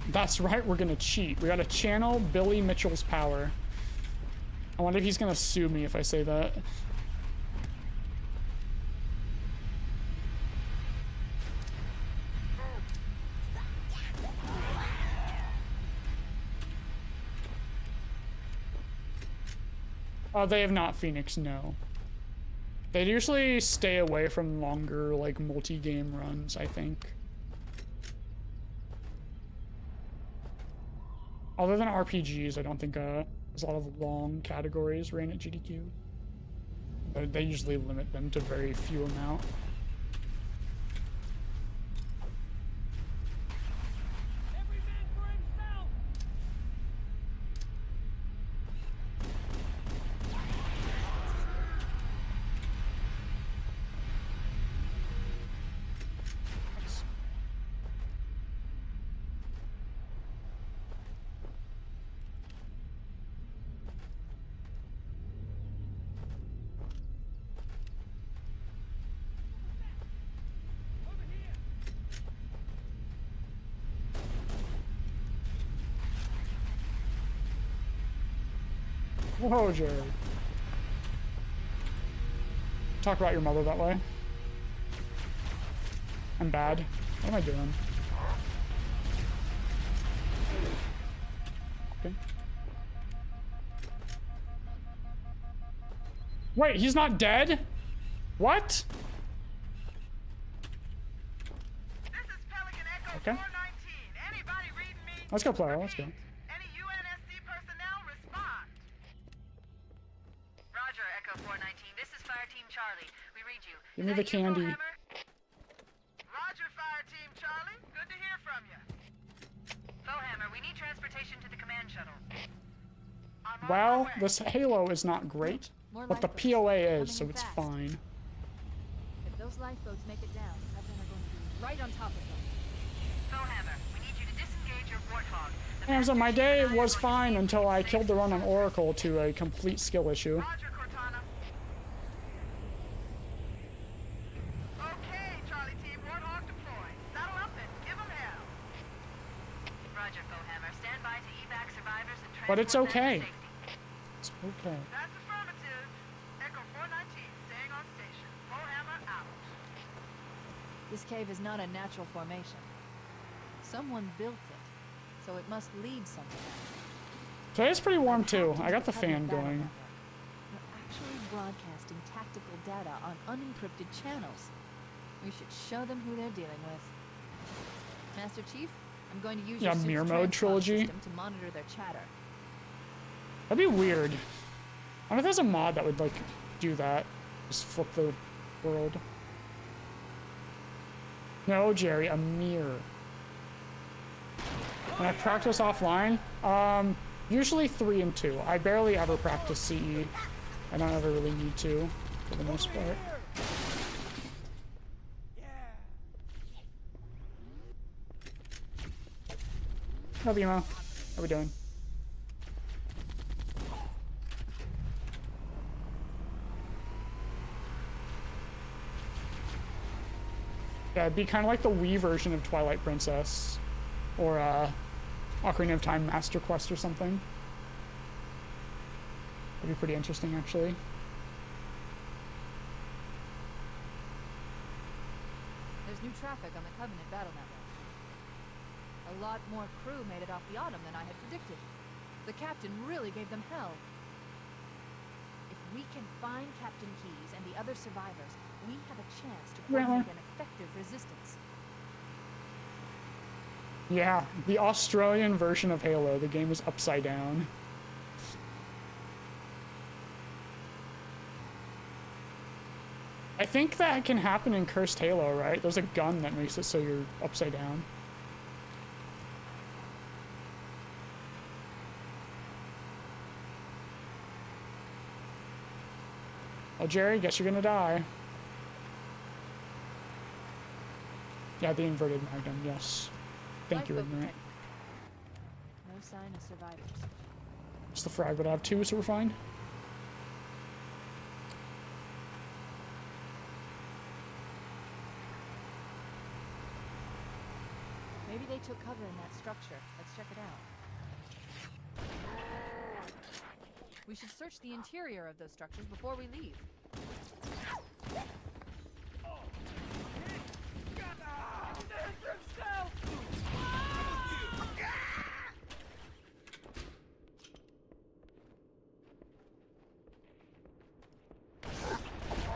That's right, we're gonna cheat. We gotta channel Billy Mitchell's power. I wonder if he's gonna sue me if I say that. Oh, they have not, Phoenix, no. They usually stay away from longer, like, multi-game runs, I think. Other than RPGs, I don't think there's a lot of long categories ran at GDQ. But they usually limit them to very few amount. Whoa, Jared. Talk about your mother that way. I'm bad. What am I doing? Okay. Wait, he's not dead? What? Okay. Let's go, player. Let's go. Give me the candy. Roger, Fire Team Charlie. Good to hear from you. Bowhammer, we need transportation to the command shuttle. Well, this Halo is not great, but the POA is, so it's fine. If those lifeboats make it down, the Covenant are going to be right on top of them. Bowhammer, we need you to disengage your Warthog. And so my day was fine until I killed the run on Oracle to a complete skill issue. But it's okay. It's okay. That's affirmative. Echo 419, staying on station. Bowhammer out. This cave is not a natural formation. Someone built it, so it must lead somewhere. Today's pretty warm too. I got the fan going. They're actually broadcasting tactical data on unencrypted channels. We should show them who they're dealing with. Master Chief, I'm going to use your mirror mode trilogy system to monitor their chatter. That'd be weird. I wonder if there's a mod that would like do that. Just flip the world. No, Jerry, a mirror. When I practice offline, usually 3 and 2. I barely ever practice CE. I don't ever really need to, for the most part. Love you, Mo. How we doing? Yeah, it'd be kind of like the Wii version of Twilight Princess, or Ocarina of Time Master Quest or something. That'd be pretty interesting, actually. There's new traffic on the Covenant battle network. A lot more crew made it off the Autumn than I had predicted. The captain really gave them hell. If we can find Captain Keyes and the other survivors, we have a chance to formulate an effective resistance. Yeah, the Australian version of Halo. The game is upside down. I think that can happen in Cursed Halo, right? There's a gun that makes it so you're upside down. Oh, Jerry, guess you're gonna die. Yeah, the inverted magnum, yes. Thank you, Ignorant. No sign of survivors. It's the frag, but I have 2, so we're fine. Maybe they took cover in that structure. Let's check it out. We should search the interior of those structures before we leave.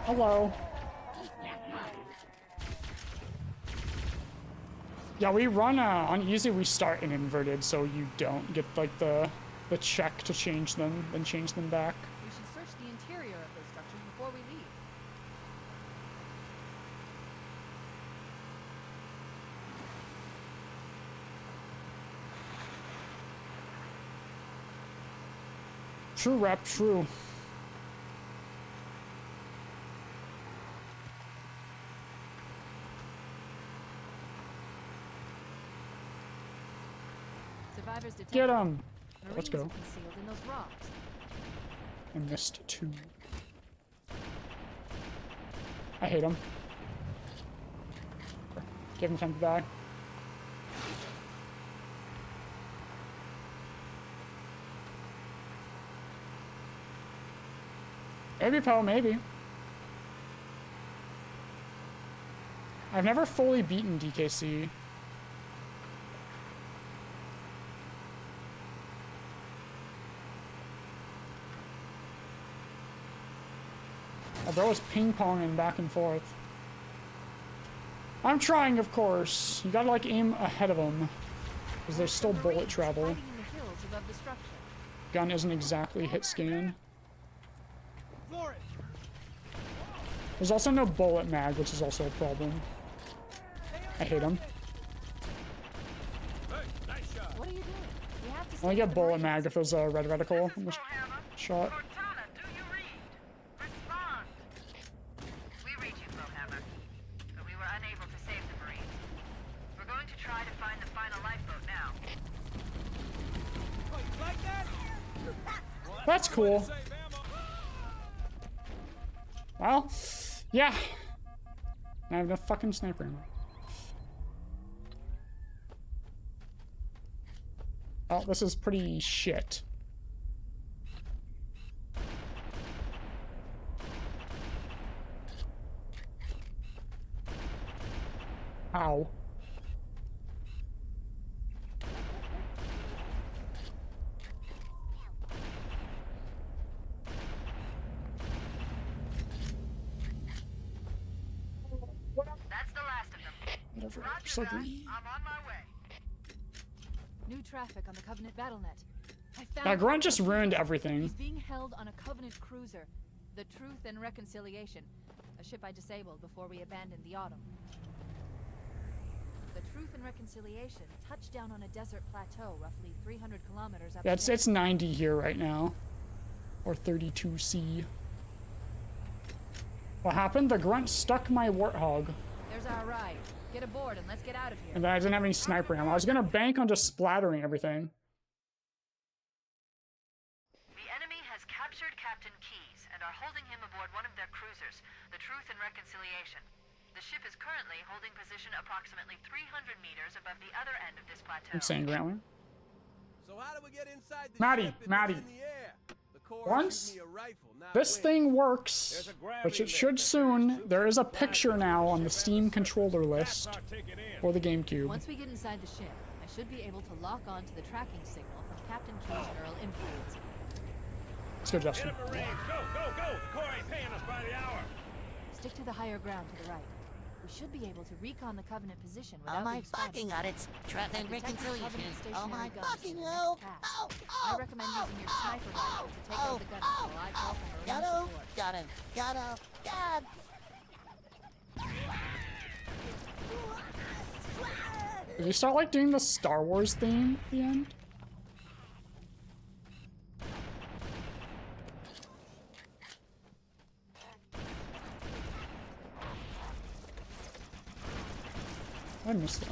Hello. Yeah, we run on easy. We start in inverted, so you don't get like the check to change them, then change them back. We should search the interior of those structures before we leave. True, rep, true. Survivors detected. Get him! Marines Let's go. concealed in those rocks. I missed 2. I hate him. Give him time to die. Maybe, Poe, maybe. I've never fully beaten DKC. My bro is ping-ponging back and forth. I'm trying, of course. You gotta, like, aim ahead of them. Because there's still bullet travel. Gun isn't exactly hit scan. There's also no bullet mag, which is also a problem. I hate him. What are you doing? You have to I only get bullet mag if there's a red reticle in the shot. We read you, Flowhammer, but we were unable to save the Marines. We're going to try to find the final lifeboat now. Oh, you like that? That's cool. Well, yeah. I have no fucking sniper ammo. Oh, this is pretty shit. Ow. That's the last of them. Whatever. Roger So that. green. I'm on my way. New traffic on the Covenant BattleNet. I found That grunt just ruined everything. He's being held on a Covenant cruiser, the Truth and Reconciliation, a ship I disabled before we abandoned the Autumn. The Truth and Reconciliation touched down on a desert plateau roughly 300 kilometers up. Yeah, it's 90 here right now. Or 32C. What happened? The grunt stuck my warthog. There's our ride. Get aboard and let's get out of here. And then I didn't have any sniper ammo. I was gonna bank on just splattering everything. The enemy has captured Captain Keyes and are holding him aboard one of their cruisers, the Truth and Reconciliation. The ship is currently holding position approximately 300 meters above the other end of this plateau. I'm saying Grantling. So how do we get inside the Maddie, ship if Maddie. it's in the air? The Corps Once shoots me a rifle, not this wind. thing works, which it should soon, there is a picture now on the Steam controller list for the GameCube. Once we get inside the ship, I should be able to lock on to the tracking signal from Captain Keyes' neural influence. Let's go, Justin. Go, go, go! The Corps ain't paying us by the hour. Stick to the higher ground to the right. We should be able to recon the Covenant position without Oh my being spotted. fucking god, it's Truth and Detect the Reconciliation. Covenant Oh my stationary guns fucking for the hell! next task. Oh, I recommend using your sniper rifle to take out the gunners while I call for Marine Got him! support. Got him! Got him! God! Did you start like doing the Star Wars theme at the end? I missed that.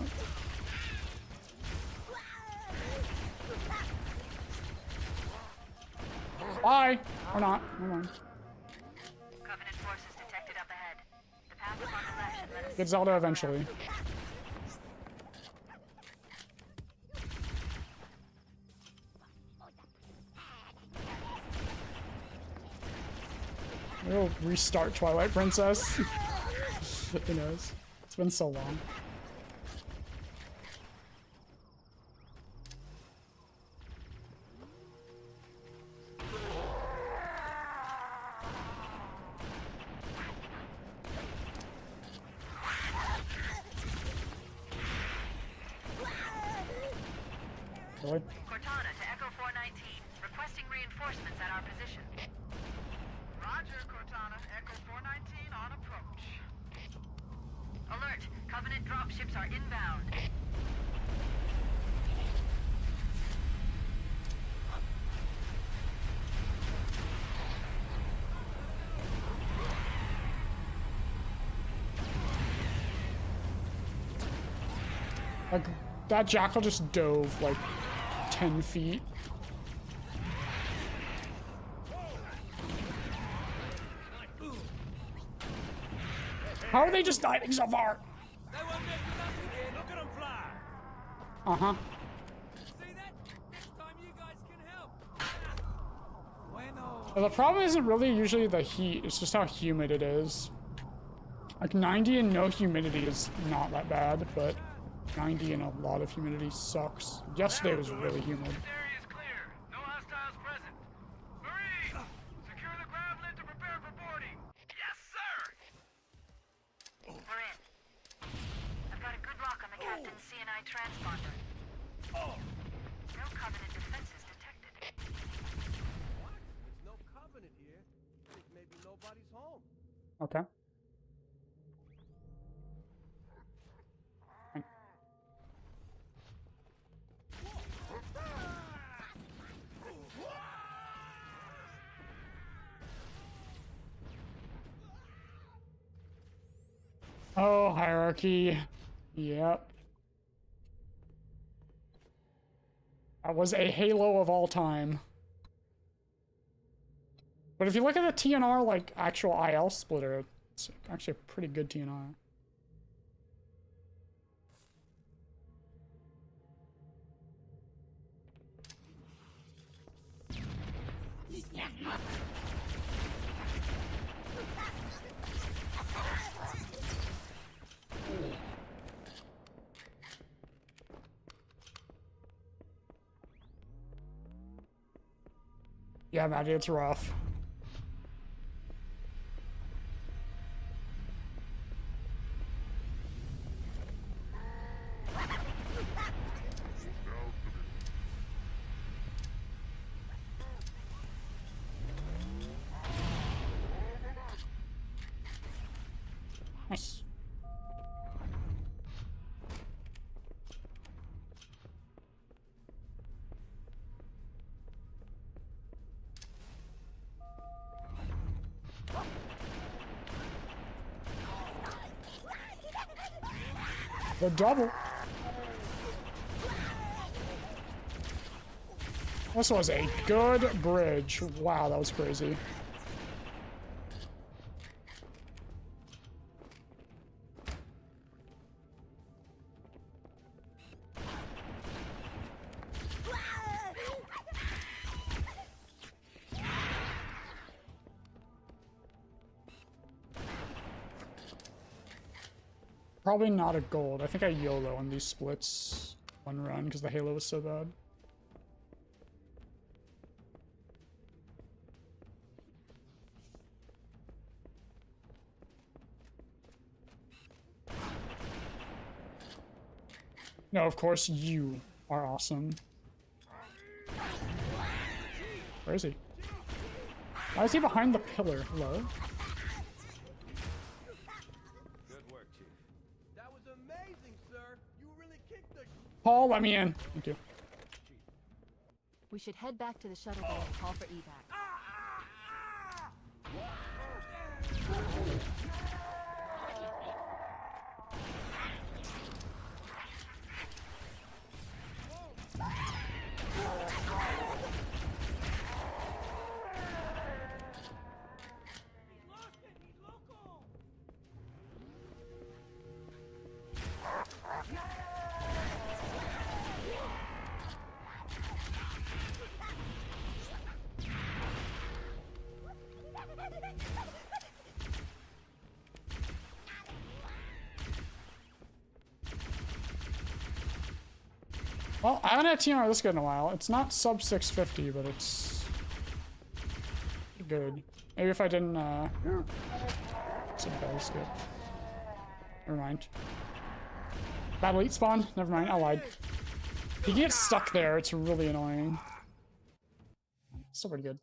Bye! Or not. Never mind. Covenant forces detected up ahead. The path is on the left should let us Get Zelda eventually. We'll restart Twilight Princess. Who knows? It's been so long. Really? Cortana to Echo 419, requesting reinforcements at our position. Roger, Cortana. Echo 419 on approach. Alert! Covenant dropships are inbound. Like, that jackal just dove like 10 feet. How are they just diving so far? Uh-huh. Well, the problem isn't really usually the heat, it's just how humid it is. Like 90 and no humidity is not that bad, but 90 and a lot of humidity sucks. Yesterday was really humid. Transponder. No Covenant defenses detected. What? There's no Covenant here. I think maybe nobody's home. Okay. Oh, hierarchy. Yep. That was a Halo of all time. But if you look at the TNR, like, actual IL splitter, it's actually a pretty good TNR. Yeah, Maddie, it's rough. Nice. The double. This was a good bridge. Wow, that was crazy. Probably not a gold. I think I YOLO on these splits one run because the Halo was so bad. No, of course you are awesome. Where is he? Why is he behind the pillar? Hello? That was amazing, sir. You really kicked the Paul, let me in. Thank you. We should head back to the shuttle bay and call for evac. Well, I haven't had TNR this good in a while. It's not sub 650, but it's good. Maybe if I didn't, sub that is good. Never mind. Battle Elite spawn? Never mind, I lied. If you get stuck there, it's really annoying. Still pretty good.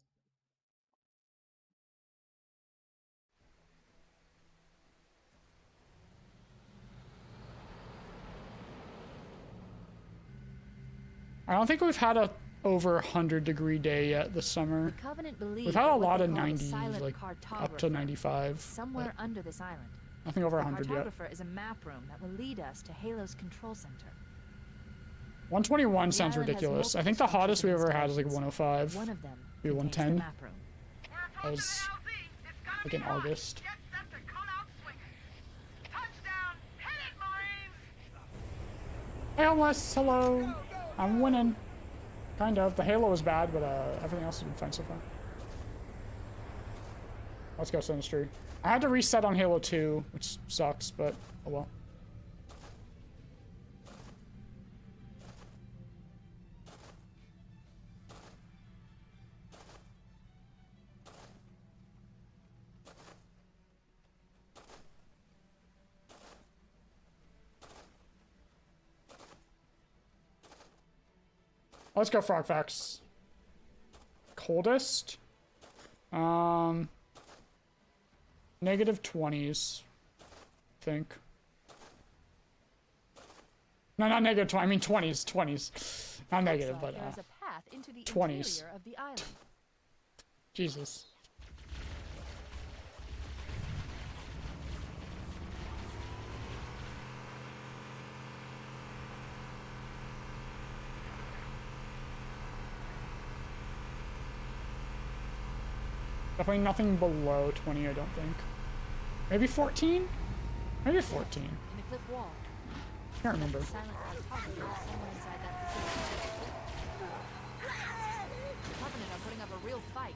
I don't think we've had a over 100-degree day yet this summer. The Covenant believe We've had a lot of what they call the 90s, Silent like up to 95. Somewhere under this island. Nothing over 100 the yet. Cartographer is a map room that will lead us to Halo's control center. 121 sounds ridiculous. I think the hottest we ever had was like 105. One of them Maybe 110. map room. That was like in August. Hey, homeless. Hello. I'm winning. Kind of. The Halo was bad, but everything else has been fine so far. Let's go, Sinistry. I had to reset on Halo 2, which sucks, but oh well. Let's go Frog Facts. Coldest? Negative 20s. I think. No, not negative 20. I mean 20s. 20s. Not negative, but There's a path into the 20s. interior of the island. Jesus. Definitely nothing below 20, I don't think. Maybe 14? Maybe 14. In the cliff wall. Can't remember. Silent Cartographer is somewhere inside that facility. The Covenant are putting up a real fight.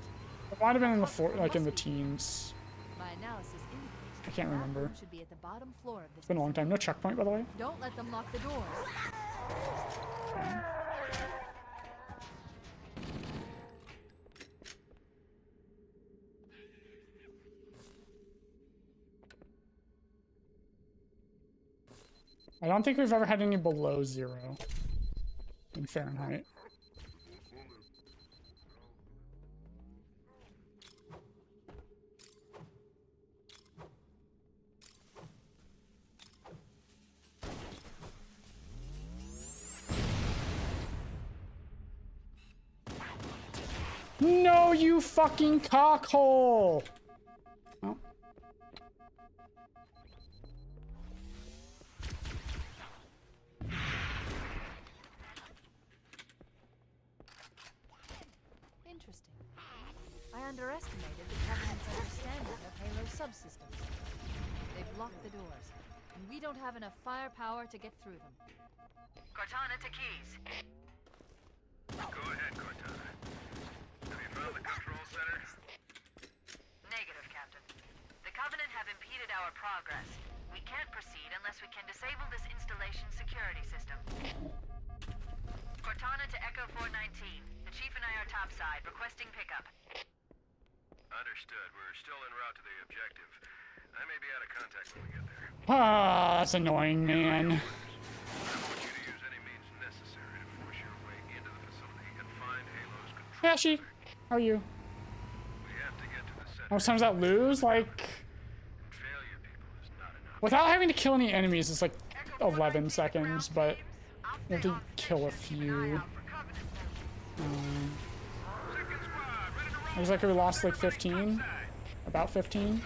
It might have been in the like in the teens. My analysis indicates I can't remember. that should be at the bottom floor of this. It's been a long time. No checkpoint, by the way. Don't let them lock the doors. I don't think we've ever had any below 0 in Fahrenheit. No, you fucking cockhole! Oh. Interesting. I underestimated the Covenant's understanding of Halo's subsystems. They've locked the doors, and we don't have enough firepower to get through them. Cortana to Keys. Go ahead, Cortana. Have you found the control center? Negative, Captain. The Covenant have impeded our progress. We can't proceed unless we can disable this installation's security system. Cortana to Echo 419. The Chief and I are topside, requesting pickup. Understood. We're still en route to the objective. I may be out of contact when we get there. Ah, that's annoying, man. I want you to use any means necessary to force your way into the facility and find Halo's control. Yashi, how are you? We have to get to the center. How much times that lose? Like, Failure, people, is not enough. without having to kill any enemies, it's like 11 seconds, but We have to kill a few. Looks like we lost like 15. About 15.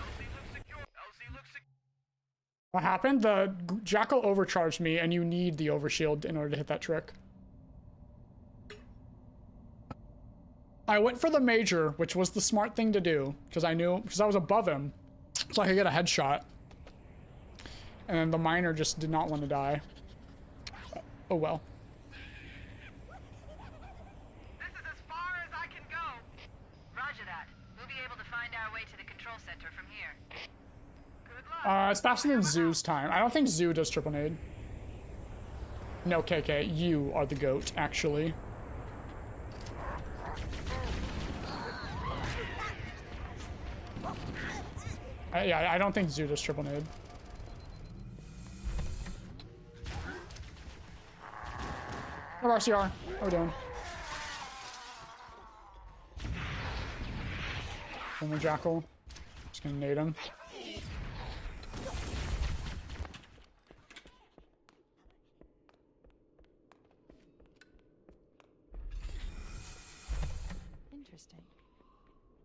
What happened? The Jackal overcharged me, and you need the overshield in order to hit that trick. I went for the major, which was the smart thing to do, because I was above him, so I could get a headshot. And then the minor just did not want to die. Oh well. This is as far as I can go. Roger that. We'll be able to find our way to the control center from here. Good luck. It's faster than Zoo's time. I don't think Zoo does triple nade. No, KK, you are the goat, actually. Yeah, I don't think Zoo does triple nade. Oh, RCR. How we doing? One more Jackal. Just gonna nade him. Interesting.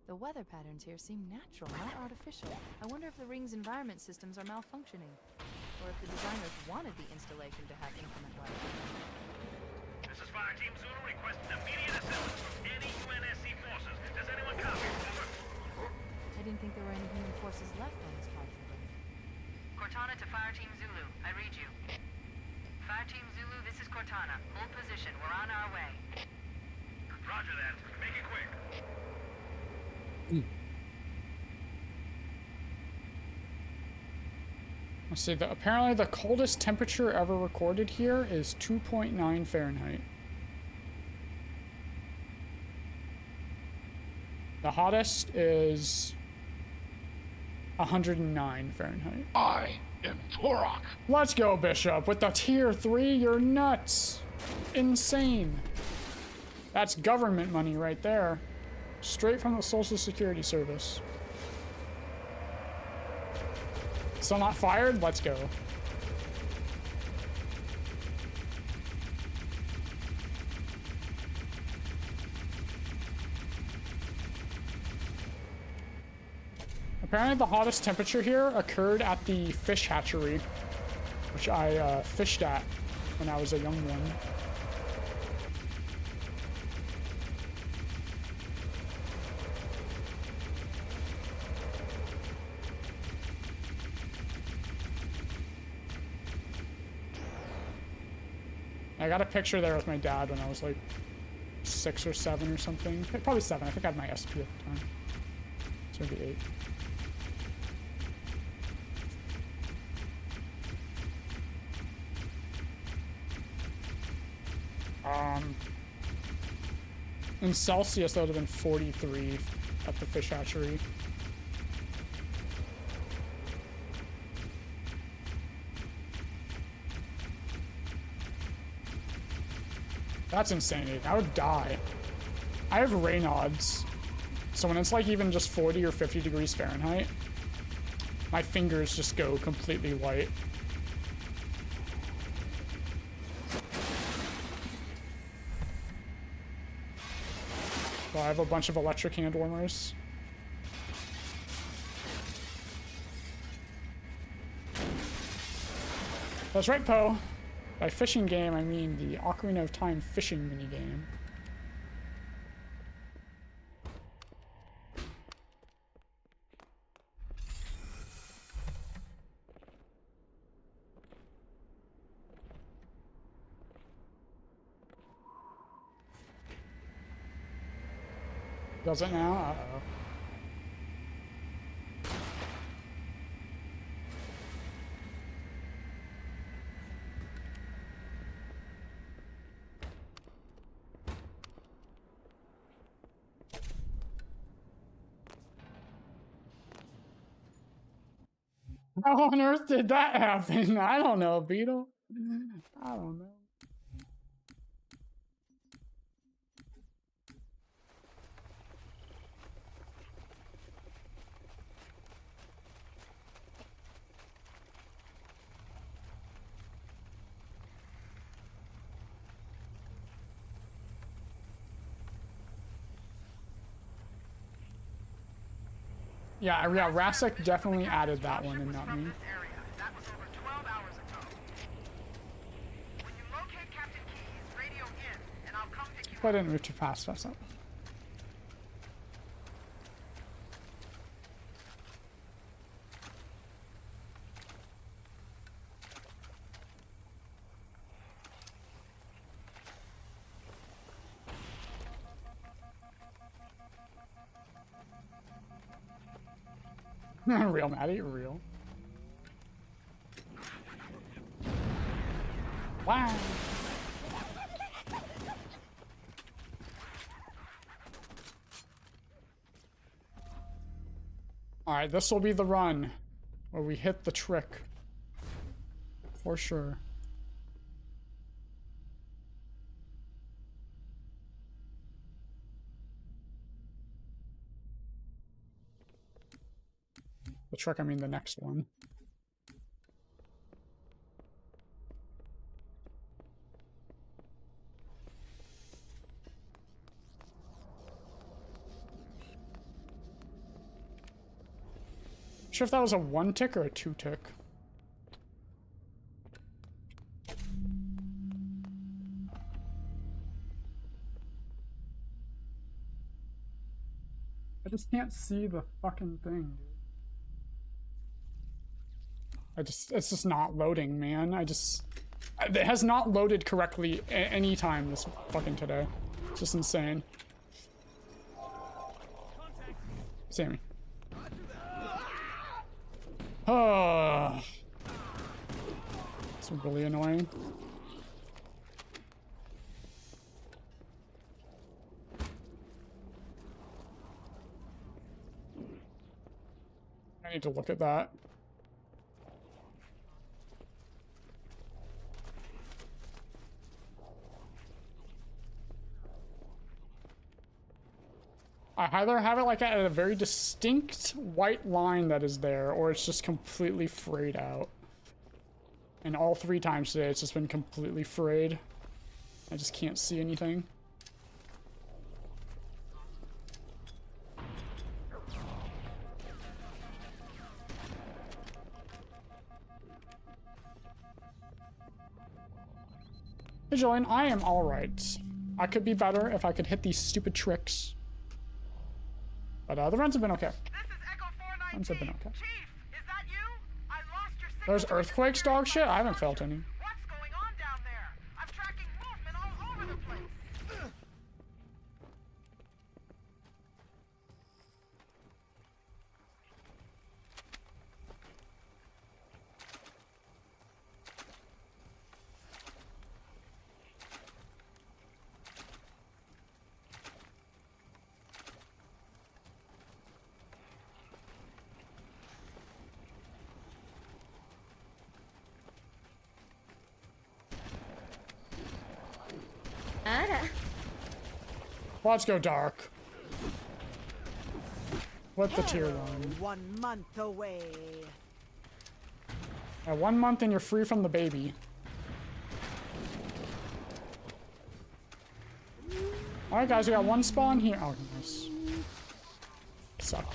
The weather patterns here seem natural, not artificial. I wonder if the ring's environment systems are malfunctioning, or if the designers wanted the installation to have inclement weather. This is Fire Team Zulu requesting immediate assistance from any UNSC forces. Does anyone copy? Over. I didn't think there were any human forces left on this part of the ring. Cortana to Fire Team Zulu. I read you. Fire Team Zulu, this is Cortana. Hold position. We're on our way. Roger that. Make it quick. Let's see, apparently the coldest temperature ever recorded here is 2.9 Fahrenheit. The hottest is 109 Fahrenheit. I am Torok. Let's go, Bishop. With the tier 3, you're nuts. Insane. That's government money right there. Straight from the Social Security Service. Still not fired? Let's go. Apparently the hottest temperature here occurred at the fish hatchery, which I fished at when I was a young one. I got a picture there with my dad when I was like 6 or 7 or something. Probably 7. I think I had my SP at the time. So maybe 8. In Celsius, that would have been 43 at the fish hatchery. That's insane. I would die. I have Raynaud's, so when it's like even just 40 or 50 degrees Fahrenheit, my fingers just go completely white. So I have a bunch of electric hand warmers. That's right, Poe. By fishing game, I mean the Ocarina of Time fishing minigame. Does it now? Uh-oh. How on earth did that happen? I don't know, Beetle. I don't know. Yeah, Rasek definitely added that one and not me. That was over 12 hours ago. When you locate Captain Keys, radio in, and I'll come pick you up. I didn't move too fast, that's up. Real, Maddie, real. Wow. Alright, this will be the run where we hit the trick. For sure. The trick, I mean the next one. I'm sure if that was a 1 tick or a 2 tick. I just can't see the fucking thing, dude. It's just not loading, man. It has not loaded correctly any time this fucking today. It's just insane. Sammy. Oh. It's really annoying. I need to look at that. I either have it like at a very distinct white line that is there, or it's just completely frayed out. And all 3 times today, it's just been completely frayed. I just can't see anything. Hey Jillian, I am alright. I could be better if I could hit these stupid tricks. But the runs have been okay. Runs have been okay. Chief, is that you? I lost your signal. There's earthquakes, dog shit? I haven't felt any. What's going on down there? I'm tracking movement all over the place. Let's go dark. What the tier 1? 1 month away. 1 month and you're free from the baby. Alright guys, we got 1 spawn here. Oh, nice. Suck.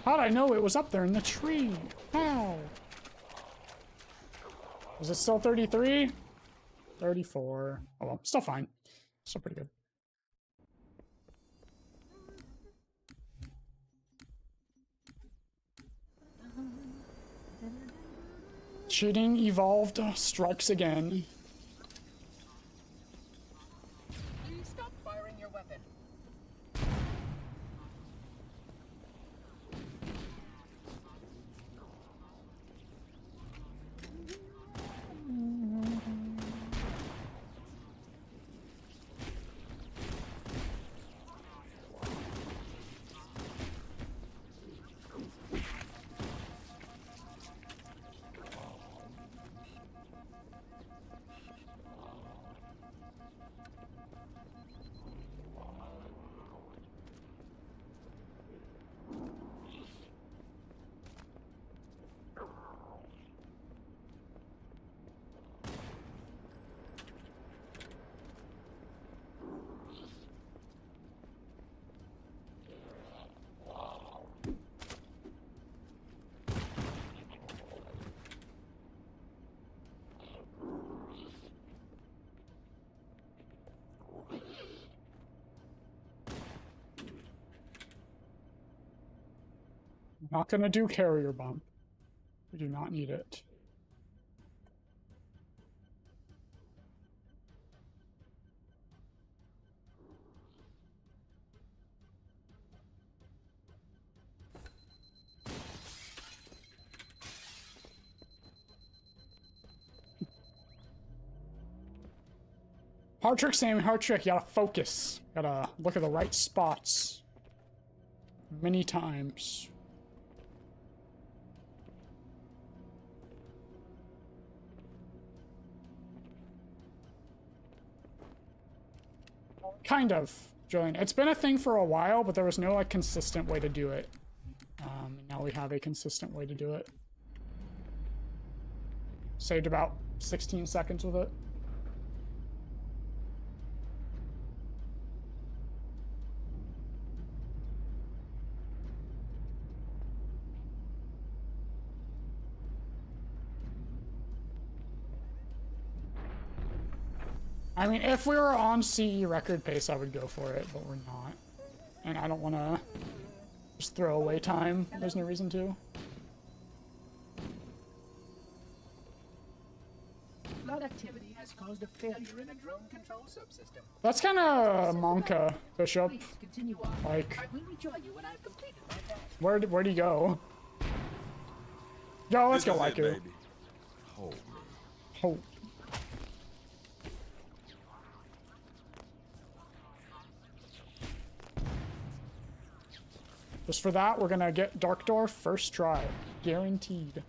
How'd I know it was up there in the tree? How? Is it still 33? 34. Oh well, still fine. Still pretty good. Cheating evolved strikes again. Please stop firing your weapon. Not gonna do carrier bump. We do not need it. Hard trick, Sammy, hard trick. You gotta focus. Gotta look at the right spots. Many times. Kind of, Julian. It's been a thing for a while, but there was no like consistent way to do it. And now we have a consistent way to do it. Saved about 16 seconds with it. I mean, if we were on CE record pace, I would go for it, but we're not. And I don't want to just throw away time. There's no reason to. Flood activity has caused a failure in a drone control subsystem. That's kind of Monka, Bishop. Please continue on. Like, I will rejoin you when I've completed my task. where'd he go? Yo, let's go, Laiku. Hold me. Hope. Just for that, we're gonna get Dark Door first try. Guaranteed.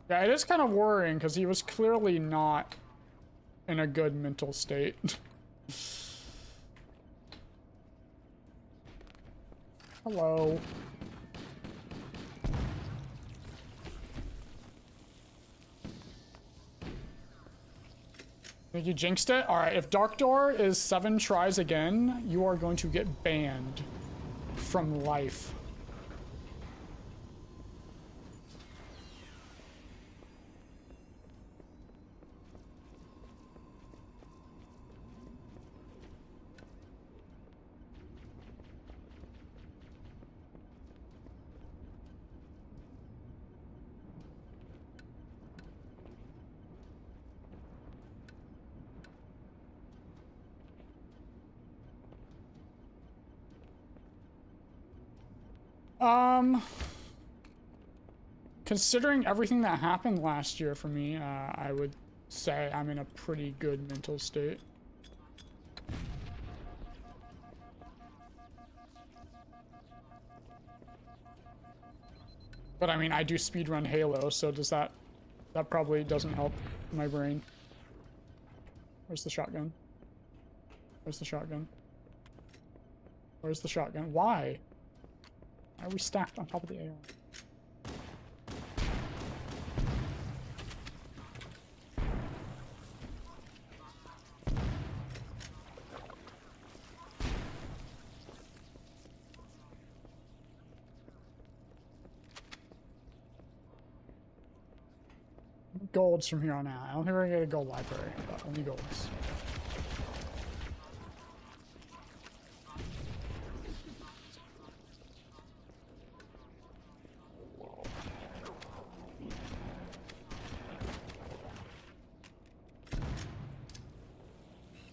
Yeah, it is kind of worrying because he was clearly not in a good mental state. Hello. Think you jinxed it? Alright, if Dark Door is 7 tries again, you are going to get banned from life. Considering everything that happened last year for me, I would say I'm in a pretty good mental state. But I mean, I do speedrun Halo, so does that probably doesn't help my brain. Where's the shotgun? Where's the shotgun? Where's the shotgun? Why? Why are we stacked on top of the AR? Golds from here on out. I don't think we're gonna get a gold library, but only golds.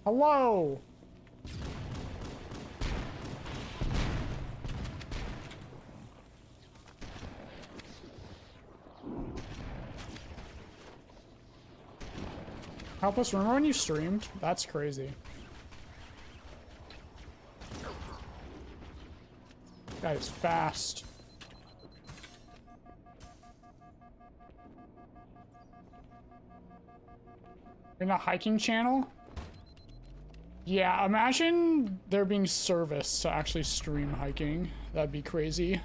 Hello! Help us, remember when you streamed? That's crazy. That is fast. In a hiking channel? Yeah, imagine there being service to actually stream hiking. That'd be crazy.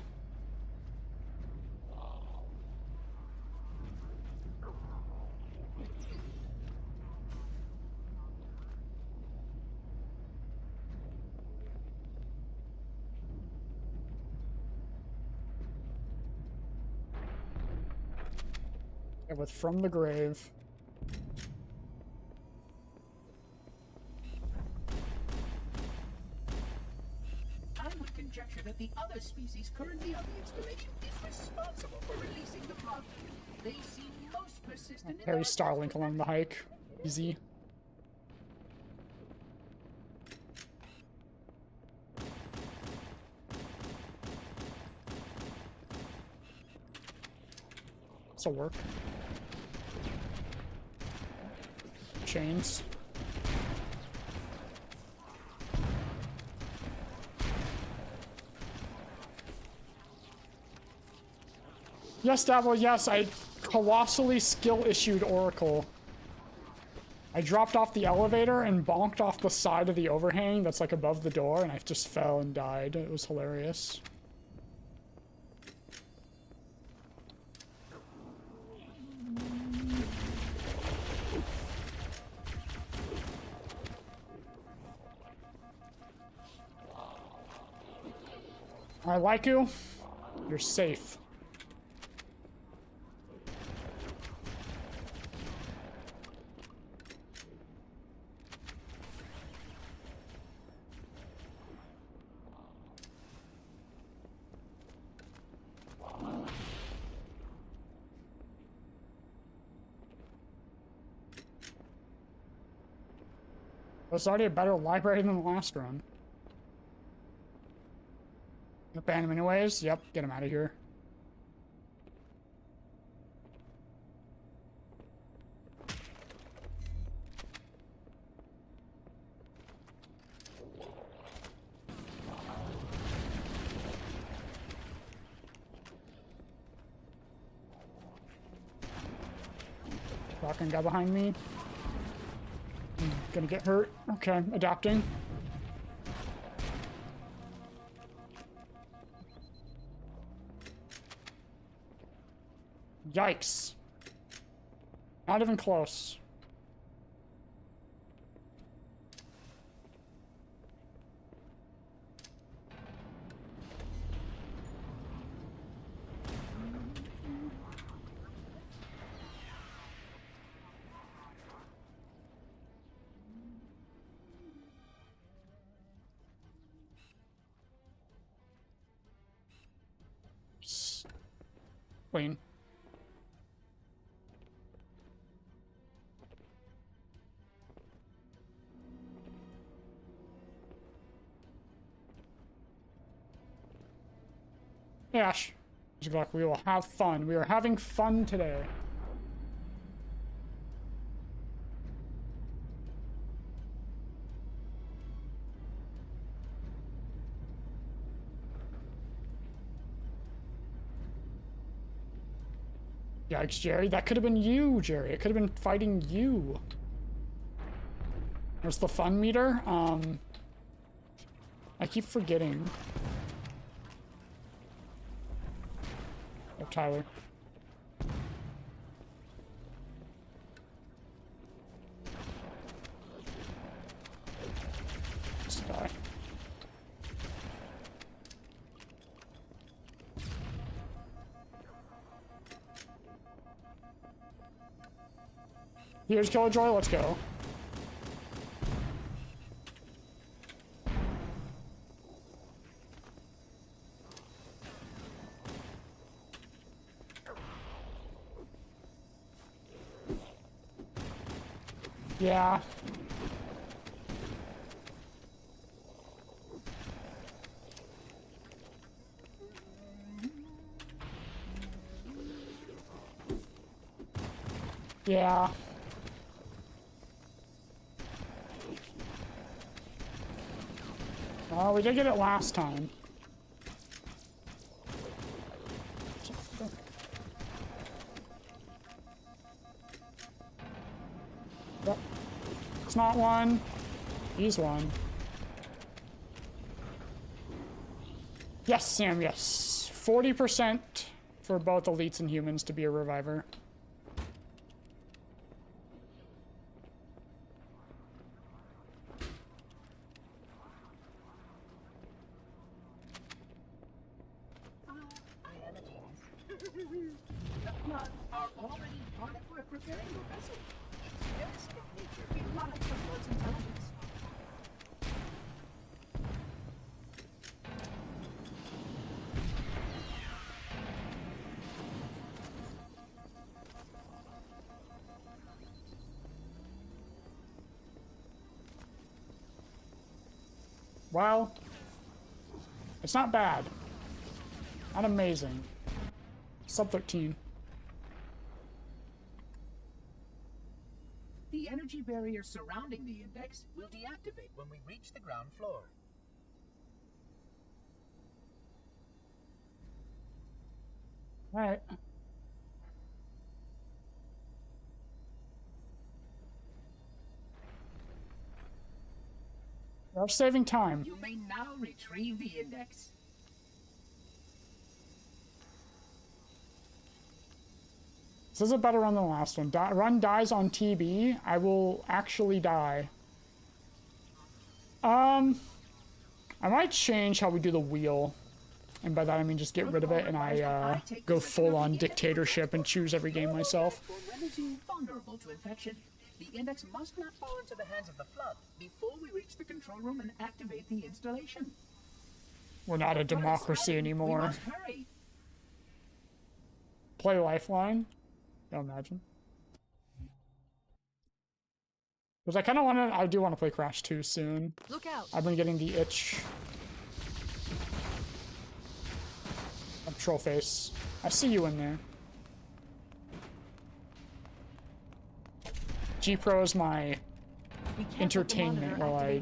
Yeah, with From the Grave. sure that the other species currently on the installation is responsible for releasing the flood. They seem most persistent in Carry Starlink along the hike. Easy. This'll work. Chains. Yes, Dabble, yes, I colossally skill-issued Oracle. I dropped off the elevator and bonked off the side of the overhang that's like above the door, and I just fell and died. It was hilarious. I like you. You're safe. It's already a better library than the last run. Ban him anyways. Yep, get him out of here. Fucking guy behind me. Gonna get hurt. Okay, adapting. Yikes. Not even close. Clean. Ash. Good luck. We will have fun. We are having fun today. Yikes, Jerry. That could have been you, Jerry. It could have been fighting you. There's the fun meter. I keep forgetting. Oh, Tyler. Just die. Here's Killjoy, let's go. Yeah. Yeah. Oh, we did get it last time. Yep. It's not one. He's one. Yes, Sam, yes. 40% for both elites and humans to be a reviver. Well, it's not bad. Not amazing. Sub 13. The energy barrier surrounding the index will deactivate when we reach the ground floor. Alright. We're saving time. You may now retrieve the index. This is a better run than the last one. Run dies on TB. I will actually die. I might change how we do the wheel. And by that I mean just get rid of it and I go full on dictatorship and choose every game myself. Vulnerable to infection. The index must not fall into the hands of the flood before we reach the control room and activate the installation. We're not a democracy anymore. Play Lifeline. I'll imagine. Because I kind of want to, I do want to play Crash 2 soon. Look out. I've been getting the itch. Troll face. I see you in there. G-Pro is my entertainment while I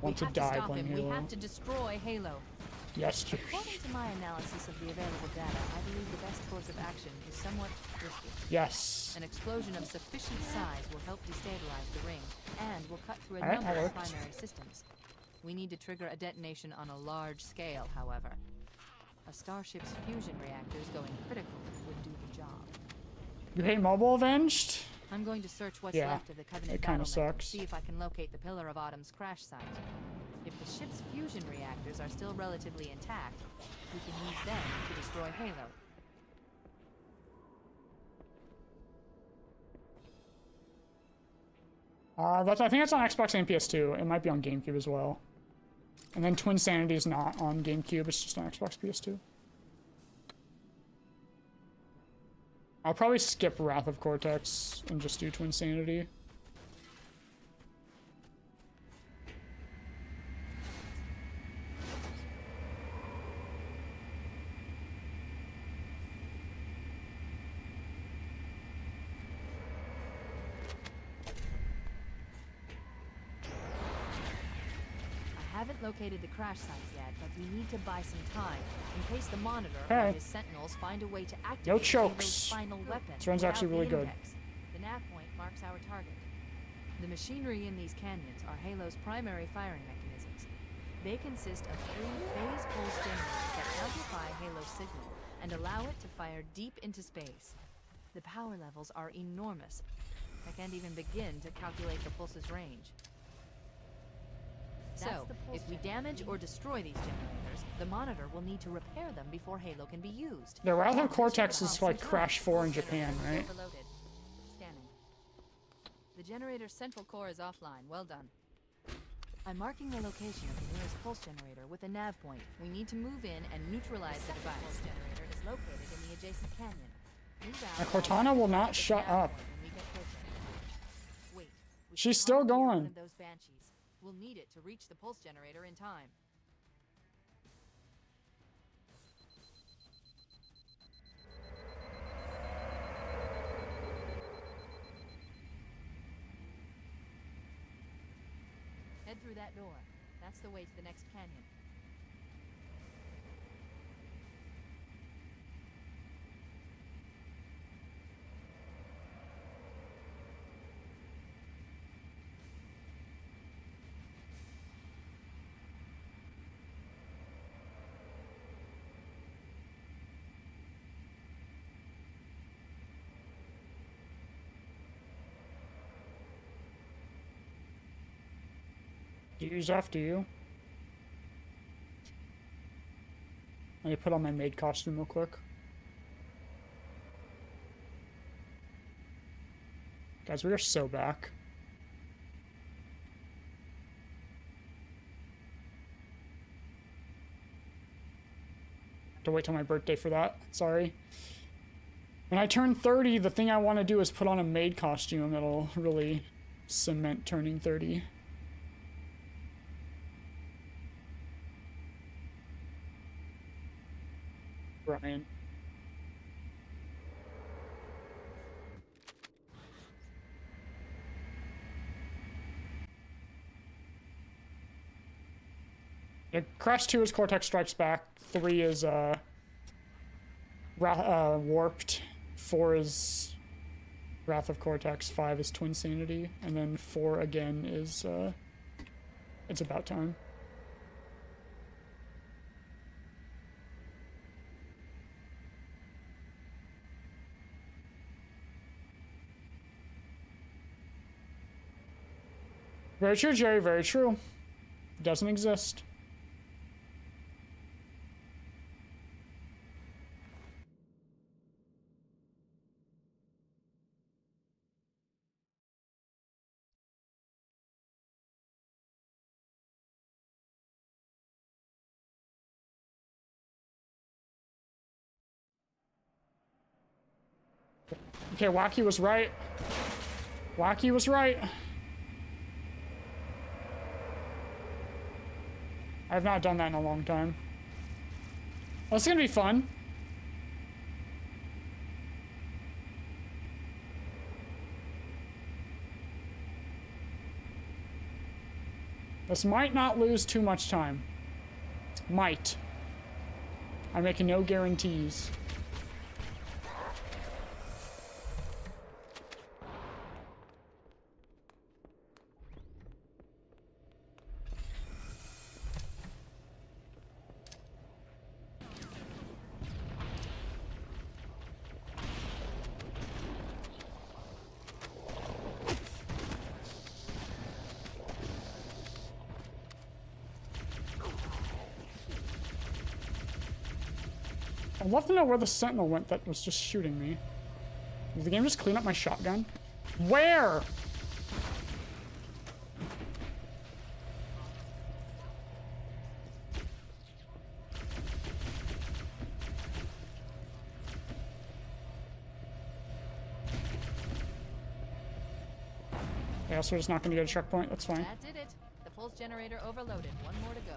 want to die playing Halo. We have to destroy Halo. Yes, According to my analysis of the available data, I believe the best course of action is somewhat risky. Yes. An explosion of sufficient size will help destabilize the ring, and will cut through a number of primary systems. We need to trigger a detonation on a large scale, however. A starship's fusion reactors going critical would do the job. You hate Mobile Avenged? I'm going to search what's left of the Covenant battle net to see if I can locate the Pillar of Autumn's crash site. If the ship's fusion reactors are still relatively intact, we can use them to destroy Halo. I think it's on Xbox and PS2. It might be on GameCube as well. And then Twin Sanity is not on GameCube, it's just on Xbox PS2. I'll probably skip Wrath of Cortex and just do Twin Sanity. Located the crash sites yet, but we need to buy some time in case the monitor or his sentinels find a way to activate no chokes. Final weapon. This run's actually really good. The nav point marks our target. The machinery in these canyons are Halo's primary firing mechanisms. They consist of 3 phase pulse generators that amplify Halo's signal and allow it to fire deep into space. The power levels are enormous. I can't even begin to calculate the pulse's range. So, if we damage or destroy these generators, the monitor will need to repair them before Halo can be used. The Wrath of Cortex is like Crash 4 in Japan, right? Scanning. The generator's central core is offline. Well done. I'm marking the location of the nearest pulse generator with a nav point. We need to move in and neutralize the device. The pulse generator is located in the adjacent canyon. And Cortana will not shut up. Wait, she's still going. Those banshees. We'll need it to reach the pulse generator in time. Head through that door. That's the way to the next canyon. Use after you. Let me put on my maid costume real quick. Guys, we are so back. Have to wait till my birthday for that. Sorry. When I turn 30, the thing I want to do is put on a maid costume that'll really cement turning 30. Brian. Yeah, Crash 2 is Cortex Strikes Back. 3 is Warped. 4 is Wrath of Cortex. 5 is Twin Sanity. And then 4 again is It's About Time. Very true, Jerry, very true. It doesn't exist. Okay, Wacky was right. Wacky was right. I've not done that in a long time. Well, it's gonna be fun. This might not lose too much time. Might. I'm making no guarantees. I'd love to know where the sentinel went that was just shooting me. Did the game just clean up my shotgun? Where? Yeah, so we're just not gonna get a checkpoint, that's fine. That did it. The pulse generator overloaded. One more to go.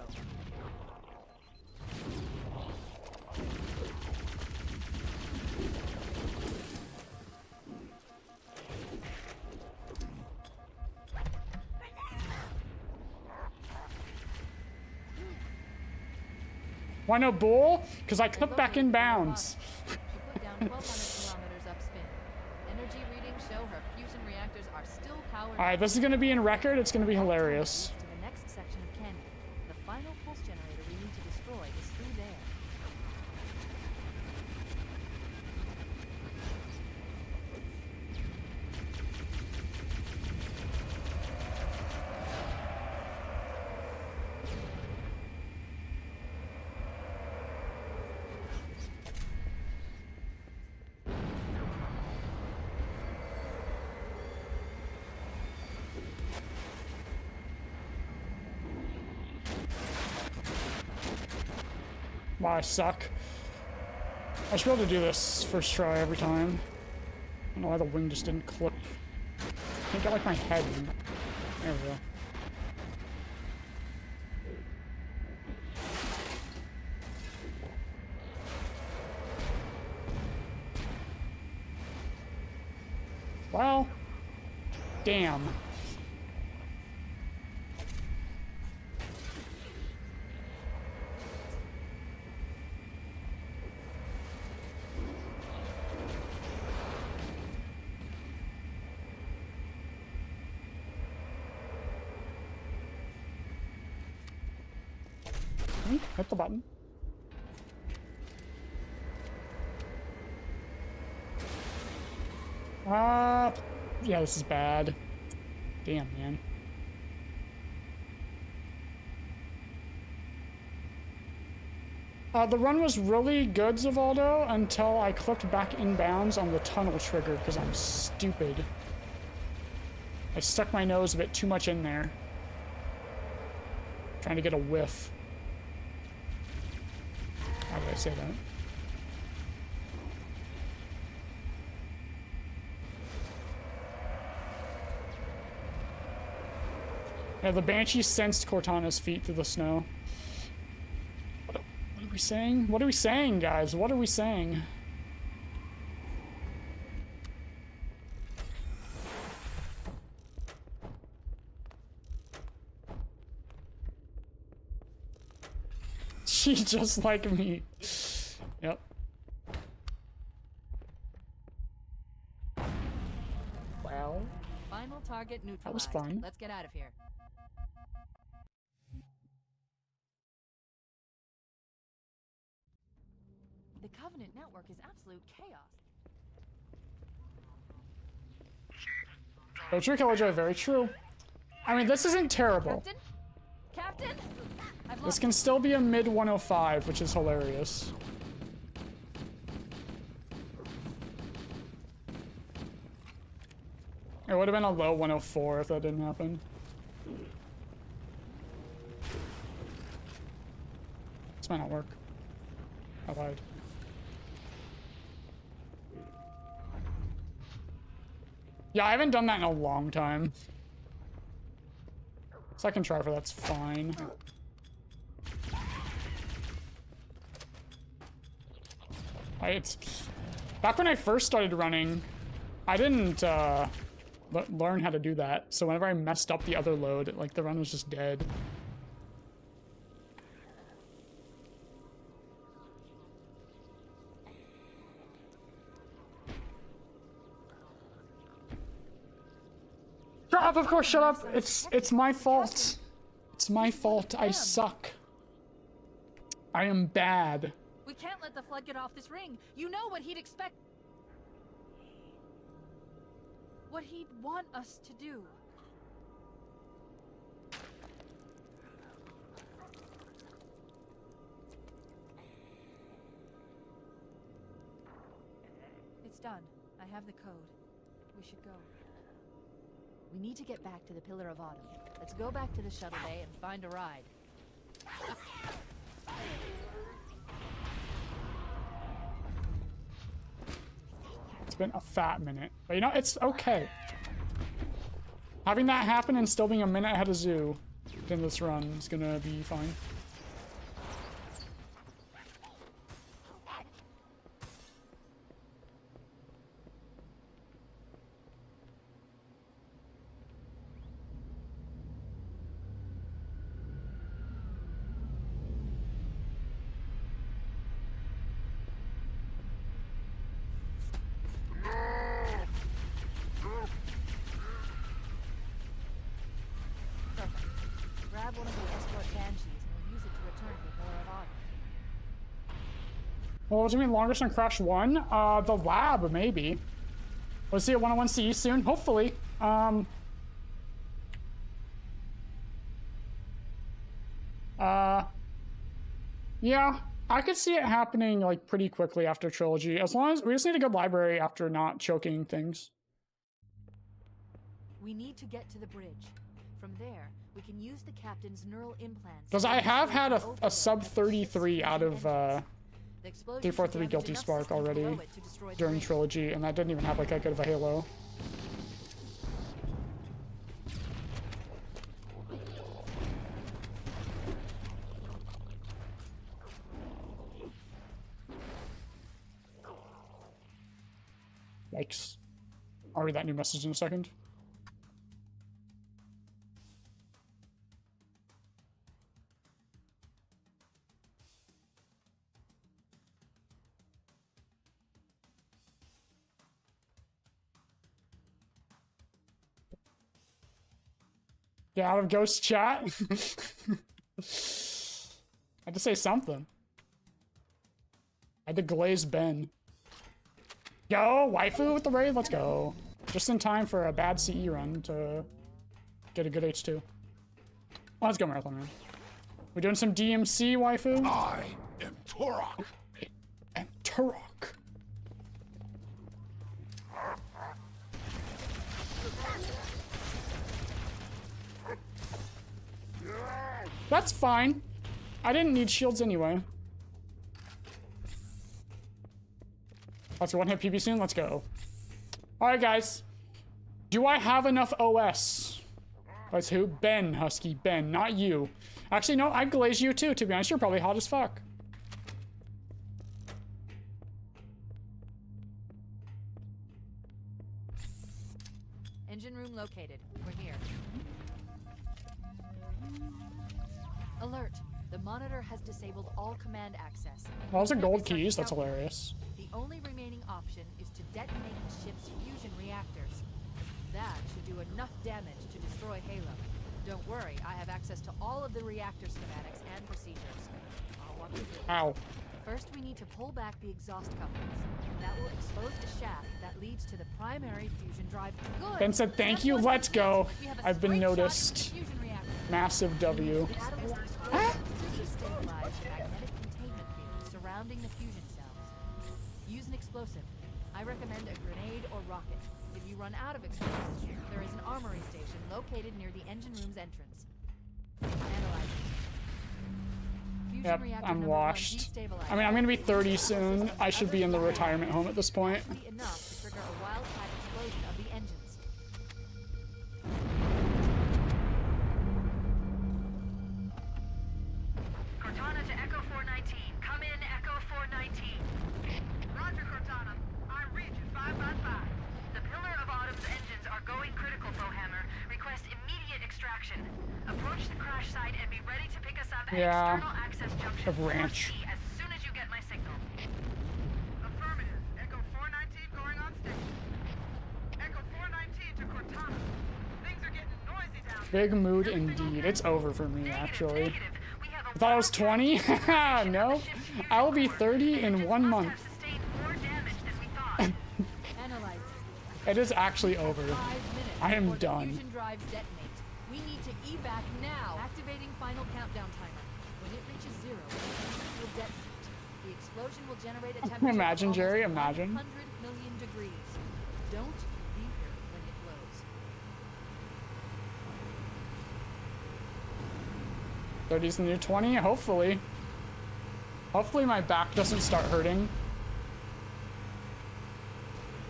Why no bull? Because I clipped back in bounds. She put down 1,200 kilometers upspin. Energy readings show her fusion reactors are still powered. Alright, this is gonna be in record. It's gonna be hilarious. To the next section of canyon. The final pulse generator we need to destroy is through there. Wow, I suck. I should be able to do this first try every time. I don't know why the wing just didn't clip. I can't get like my head in. There we go. Well, damn. Hit the button. Yeah, this is bad. Damn, man. The run was really good, Zavaldo, until I clipped back inbounds on the tunnel trigger because I'm stupid. I stuck my nose a bit too much in there. Trying to get a whiff. How did I say that? Yeah, the Banshee sensed Cortana's feet through the snow. What do we we saying? What are we saying, guys? What are we saying? She just like me. Yep. Well. Final target neutralized. That was fun. Let's get out of here. The Covenant network is absolute chaos. Oh, true, Killjoy, very true. I mean, this isn't terrible. Captain? This can still be a mid 105, which is hilarious. It would have been a low 104 if that didn't happen. This might not work. I lied. Yeah, I haven't done that in a long time. Second try for that's fine. It's back when I first started running, I didn't learn how to do that. So whenever I messed up the other load, like the run was just dead. Shut up, of course, shut up. It's my fault. It's my fault. I suck. I am bad. We can't let the flood get off this ring. You know what he'd expect. What he'd want us to do. It's done. I have the code. We should go. We need to get back to the Pillar of Autumn. Let's go back to the shuttle bay and find a ride. It's been a fat minute. But you know, it's okay. Having that happen and still being a minute ahead of Zoo in this run is gonna be fine. Well, what do you mean longest on Crash 1? The lab, maybe. We'll see a 101 CE soon, hopefully. Yeah, I could see it happening, like, pretty quickly after Trilogy. As long as we just need a good library after not choking things. We need to get to the bridge. From there, we can use the captain's neural implants. Because I have had a sub 33 out of 343 Guilty Spark already during Trilogy, and that didn't even have like that good of a halo. Yikes. I'll read that new message in a second. Get out of ghost chat. I had to say something. I had to glaze Ben. Yo, waifu with the raid, let's go. Just in time for a bad CE run to get a good H2. Let's go, Marathon Man. We're doing some DMC, waifu? I am Turok. I am Turok. That's fine. I didn't need shields anyway. Let's one hit PB soon. Let's go. Alright, guys. Do I have enough OS? That's who? Ben, Husky. Ben, not you. Actually, no, I'd glaze you too, to be honest. You're probably hot as fuck. Alert! The monitor has disabled all command access. Well, those are gold Start keys. That's countdown. hilarious. The only remaining option is to detonate the ship's fusion reactors. That should do enough damage to destroy Halo. Don't worry, I have access to all of the reactor schematics and procedures. I'll walk you through. Ow. First, we need to pull back the exhaust couplings. That will expose the shaft that leads to the primary fusion drive. Good. Ben said, thank you, let's go. I've been noticed. Massive W. Destabilize the magnetic containment field surrounding the fusion cells. Use an explosive. I recommend a grenade or rocket. If you run out of explosives, there is an armory station located near the engine room's entrance. Analyzing. Fusion Yep, reactor I'm number 1 washed. destabilized. I mean, I'm gonna be 30 soon. I should be in the retirement home at this point. That should be enough to trigger a wildcat explosion of the engines. Cortana to Echo 419. Come in, Echo 419. Roger, Cortana. I'm read you 555. The Pillar of Autumn's engines are going critical, Bowhammer. Request immediate extraction. Approach the crash site and be ready to pick us up at Yeah. external access junction The ranch. 4C as soon as you get my signal. Affirmative. Echo 419 going on station. Echo 419 to Cortana. Things are getting noisy down there. Big mood indeed. It's over for me, actually. Negative. We have a I thought I was 20? No. I will be 30 in 1 month. sustained more damage than we thought. Analyzing. It is actually over. 5 minutes I am before the done. fusion drives detonate. We need to evac now. Activating final countdown timer. When it reaches 0, the engines will detonate. The explosion will generate a temperature Imagine, of Jerry, almost imagine. 100 million degrees. Don't be here when it blows. 30's the new 20, hopefully. Hopefully my back doesn't start hurting.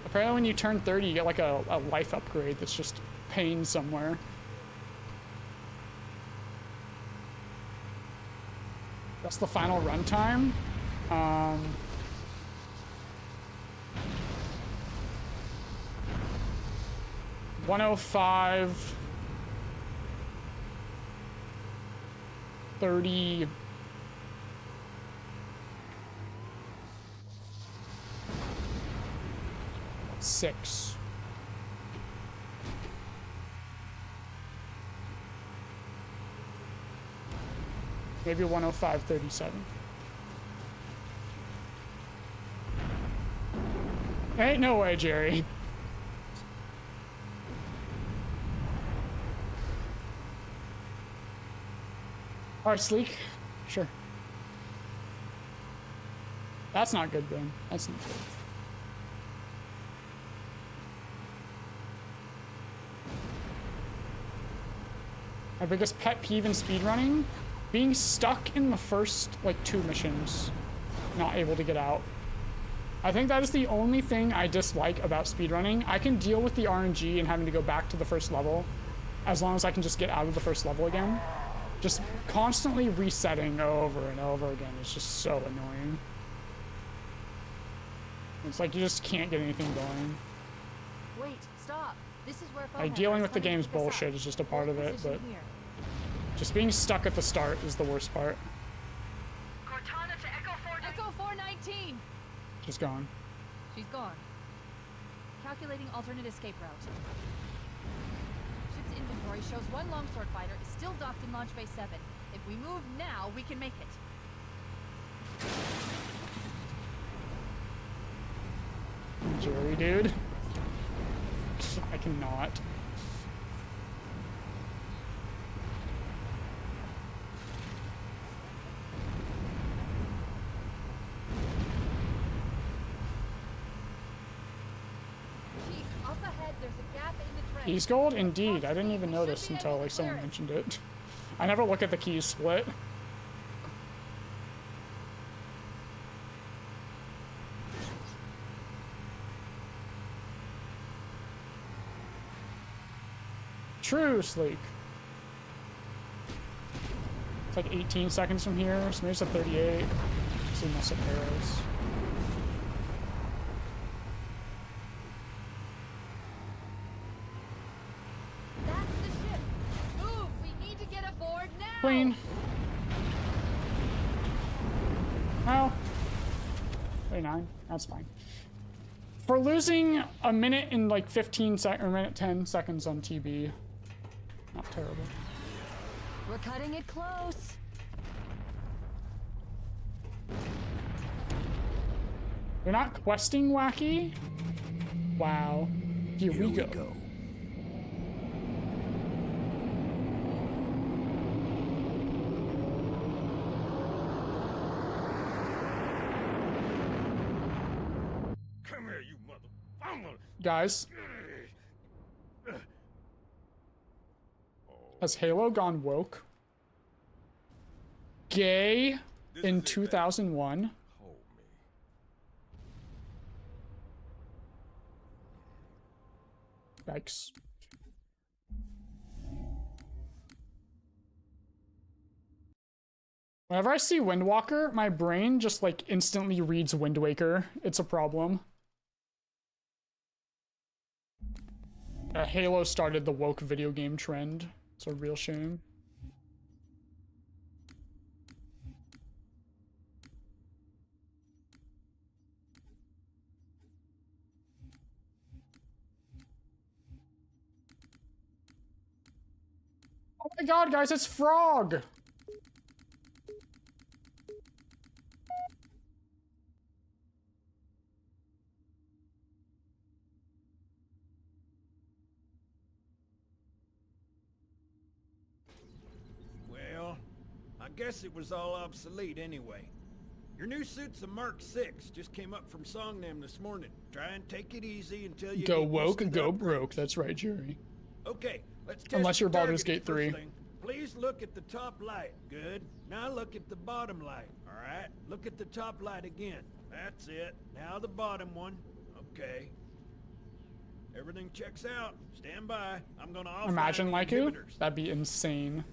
Apparently when you turn 30, you get like a life upgrade that's just pain somewhere. That's the final runtime. 105 30 6. Maybe 105.37. Ain't no way, Jerry. Alright, Sleek. Sure. That's not good, Ben. That's not good. My biggest pet peeve in speedrunning? Being stuck in the first, like, 2 missions. Not able to get out. I think that is the only thing I dislike about speedrunning. I can deal with the RNG and having to go back to the first level, as long as I can just get out of the first level again. Just constantly resetting over and over again is just so annoying. It's like you just can't get anything going. Wait, stop. This is where Like, dealing with the game's bullshit is just a part of it, but just being stuck at the start is the worst part. Cortana to Echo 419. Echo 419. Just gone. She's gone. Calculating alternate escape route. Ship's inventory shows 1 longsword fighter is still docked in Launch Bay 7. If we move now, we can make it. Jerry, dude. I cannot. Chief, up ahead, there's a gap in the trench. Keys gold? Indeed. I didn't even notice until like someone mentioned it. I never look at the keys split. True, Sleek. It's like 18 seconds from here, so maybe it's at 38. See, mess up arrows. That's the ship. Move! We need to get aboard now! Clean. 29. That's fine. For losing a minute and like 15 seconds or minute 10 seconds on TB, not terrible. We're cutting it close. You're not questing, Wacky? Wow. Here we go. Come here, you mother. Guys. Has Halo gone woke? Gay in 2001? Yikes. Whenever I see Windwalker, my brain just like instantly reads Wind Waker. It's a problem. Halo started the woke video game trend. It's a real shame. Oh my god, guys, it's Frog! Well, I guess it was all obsolete anyway. Your new suit's a Mark 6. Just came up from Songnam this morning. Try and take it easy until you Go get woke, used to go the broke. That's right, Jerry. Okay, let's test Unless you're the Baldur's targeting Gate 3. first thing. Please look at the top light. Good. Now look at the bottom light. All right. Look at the top light again. That's it. Now the bottom one. Okay. Everything checks out. Stand by. I'm gonna offline Imagine the Lyku? inhibitors. That'd be insane.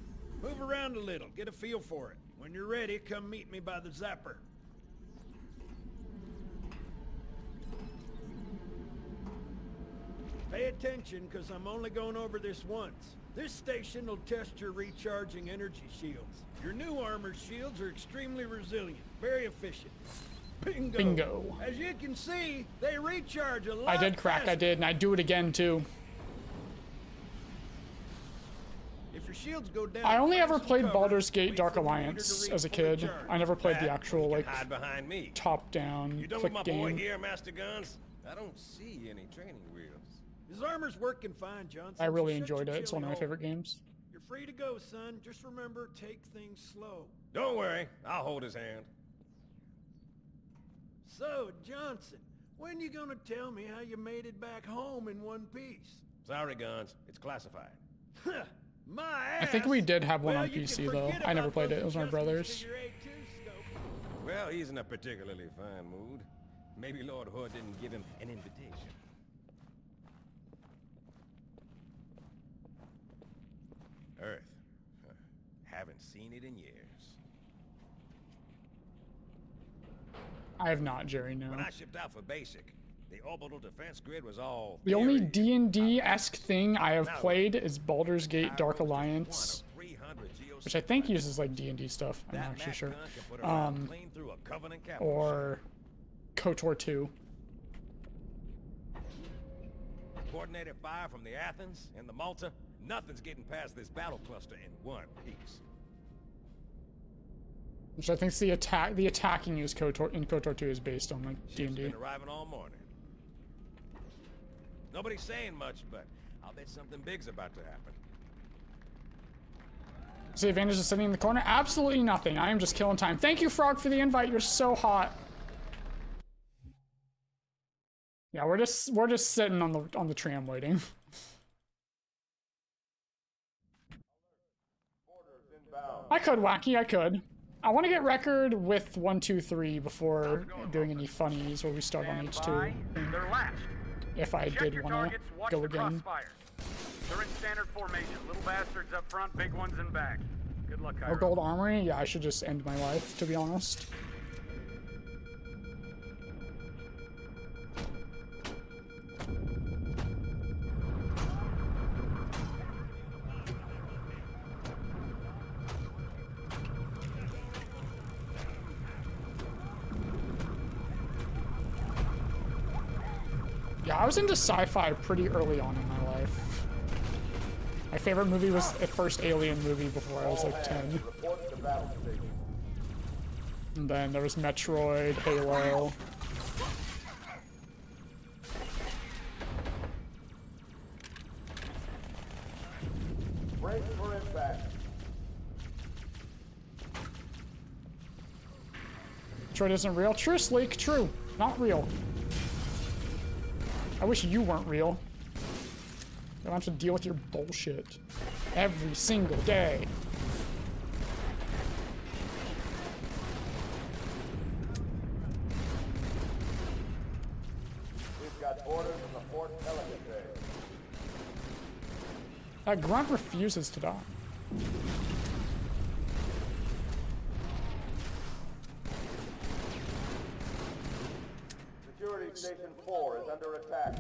Move around a little. Get a feel for it. When you're ready, come meet me by the zapper. Pay attention, because I'm only going over this once. This station will test your recharging energy shields. Your new armor shields are extremely resilient, very efficient. Bingo! Bingo. As you can see, they recharge a lot I did crack, faster. I did, and I'd do it again too. If your shields go down, I only find ever some played cover, Baldur's Gate wait Dark for the meter to Alliance read as a fully kid. charged. I never played the That actual, like, hide behind me. top-down You done click with my boy game. here, Master Guns? I don't see any training wheels. His armor's working fine, Johnson. I really so shut enjoyed your it. It's one of my chili favorite games. hole. You're free to go, son. Just remember, take things slow. Don't worry, I'll hold his hand. So, Johnson, when you gonna tell me how you made it back home in one piece? Sorry, Guns, it's classified. My ass! I think we did have one Well, on you can PC though. forget I never about played it. those It was my adjustments brother's. to your A2 scope. Well, he's in a particularly fine mood. Maybe Lord Hood didn't give him an invitation. Earth. Huh. Haven't seen it in years. I have not, Jerry, no. When I shipped out for basic, the orbital defense grid was all The only theory. D&D-esque thing I have played is Baldur's Gate Dark Alliance, which I think uses like D&D stuff. I'm not actually sure. Or KOTOR 2. Coordinated fire from the Athens and the Malta. Nothing's getting past this battle cluster in one piece. Which I think the attacking is KOTOR in KOTOR 2 is based on like D&D. Been arriving all morning. Nobody's saying much, but I'll bet something big's about to happen. Is the advantage of sitting in the corner? Absolutely nothing. I am just killing time. Thank you, Frog, for the invite. You're so hot. Yeah, we're just sitting on the tram waiting. I could, Wacky, I could. I want to get record with 1, 2, 3 before doing any funnies where we start on H2. If I did want to go again. They're in standard formation. Little bastards up front, big ones in back. Good luck, No Cairo. gold armory? Yeah, I should just end my life, to be honest. Yeah, I was into sci-fi pretty early on in my life. My favorite movie was the first Alien movie before I was like 10. And then there was Metroid, Halo. Brace for impact. Metroid isn't real. True, Sleek. True. Not real. I wish you weren't real. I don't have to deal with your bullshit every single day. We've got orders from the Fort Pelican Bay. That grunt refuses to die. Security Station 4 is under attack.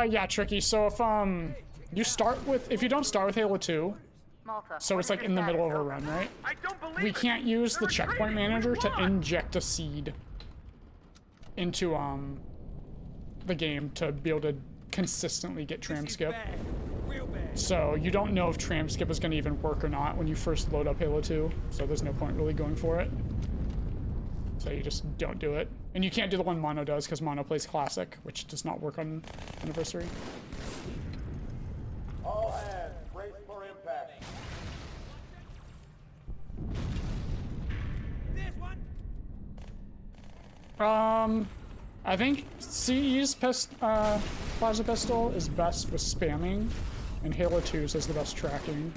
Yeah, Tricky. So if you don't start with Halo 2, so it's like in the middle of a run, right? We can't use the checkpoint manager to inject a seed into the game to be able to consistently get tram skip. So you don't know if tram skip is going to even work or not when you first load up Halo 2, so there's no point really going for it. So you just don't do it. And you can't do the one Mono does because Mono plays Classic, which does not work on Anniversary. All hands, brace for impact. I think CE's plasma pistol is best with spamming, and Halo 2's has the best tracking.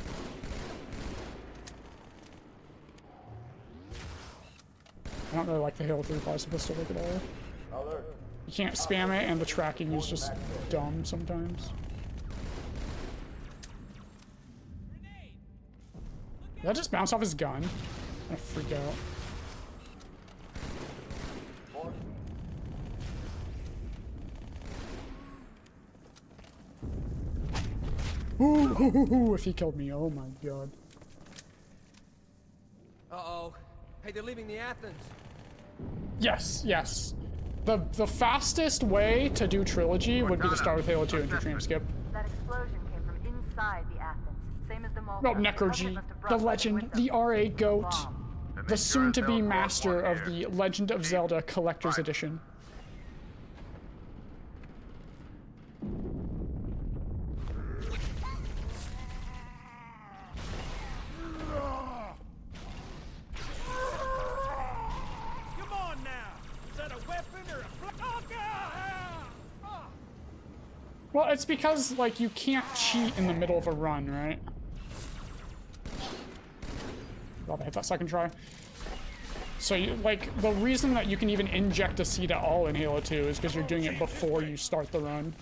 I don't really like the Halo 3 plasma pistol look at all. You can't spam it, and the tracking is just dumb sometimes. Did that just bounce off his gun? I freak out. Ooh, if he killed me, oh my god. Uh-oh. Hey, they're leaving the Athens. Yes, yes. The fastest way to do Trilogy would be to start with Halo 2 and do tram skip. That explosion came from inside the Athens, same as the Malta. Oh, Necro-G, the legend, the RA GOAT, the soon-to-be master of the Legend of Zelda Collector's Edition. Well, it's because, like, you can't cheat in the middle of a run, right? Glad I hit that second try. So, like, the reason that you can even inject a seed at all in Halo 2 is because you're doing it before you start the run.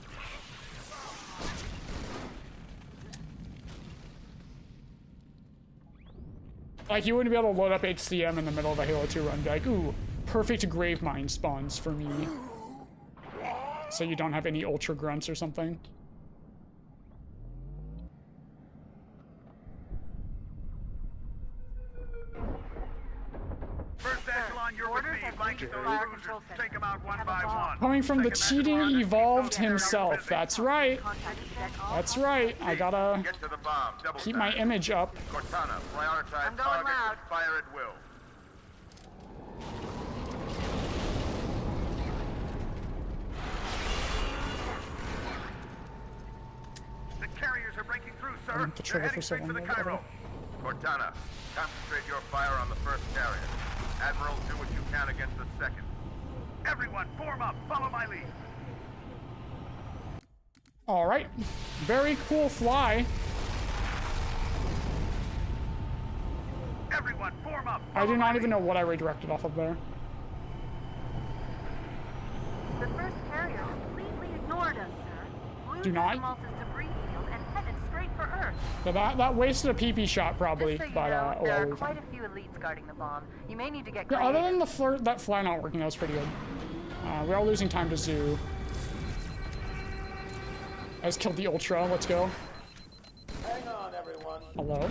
Like, you wouldn't be able to load up HCM in the middle of a Halo 2 run and be like, ooh, perfect Gravemind spawns for me. So you don't have any ultra grunts or something. First echelon, you're with me. Flank those cruisers. Take them out one by one. Coming from the cheating evolved himself. That's right. That's right. I gotta keep my image up. Cortana, prioritize targets and fire at will. The carriers are breaking through, sir. The They're heading straight for the Cairo. Cortana, concentrate your fire on the first carrier. Admiral, do what you can against the second. Everyone, form up. Follow my lead. All right. Very cool fly. Everyone, form up. I do not even know what I redirected off of there. The first carrier completely ignored us, sir. Blew Do not. through Malta's debris field and headed straight for Earth. So that wasted a PP shot probably, Just so you but know, oh, there well, are we quite found. a few elites guarding the bomb. You may need to get Yeah, creative. other than the that fly not working, that was pretty good. We are losing time to Zoo. I just killed the Ultra. Let's go. Hang on, everyone. Hello.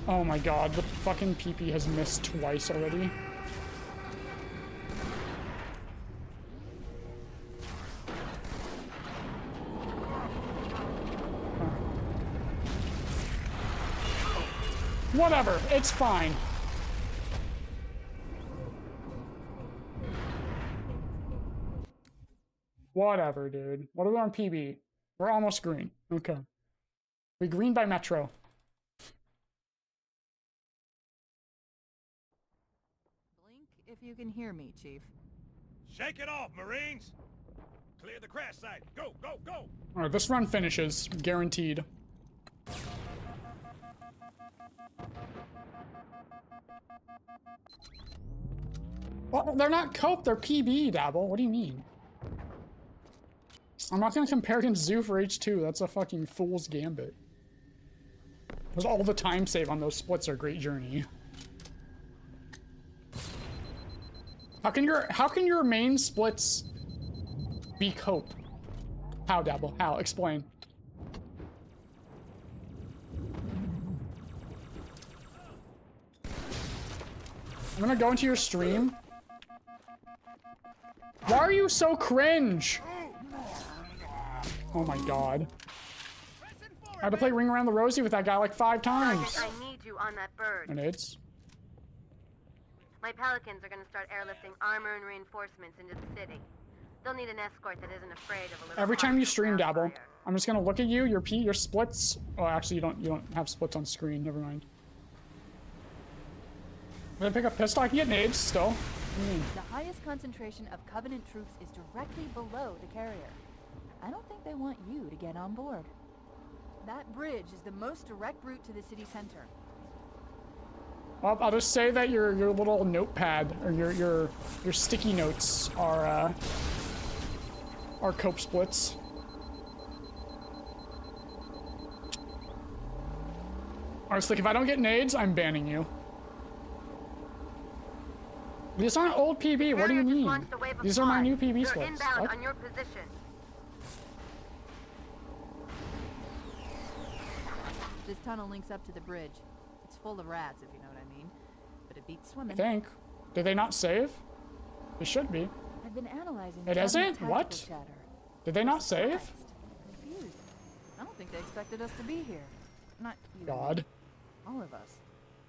Oh my god, the fucking PP has missed twice already. Whatever, it's fine. Whatever, dude. What are we on PB? We're almost green. Okay. We green by Metro. Blink if you can hear me, Chief. Shake it off, Marines! Clear the crash site. Go, go, go! Alright, this run finishes. Guaranteed. Well, they're not cope, they're PB, Dabble. What do you mean? I'm not gonna compare him to Zoo for H2. That's a fucking fool's gambit. Because all the time save on those splits are Great Journey. How can your main splits be cope? How, Dabble? How? Explain. I'm gonna go into your stream. Why are you so cringe? Oh my god. I had to play Ring Around the Rosie with that guy like 5 times. I need you on that bird. And it's... My Pelicans are going to start airlifting armor and reinforcements into the city. They'll need an escort that isn't afraid of a little. Every time you stream, Dabble, I'm just gonna look at you, your splits... Oh, actually, you don't have splits on screen, never mind. I'm gonna pick up pistol, I can get nades still. The highest concentration of Covenant troops is directly below the carrier. I don't think they want you to get on board. That bridge is the most direct route to the city center. Well, I'll just say that your little notepad or your sticky notes are cope splits. Alright, Slick, if I don't get nades, I'm banning you. These aren't old PB, what do you mean? These are my new PB splits. Inbound on your position. This tunnel links up to the bridge. It's full of rats, if you know what I mean. But it beats swimming. I think. Did they not save? They should be. I've been analyzing it isn't? What? Chatter. Did they not save? Confused. I don't think they expected us to be here. Not you. God. All of us.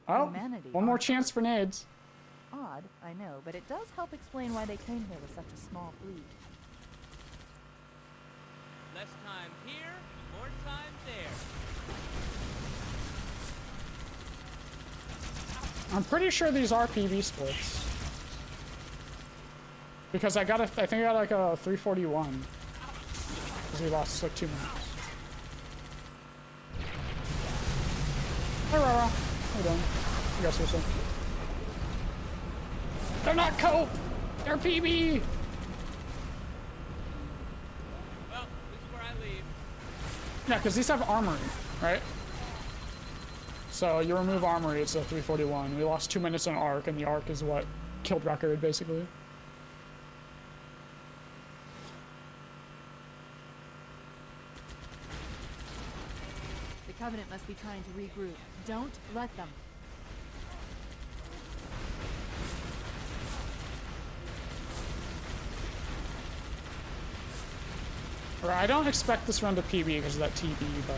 Oh, Humanity. one more chance for nades. Odd, I know, but it does help explain why they came here with such a small fleet. Less time here, more time there. I'm pretty sure these are PB splits. Because I think I got like a 341. Because we lost like 2 minutes. Hey, Rara. How you doing? You guys so. They're not cope! They're PB! Well, this is where I leave. Yeah, because these have armory, right? So you remove armory, it's a 341. We lost 2 minutes on arc, and the arc is what killed record, basically. The Covenant must be trying to regroup. Don't let them. I don't expect this run to PB because of that TB, but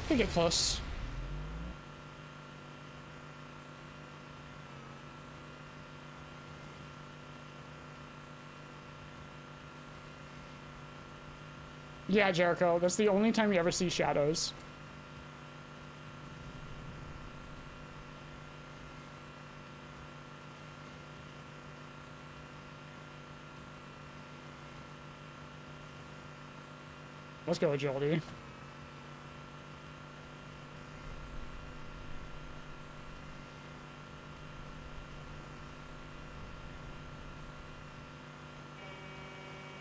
could get close. Yeah, Jericho, that's the only time you ever see shadows. Let's go, agility.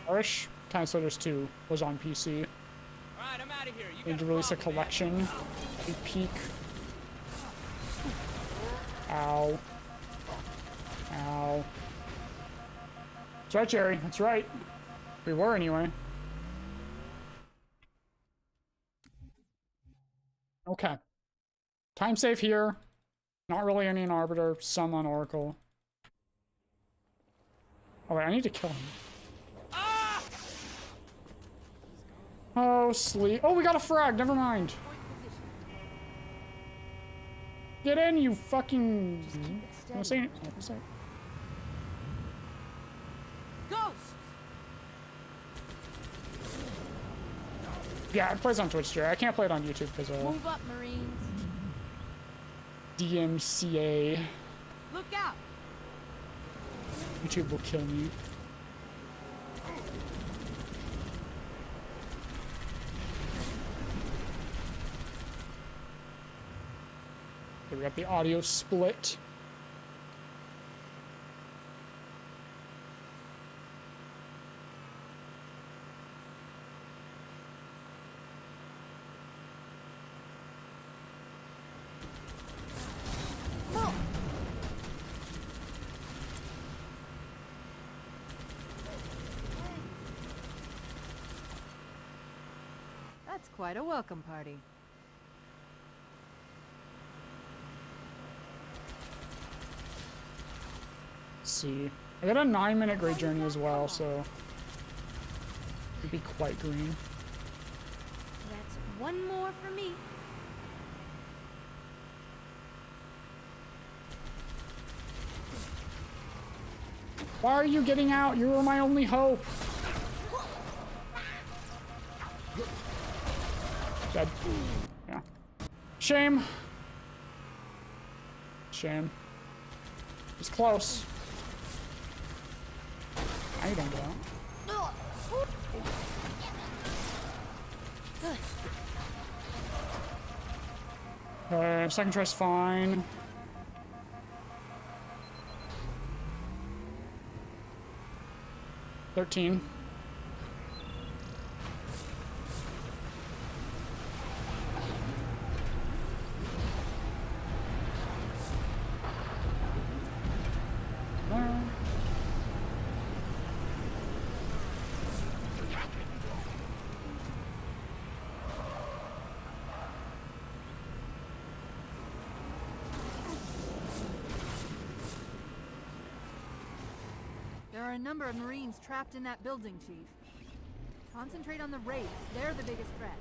Irish Time Splitters 2 was on PC. Alright, I'm out of here. Need to release a collection. A peak. Ow. Ow. That's right, Jerry. That's right. We were anyway. Okay. Time save here. Not really any in Arbiter, some on Oracle. Oh wait, I need to kill him. Oh, sleep. Oh, we got a frag. Never mind. Get in, you fucking... Don't say it. Don't say it. Ghost! Yeah, it plays on Twitch, Jerry. I can't play it on YouTube because Move up, Marines. DMCA. Look out! YouTube will kill me. Okay, we got the audio split. That's quite a welcome party. Let's see. I got a 9-minute great journey as well, so it'd be quite green. That's one more for me. Why are you getting out? You were my only hope. Dead. Yeah. Shame. Shame. It's close. Now you don't get out. Second try's fine. $13. There are a number of Marines trapped in that building, Chief. Concentrate on the Wraiths. They're the biggest threat.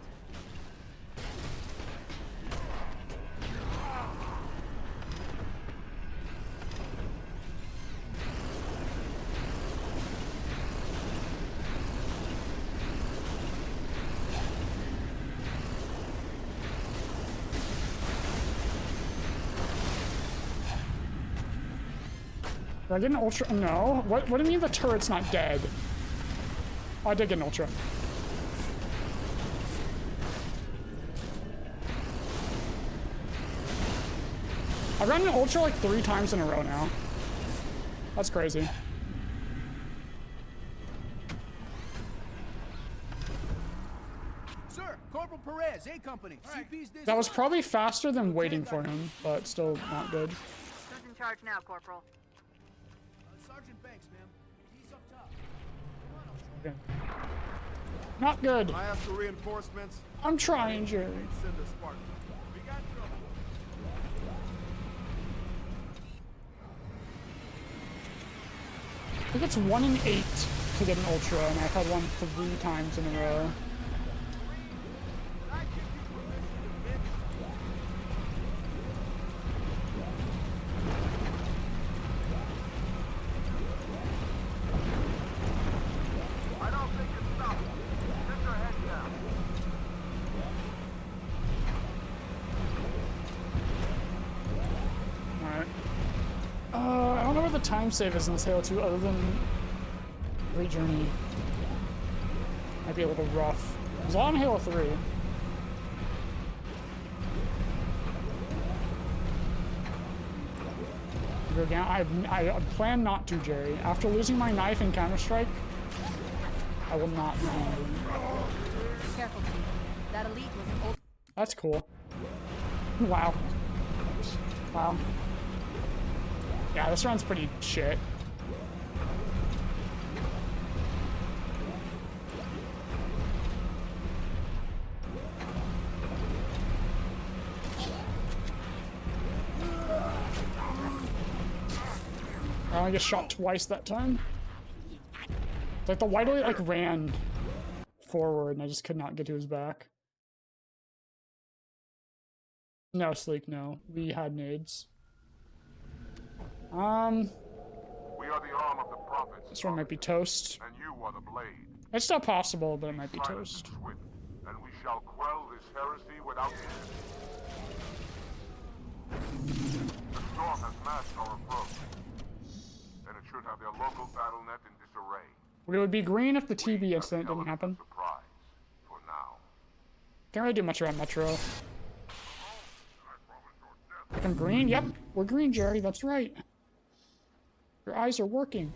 Did I get an ultra? No. What do you mean the turret's not dead? Oh, I did get an ultra. I've gotten an ultra like 3 times in a row now. That's crazy. Sir, Corporal Perez, A Company. CP's this. That was probably faster than waiting for him, but still not good. Who's in charge now, Corporal? Sergeant Banks, ma'am. He's up top. Okay. Not good. I ask for reinforcements. I'm trying, Jerry. Send a Spartan. We got trouble. I think it's 1 in 8 to get an ultra, and I've had one 3 times in a row. Time save is in this Halo 2 other than Great Journey. Might be a little rough. It was on Halo 3. Go down. I plan not to, Jerry. After losing my knife in Counter-Strike, I will not be doing it. Careful, Chief. That elite was an old. That's cool. Wow. Wow. Yeah, this round's pretty shit. only get shot twice that time. It's like the White Elite like ran forward and I just could not get to his back. No, Sleek, no. We had nades. We are the arm of the prophets. This one might be toast. And you are the blade. It's still possible, but it might be toast. Swift, and we shall quell this heresy without The storm has masked our approach, and it should have their local battle net in disarray. It would be green if the TB incident didn't happen. For now. Can't really do much around Metro. I'm green? Yep, we're green, Jerry. That's right. Your eyes are working.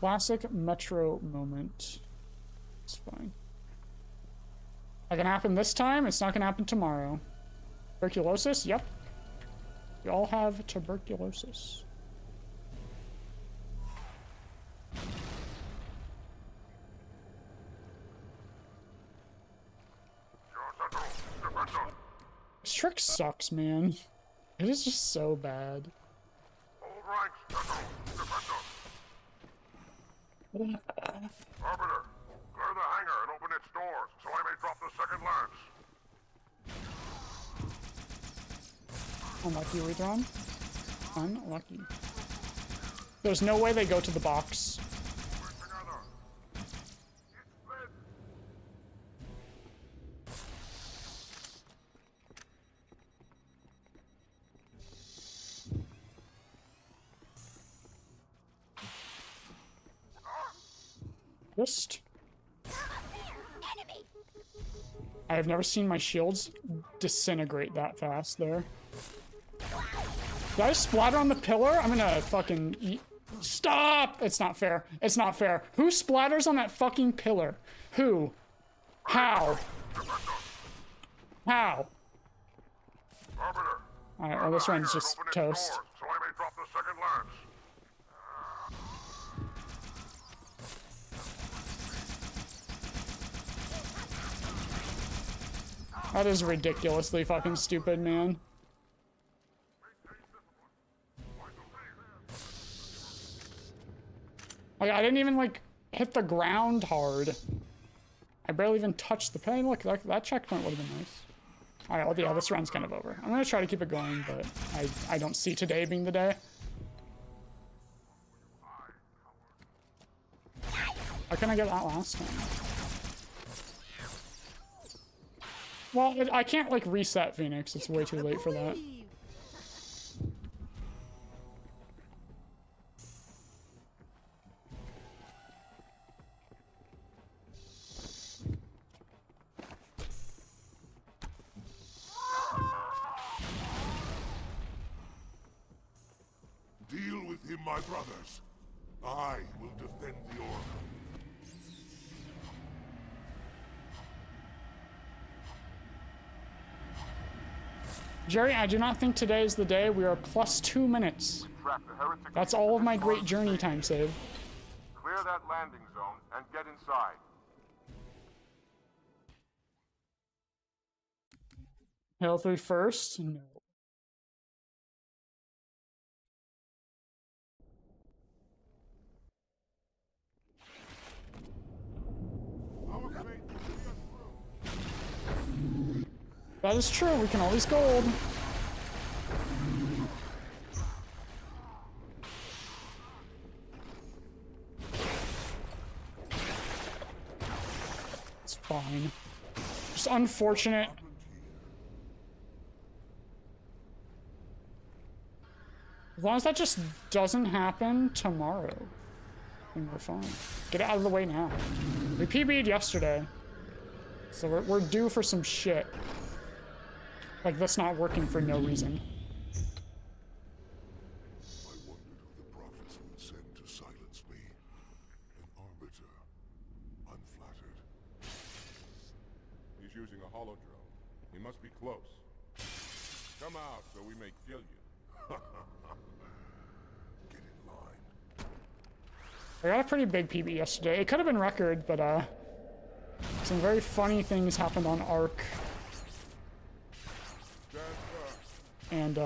Classic Metro moment. It's fine. That can happen this time. It's not gonna happen tomorrow. Tuberculosis? Yep. We all have tuberculosis. This trick sucks, man. It is just so bad. Arbiter, clear the hangar and open its doors so I may drop the second lance. Unlucky, Retron. Unlucky. There's no way they go to the box. I have never seen my shields disintegrate that fast there. Did I splatter on the pillar? I'm gonna fucking eat. Stop! It's not fair. It's not fair. Who splatters on that fucking pillar? Who? How? How? Alright, well, this one's just toast. So I may drop the second lance. That is ridiculously fucking stupid, man. Like, I didn't even, like, hit the ground hard. I barely even touched the pen. Look, that checkpoint would have been nice. Alright, well, yeah, this round's kind of over. I'm gonna try to keep it going, but I don't see today being the day. How can I get that last time? Well, I can't, like, reset Phoenix. It's way too late for that. Deal with him, my brothers. I will defend the Order. Jerry, I do not think today is the day. We are plus 2 minutes. That's all of my great journey time save. Clear that landing zone and get inside. Hail 3 first? No. That is true, we can always gold. It's fine. Just unfortunate. As long as that just doesn't happen tomorrow, then we're fine. Get it out of the way now. We PB'd yesterday, so we're due for some shit. Like, that's not working for no reason. I wondered who the prophets would send to silence me. An arbiter. I'm flattered. He's using a hollow drone. He must be close. Come out so we may kill you. I got a pretty big PB yesterday. It could have been record, but some very funny things happened on Arc. And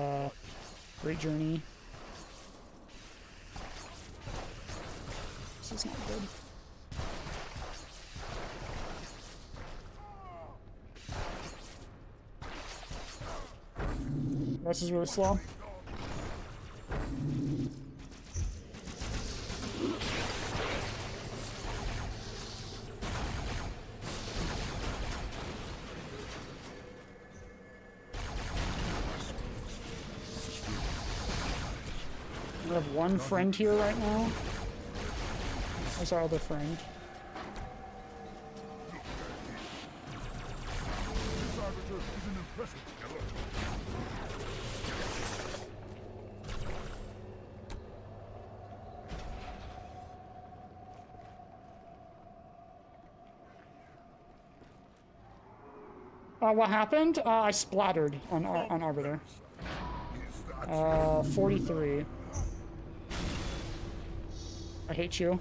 Great Journey. This is not good. This is really slow. We have one friend here right now. Where's our other friend? What happened? I splattered on Arbiter. 43. I hate you.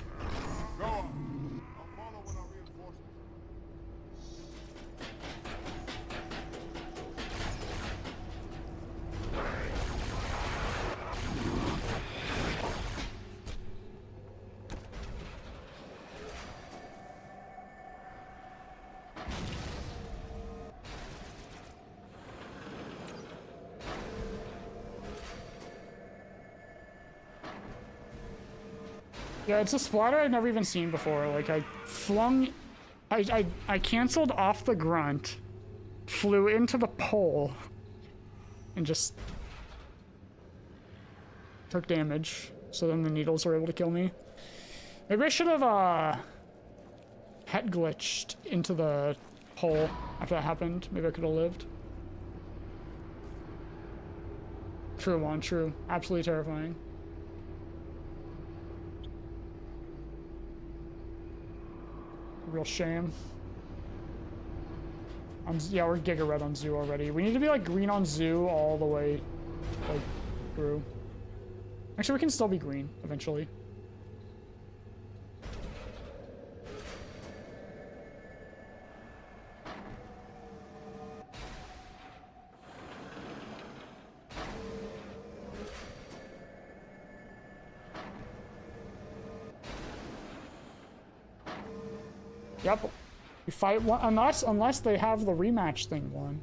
Yeah, it's a splatter I've never even seen before. Like, I canceled off the grunt, flew into the pole, and just took damage. So then the needles were able to kill me. Maybe I should have, head glitched into the hole after that happened. Maybe I could have lived. True one, true. Absolutely terrifying. Real shame. Yeah, we're Giga Red on Zoo already. We need to be like green on Zoo all the way like through. Actually, we can still be green eventually. Yep. You fight one unless they have the rematch thing won.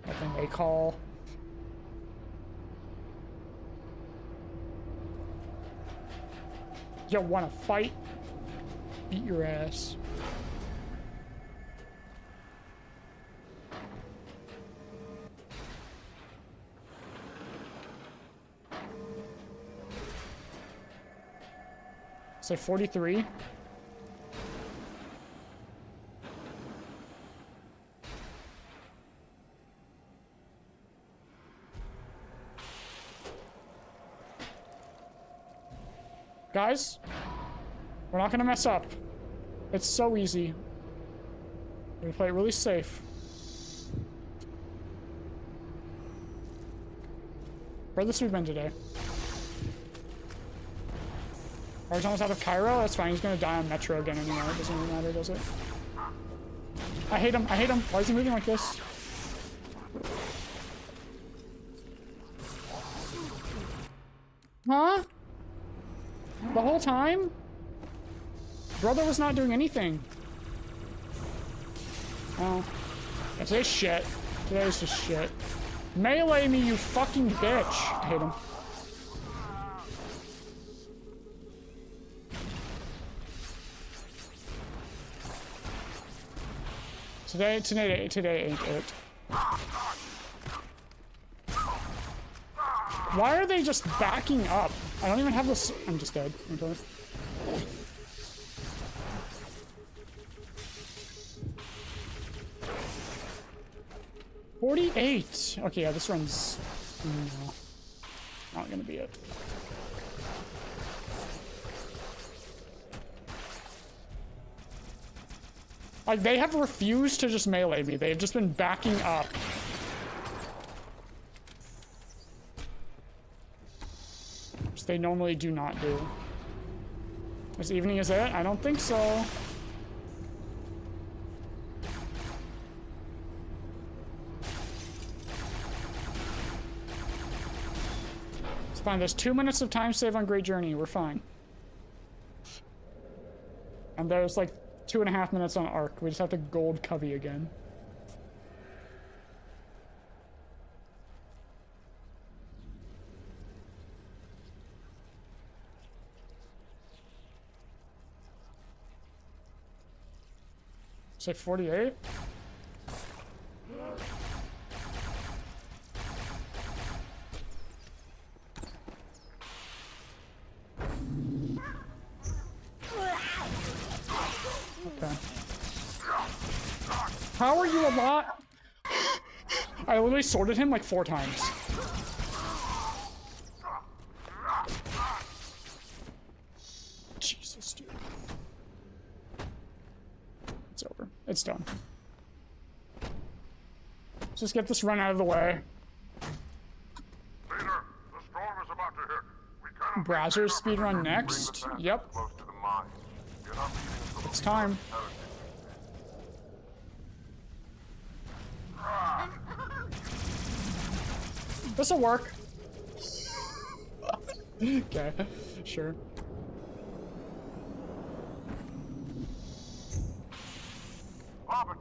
I think they call. You wanna fight? Beat your ass. Say 43. Guys, we're not gonna mess up. It's so easy. We're gonna play it really safe. Furthest we've been today. Are almost out of Cairo? That's fine. He's gonna die on Metro again anyway. It doesn't really matter, does it? I hate him. I hate him. Why is he moving like this? Huh? The whole time? Brother was not doing anything. Oh. Yeah, today's shit. Today's just shit. Melee me, you fucking bitch. I hate him. Today ain't it. Why are they just backing up? I don't even have this. I'm just dead. Okay. $48. Okay, yeah, this run's not gonna be it. Like, they have refused to just melee me. They've just been backing up. Which they normally do not do. This evening is it? I don't think so. It's fine. There's 2 minutes of time save on Great Journey. We're fine. And there's like 2.5 minutes on Arc. We just have to gold Covey again. It's like 48. Okay. How are you a lot? I literally sorted him like 4 times. Jesus, dude. It's over. It's done. Let's just get this run out of the way. Leader, the storm is about to hit. We cannot Brazzers speedrun next. Yep. close to the mine. You're not leaving until It's time. This'll work. Okay, sure. Robert,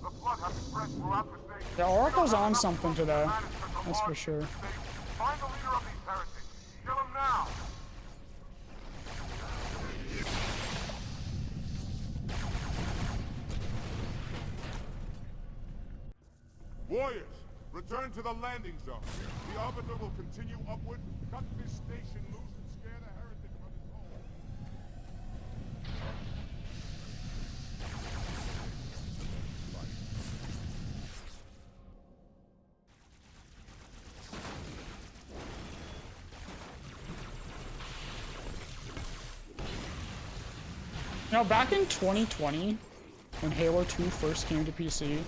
the flood has spread throughout the state. Yeah, Oracle's on something today. That's for sure. Find the leader of these heretics. Kill him now. Warriors, return to the landing zone. The Arbiter will continue upward, cut this station loose, and scare the heretic from his home. You know, back in 2020, when Halo 2 first came to PC,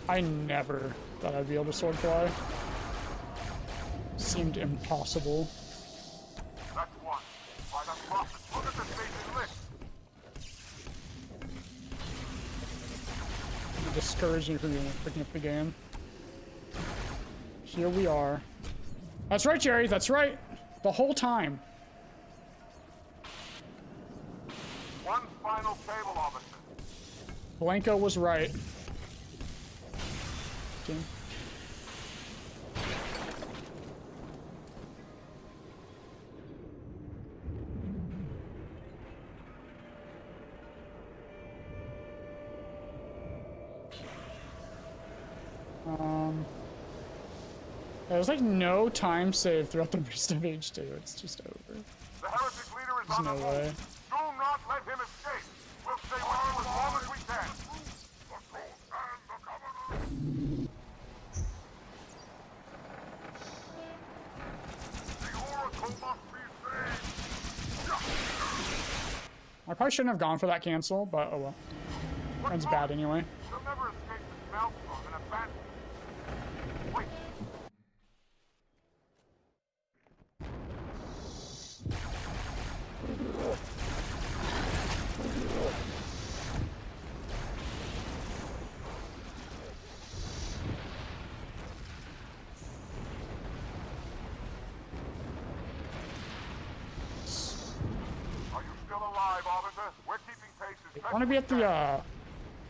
I never thought I'd be able to swordfly. Seemed impossible. That's one. By the prophets, look at the station list. It discouraged me from picking up the game. Here we are. That's right, Jerry. That's right. The whole time. One final cable, officer. Blanco was right. Okay. There's like no time save throughout the rest of H2. It's just over. The heretic leader is There's on no the way. move. Do not let him escape. We'll stay with him as long as we can. The truth and the covenant. The Oracle must be saved. I probably shouldn't have gone for that cancel, but oh well. That's bad anyway. You'll never escape this maelstrom in a bat. Wait. Are you still alive, officer? We're keeping pace. I want to be at the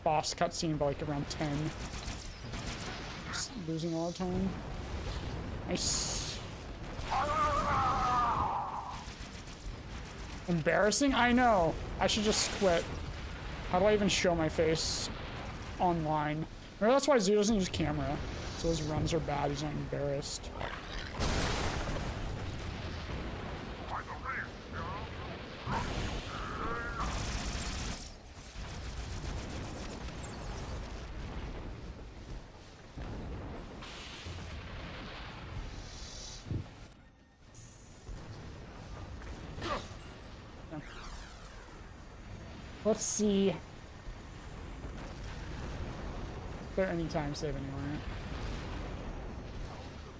boss cutscene by like around 10. Just losing a lot of time. Nice. Embarrassing? I know. I should just quit. How do I even show my face online? Maybe that's why Zoo doesn't use camera. So his runs are bad. He's not embarrassed. Let's see. there any time save anywhere.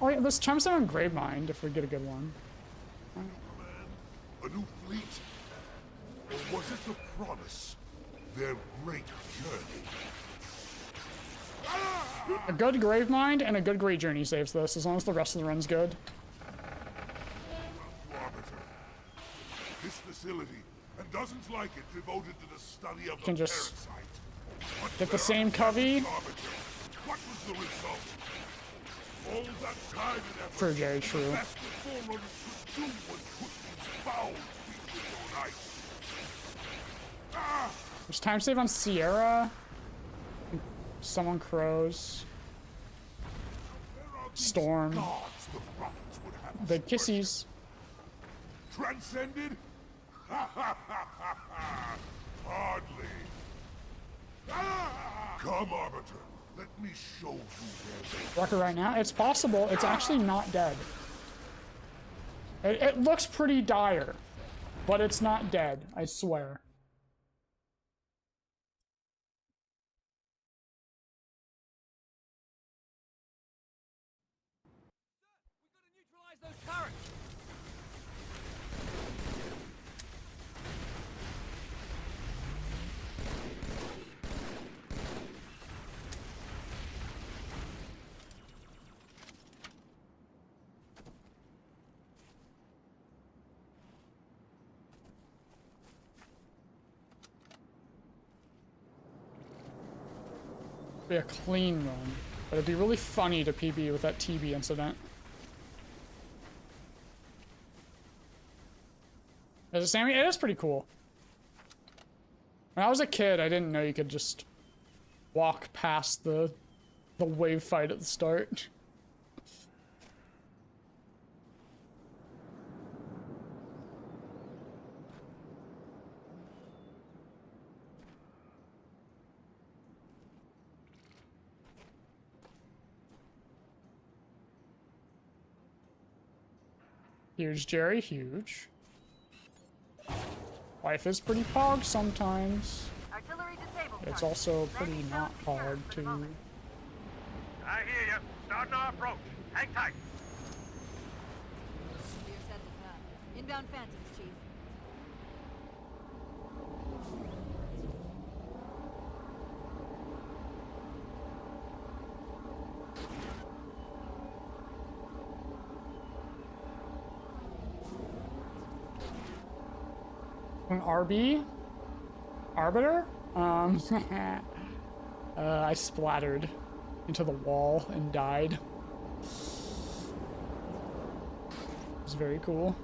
Oh yeah, let's time save on Gravemind if we get a good one. A new fleet? Or was it the promise? Their great journey? A good Gravemind and a good Great Journey saves this, as long as the rest of the run's good. Arbiter. This facility, and dozens like it devoted to the study of Can the just parasite. get the same covey. What was the result? All that time and effort. For very true. The best the Forerunners could do was put these foul creatures on ice. There's time save on Sierra. Someone Crows. Storm. Big kissies. Transcended? Hardly. Come, Arbiter. Let me show you where they... Record right now. It's possible. It's actually not dead. It looks pretty dire, but it's not dead. I swear. Those turrets. Be a clean run, but it'd be really funny to PB with that TB incident. Is it Sammy? It is pretty cool. When I was a kid, I didn't know you could just walk past the wave fight at the start. Huge, Jerry, huge. Life is pretty pog sometimes. It's also pretty not pog too. I hear you. Starting our approach. Hang tight. You're set to that. Inbound Phantoms, Chief. An RB? Arbiter? I splattered into the wall and died. It was very cool.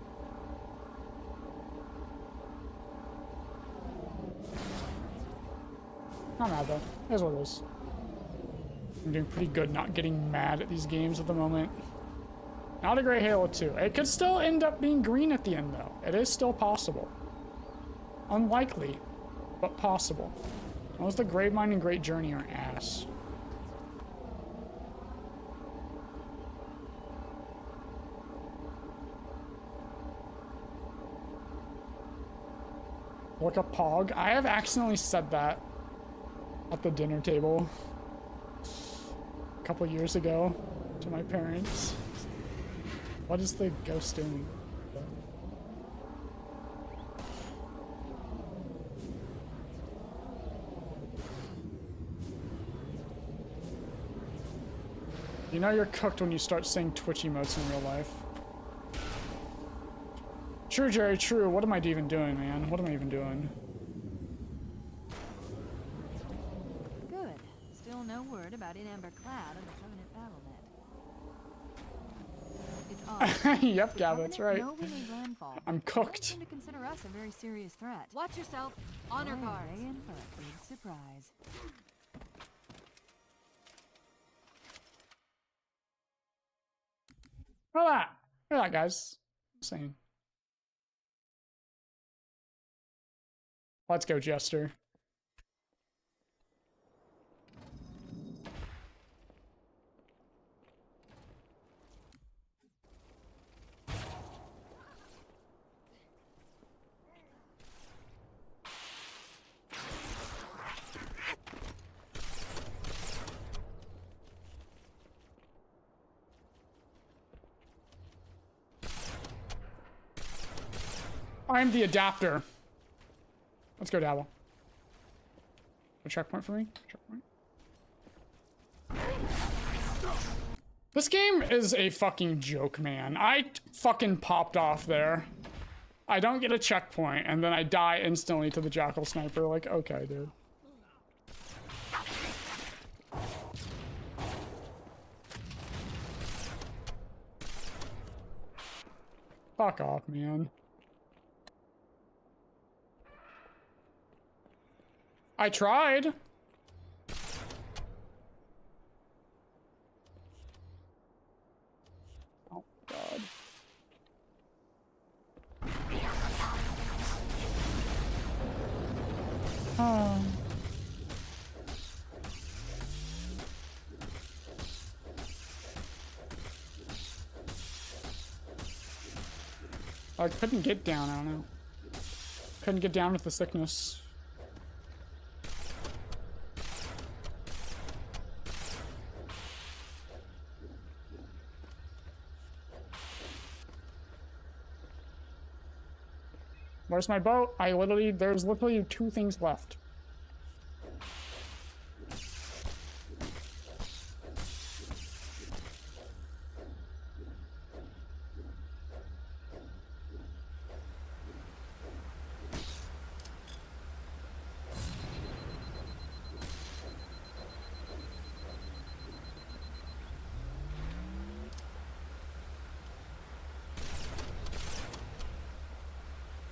Not mad though. It is what it is. I'm doing pretty good not getting mad at these games at the moment. Not a great Halo 2. It could still end up being green at the end though. It is still possible. Unlikely, but possible. Unless the Gravemind and Great Journey are ass. Look up Pog. I have accidentally said that at the dinner table a couple years ago to my parents. What is the ghost doing? You know you're cooked when you start saying Twitch emotes in real life. True, Jerry, true. What am I even doing, man? What am I even doing? Good. Still no word about Amber Cloud and the Covenant battle net. It's odd. Yep, Gab, that's right. Know we made landfall. I'm cooked. They seem to consider us a very serious threat. Watch yourself. Honor guard. They in for a big surprise. Look at that. Look at that, guys. Insane. Let's go, Jester. I'm the adapter. Let's go, Dabble. A checkpoint for me? Checkpoint. This game is a fucking joke, man. I fucking popped off there. I don't get a checkpoint, and then I die instantly to the Jackal Sniper. Like, okay, dude. Fuck off, man. I tried. Oh, God. Oh. I couldn't get down, I don't know. Couldn't get down with the sickness. Where's my boat? There's literally 2 things left.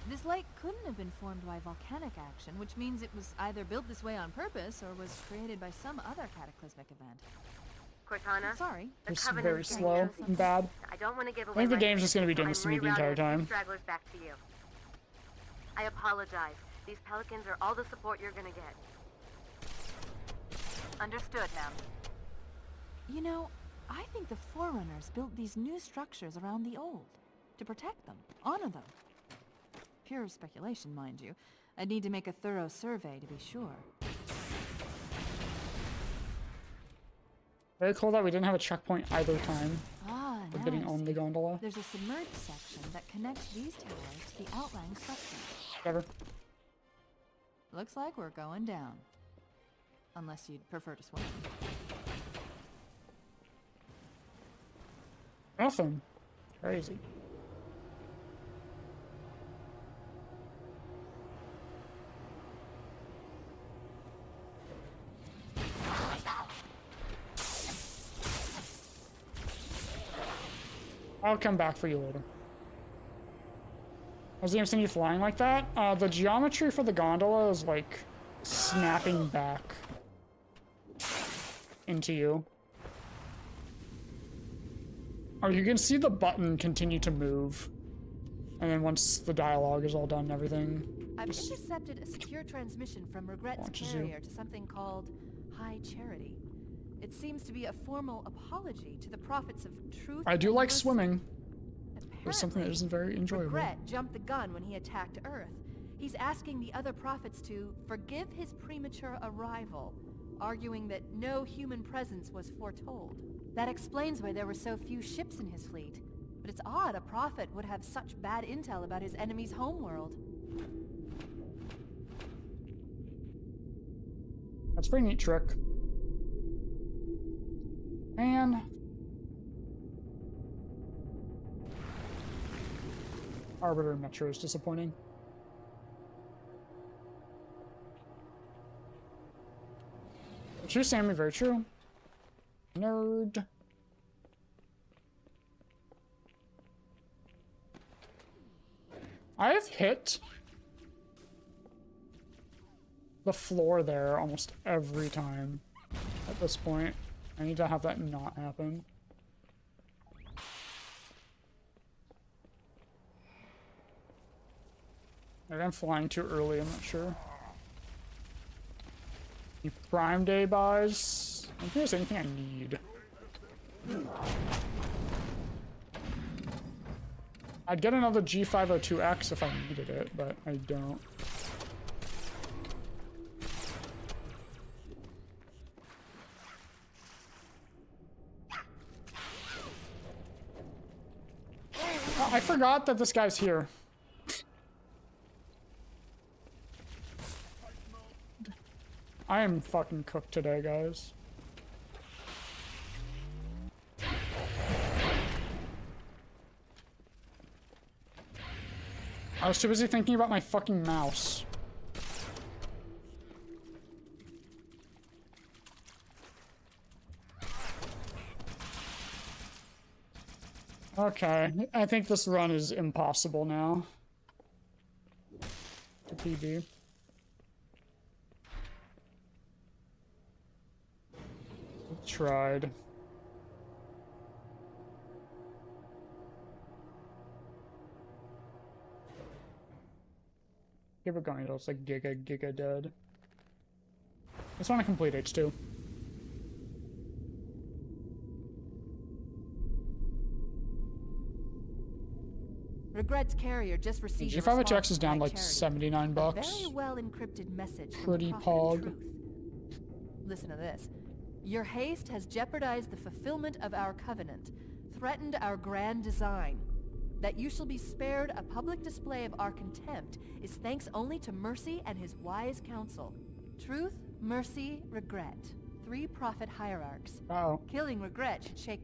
This lake couldn't have been formed by volcanic action, which means it was either built this way on purpose or was created by some other cataclysmic event. Cortana, sorry. It's very slow and bad. I don't want to give away. I think the my game's just gonna be doing this to me the entire time. Stragglers back to you. I apologize. These pelicans are all the support you're gonna get. Understood, ma'am. You know, I think the Forerunners built these new structures around the old to protect them, honor them. Pure speculation, mind you. I'd need to make a thorough survey to be sure. Very cool that we didn't have a checkpoint either time. Ah, We're getting on the gondola. There's a submerged section that connects these towers to the outlying structures. Whatever. Looks like we're going down. Unless you'd prefer to swim. Nothing. Crazy. I'll come back for you later. Has anyone seen you flying like that? The geometry for the gondola is like snapping back into you. Or you can see the button continue to move. And then once the dialogue is all done and everything. I've intercepted a secure transmission from Regret's carrier to something called High Charity. It seems to be a formal apology to the prophets of truth. I do like mercy. swimming. It's something that isn't very enjoyable. Regret jumped the gun when he attacked Earth. He's asking the other prophets to forgive his premature arrival, arguing that no human presence was foretold. That explains why there were so few ships in his fleet. But it's odd a prophet would have such bad intel about his enemy's homeworld. That's a pretty neat trick. Man. Arbiter Metro is disappointing. True, Sammy, very true. Nerd. I have hit the floor there almost every time at this point. I need to have that not happen. Maybe I'm flying too early, I'm not sure. You Prime Day buys? I don't think there's anything I need. I'd get another G502X if I needed it, but I don't. I forgot that this guy's here. I am fucking cooked today, guys. I was too busy thinking about my fucking mouse. Okay, I think this run is impossible now. To PB. Tried. Keep it going, it looks like Giga dead. I just want to complete H2. Regret's carrier just received a G5HX is down like charity. 79 bucks. A very well encrypted message. Pretty pog. Listen to this. Your haste has jeopardized the fulfillment of our covenant, threatened our grand design. That you shall be spared a public display of our contempt is thanks only to Mercy and his wise counsel. Truth, Mercy, Regret. 3 prophet hierarchs. Uh-oh. Killing Regret should shake...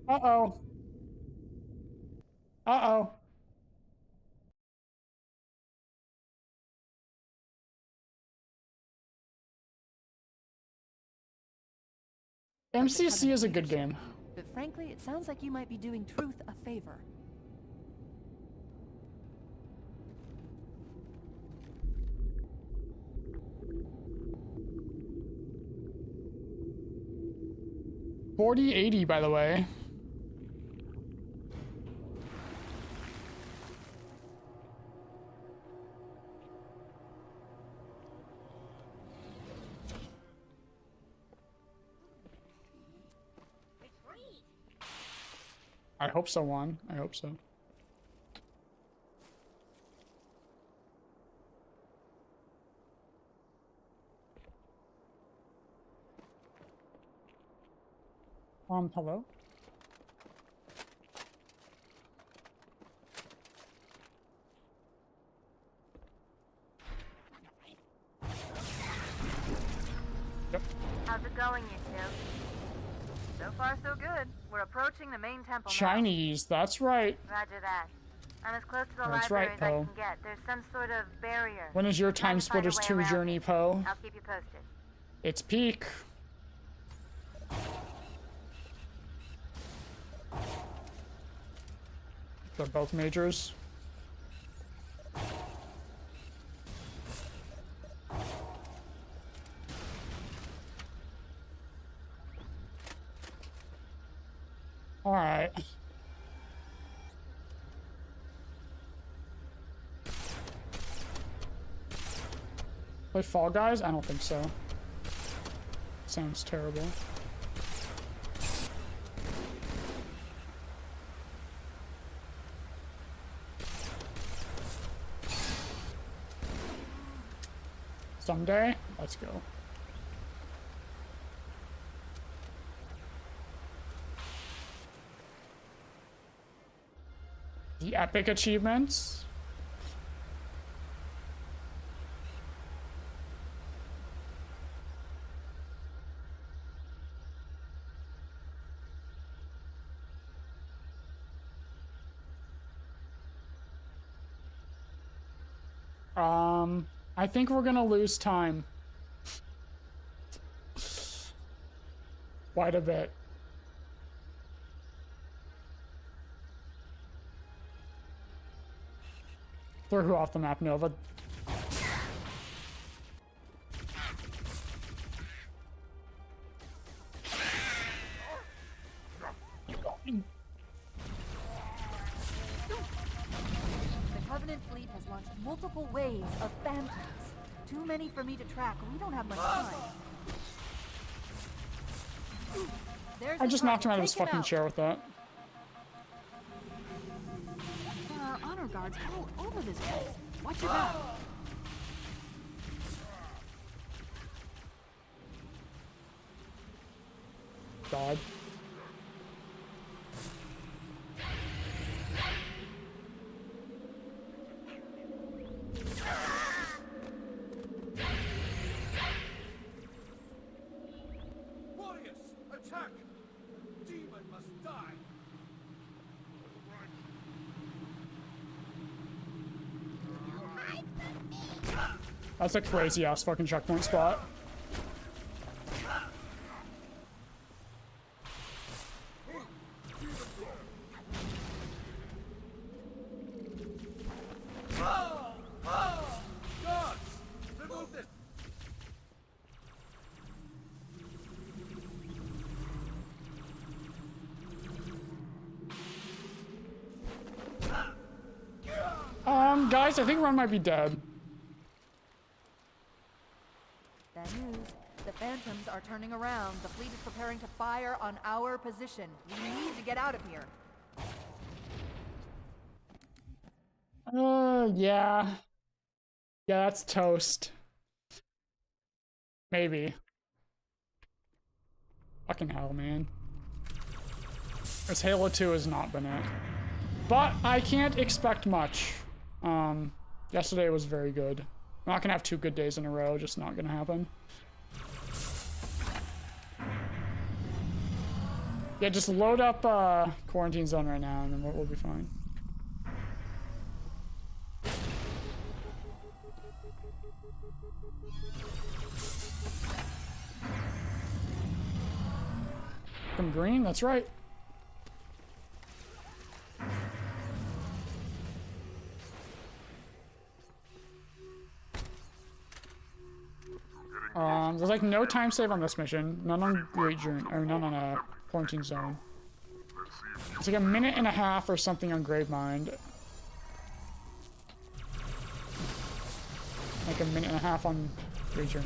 Uh-oh. Uh-oh. MCC is a good game. But frankly, it sounds like you might be doing Truth a favor. $40.80, by the way. I hope so, Juan. I hope so. Hello? Yep. How's it going, you two? So far, so good. We're approaching the main temple Chinese, that's right. now. Roger that. I'm as close to the That's library right, as I Poe. can get. There's some sort of barrier. When is your Trying Time to find a Splitters way 2 around journey, it. Poe? I'll keep you posted. It's peak. They're both majors. All right. Play Fall Guys? I don't think so. Sounds terrible. Someday, let's go. The epic achievements. I think we're gonna lose time. Quite a bit. Throw who off the map, Nova? The Covenant fleet has launched multiple waves of phantoms. Too many for me to track. We don't have much time. There's I just knocked him out of his Take him fucking out. chair with that. There are honor guards all over this place. Watch your back. God. That's a crazy ass fucking checkpoint spot. Guys, I think Run might be dead. Bad news. The Phantoms are turning around. The fleet is preparing to fire on our position. We need to get out of here. Yeah. Yeah, that's toast. Maybe. Fucking hell, man. This Halo 2 has not been it. But I can't expect much. Yesterday was very good. I'm not gonna have 2 good days in a row, just not gonna happen. Yeah, just load up quarantine zone right now and then we'll be fine. From green, that's right. There's like no time save on this mission, none on Great Journey, or none on quarantine zone. It's like a minute and a half or something on Gravemind. Like a minute and a half on Great Journey.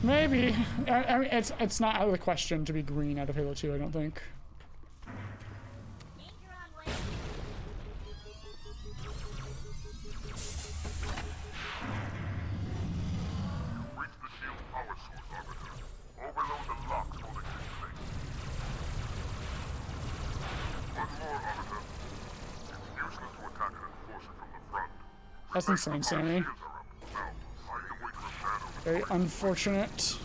Maybe. I mean, it's not out of the question to be green out of Halo 2, I don't think. That's insane, Sammy. Very unfortunate.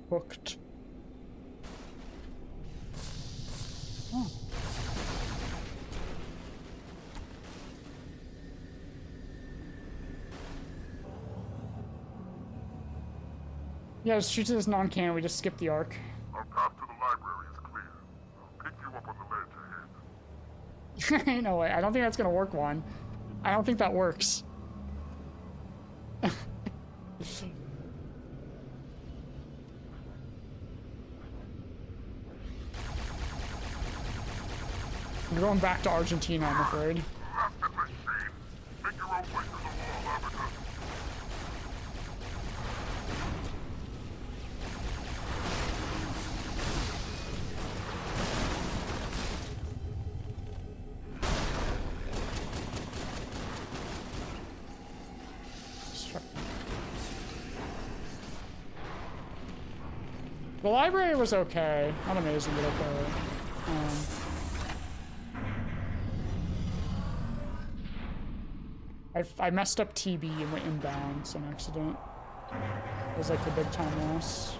Booked. Oh. Yeah, just treat it as non-canon, we just skip the arc. Our path to the library is clear. I'll pick you up on the ledge ahead. No way, I don't think that's gonna work, Juan. I don't think that works. You're going back to Argentina, I'm afraid. The library was okay. Not amazing, but okay. I messed up TB and went inbound, so an accident. It was like the big time loss.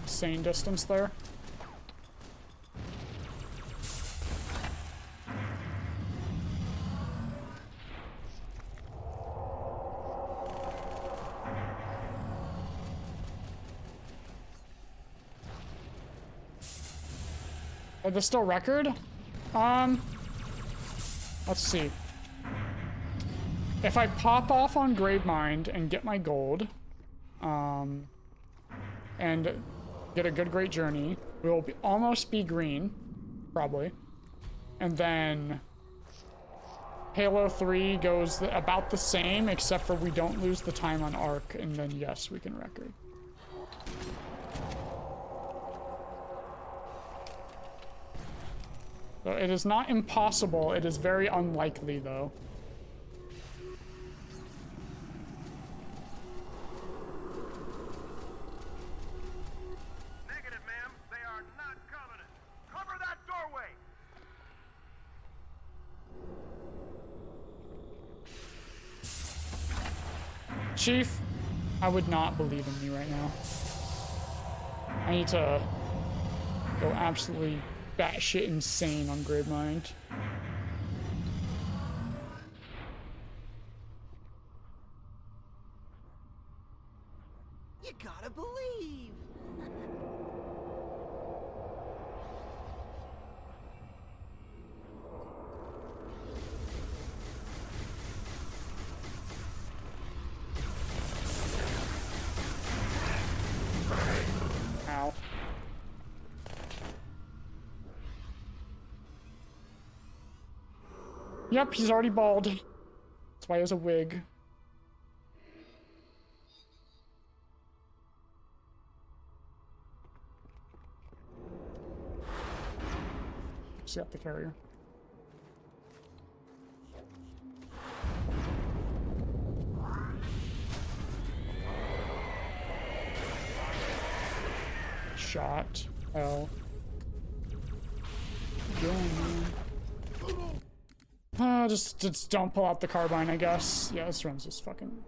Insane distance there. Are there still record? Let's see. If I pop off on Gravemind and get my gold, and get a good great journey, we will almost be green, probably. And then Halo 3 goes about the same, except for we don't lose the time on Arc, and then yes, we can record. So it is not impossible, it is very unlikely though. Negative, ma'am. They are not Covenant. Cover that doorway! Chief, I would not believe in me right now. I need to go absolutely batshit insane on Gravemind. You gotta believe. Ow. Yep, he's already bald. That's why he has a wig. See up the carrier. Shot. Hell. Just don't pull out the carbine, I guess. Yeah, this run's just fucking.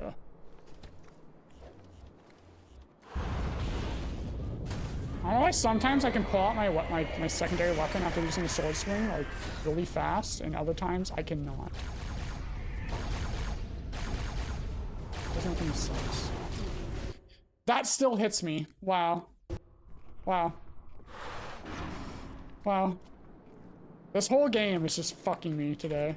I don't know why sometimes I can pull out my secondary weapon after using a sword swing like really fast, and other times I cannot. Doesn't make any sense. That still hits me. Wow. Wow. Wow. This whole game is just fucking me today.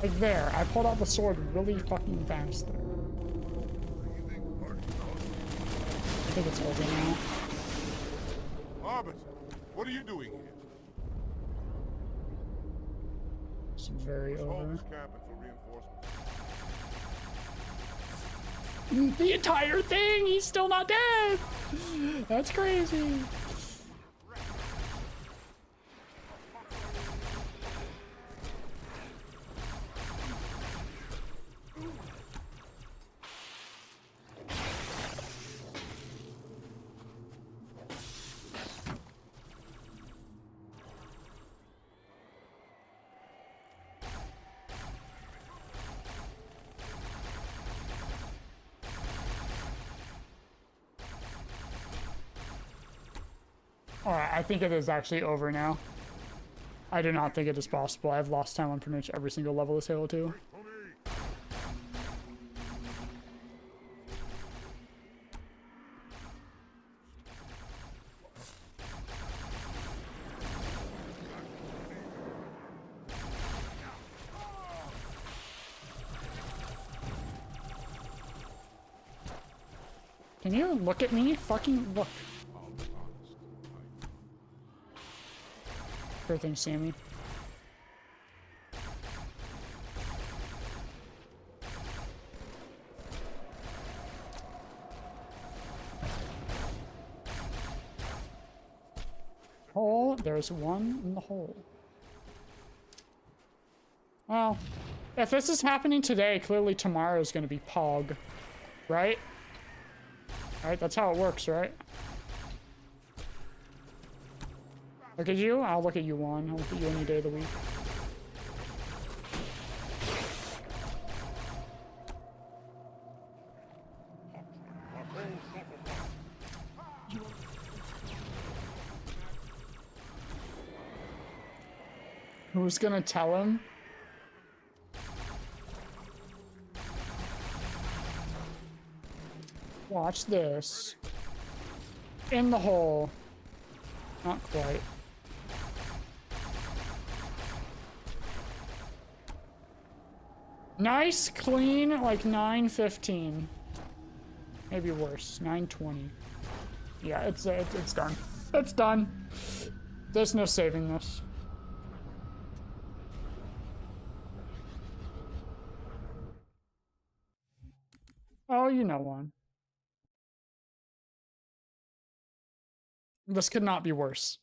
Like there, I pulled out the sword really fucking fast there. I think it's over now. Arbiter, what are you doing here? It's very over. The entire thing! He's still not dead! That's crazy! Alright, I think it is actually over now. I do not think it is possible. I've lost time on pretty much every single level of Halo 2. Can you look at me? Fucking look. Sure thing, Sammy. Hole. There's one in the hole. Well, if this is happening today, clearly tomorrow is going to be Pog, right? Right, that's how it works, right? Look at you, I'll look at you one. I'll look at you any day of the week. Who's gonna tell him? Watch this. In the hole. Not quite. Nice, clean, like 9:15. Maybe worse, 9:20. Yeah, it's done. It's done. There's no saving this. Oh, you know one. This could not be worse.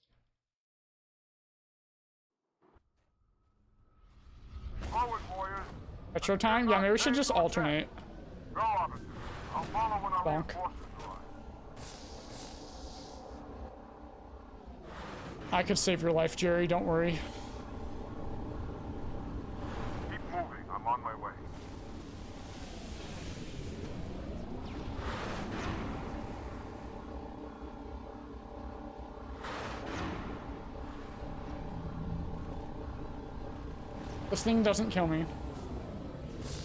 Forward, warriors. Retro time? Yeah, maybe we should just alternate. Go, officers. I'll follow when our Bonk. reinforcements arrive. I could save your life, Jerry, don't worry. Keep moving. I'm on my way. This thing doesn't kill me.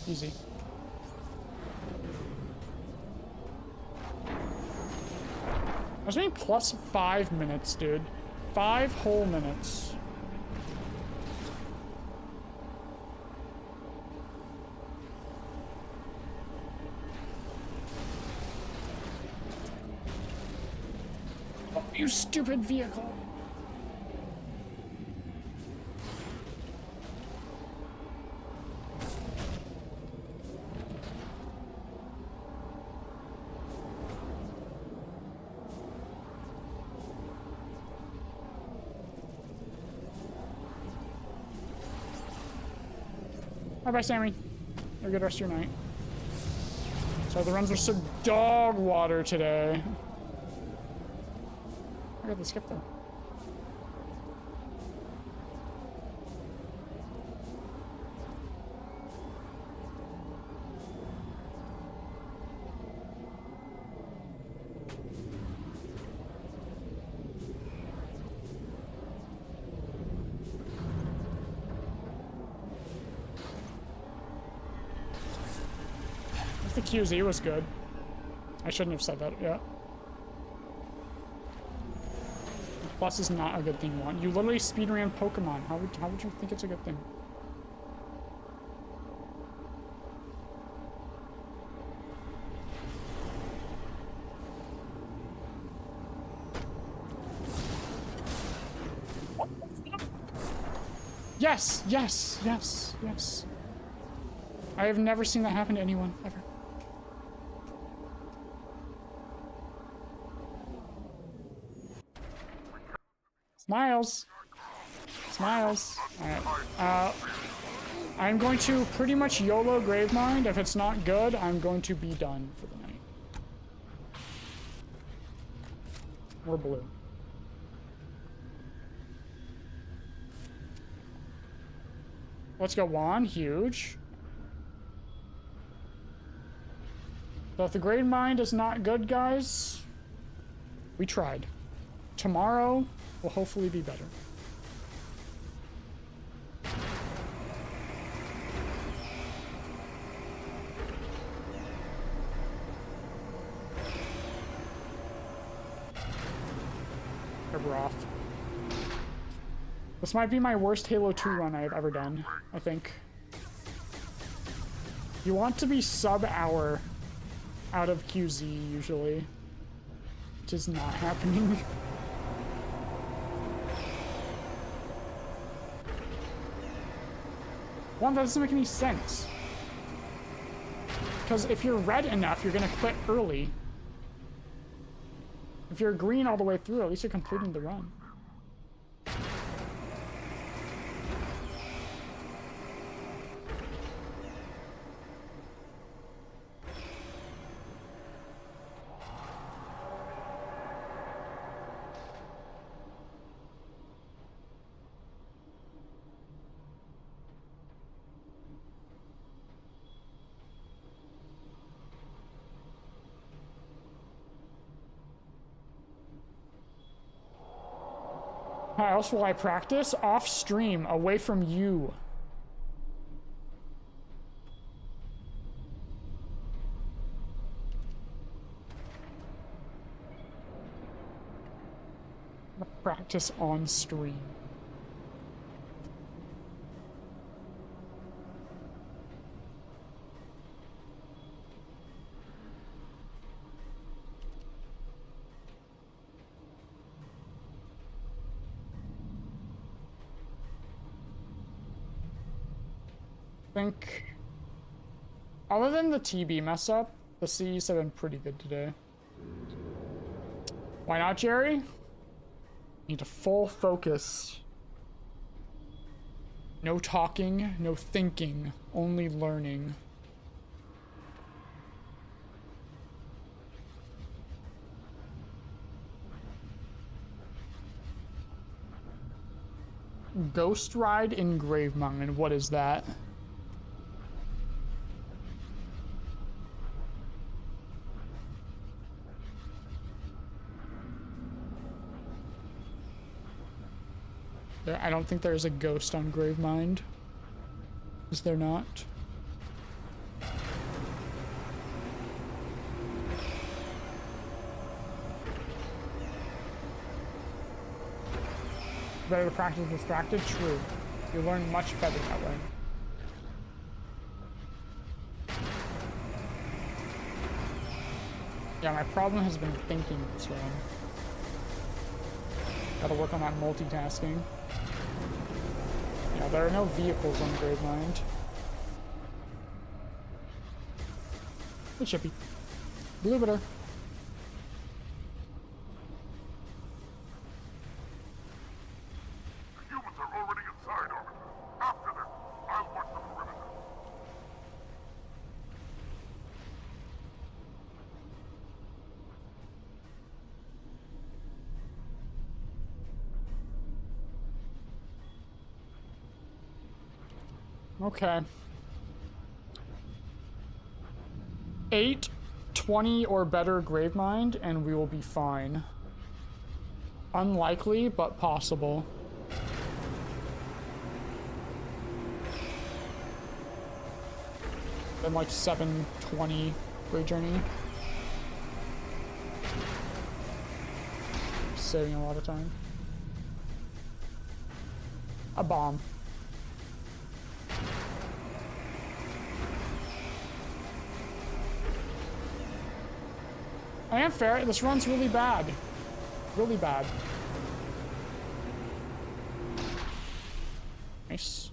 Easy. I was being plus 5 minutes, dude. 5 whole minutes. Oh, you stupid vehicle. Bye-bye, Sammy. Have a good rest of your night. So the runs were so dog water today. I got the skip though. The QZ was good. I shouldn't have said that yet. Plus is not a good thing, one. You literally speedran Pokemon. How would you think it's a good thing? Yes, yes, yes, yes. I have never seen that happen to anyone, ever. Smiles. Smiles. Alright. I'm going to pretty much YOLO Gravemind. If it's not good, I'm going to be done for the night. We're blue. Let's go on. Huge. So if the Gravemind is not good, guys, we tried. Tomorrow will hopefully be better. We're off. This might be my worst Halo 2 run I've ever done, I think. You want to be sub-hour out of QZ, usually. Which is not happening. One, that doesn't make any sense. Because if you're red enough, you're gonna quit early. If you're green all the way through, at least you're completing the run. How else will I practice? Off stream, away from you. Practice on stream. think, other than the TB mess up, the C's have been pretty good today. Why not, Jerry? Need a full focus. No talking, no thinking, only learning. Ghost Ride in Gravemind, what is that? I don't think there's a ghost on Gravemind. Is there not? Better to practice distracted? True. You learn much better that way. Yeah, my problem has been thinking this round. Gotta work on that multitasking. Yeah, there are no vehicles on Gravemind. Hey, Chippy. Blue bitter. Humans are already inside, Arbiter. After them. I'll watch the perimeter. Okay. 8, 20 or better Gravemind, and we will be fine. Unlikely, but possible. Then like 720 Great Journey. Saving a lot of time. A bomb. I am fair, this run's really bad. Really bad. Nice.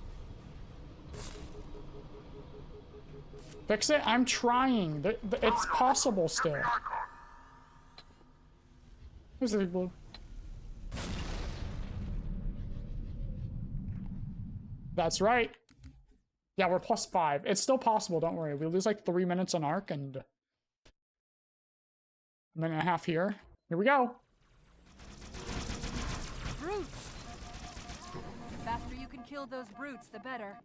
Fix it? I'm trying. It's possible still. Who's the big blue? That's right. Yeah, we're +5. It's still possible, don't worry. We lose like 3 minutes on arc and a minute and a half here. Here we go. Brutes! The faster you can kill those brutes, the better.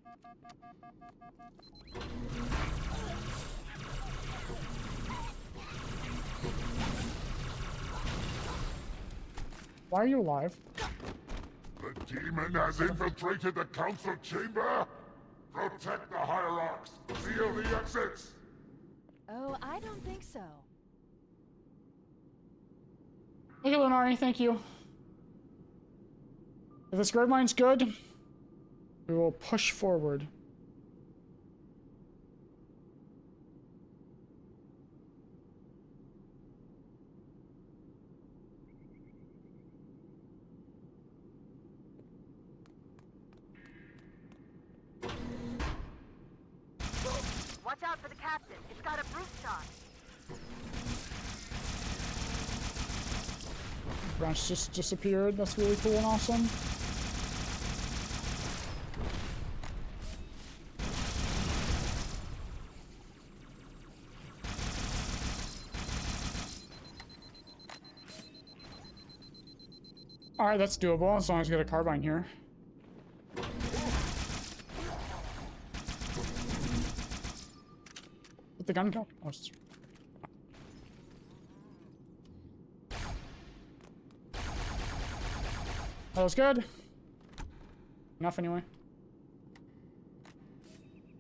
Why are you alive? The demon has infiltrated the council chamber. Protect the hierarchs. Seal the exits. Oh, I don't think so. Thank you, Lunari. Thank you. If this Gravemind's good, we will push forward. Watch out for the captain. It's got a brute shot. Branch just disappeared. That's really cool and awesome. Alright, that's doable as long as we get a carbine here. Where'd the gun go? Oh, it's... That was good. Enough anyway.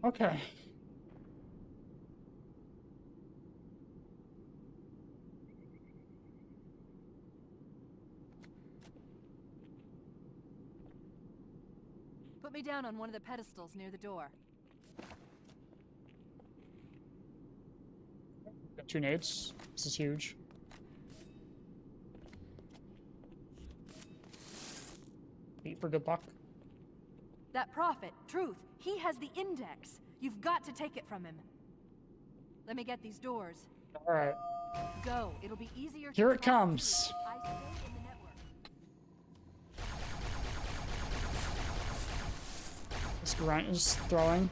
Okay. Put me down on one of the pedestals near the door. Got 2 nades. This is huge. Eat for good luck. That prophet, Truth, he has the index. You've got to take it from him. Let me get these doors. All right. Go. It'll be easier. Here it comes. I stay in the network. This grunt is throwing.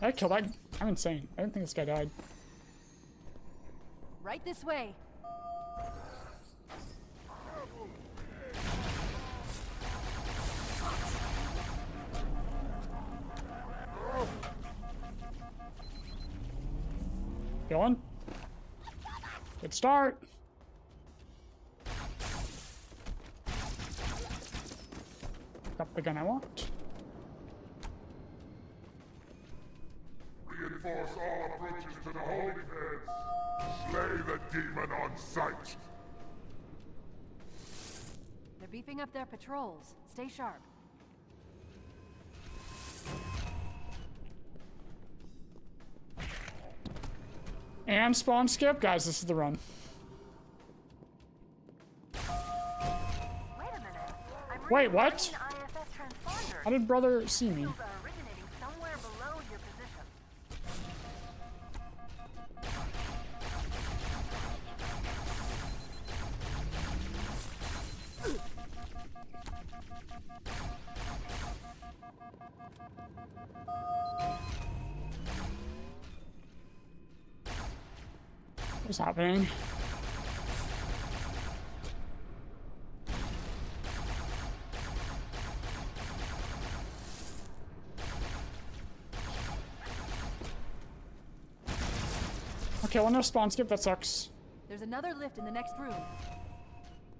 I killed that. I'm insane. I didn't think this guy died. Right this way. Going. Good start. Got the gun I want. Reinforce all approaches to the holding pens. Slay the demon on sight. They're beefing up their patrols. Stay sharp. And spawn skip. Guys, this is the run. Wait, what? How did brother see me? What's happening? Okay, well, no spawn skip, that sucks. There's another lift in the next room.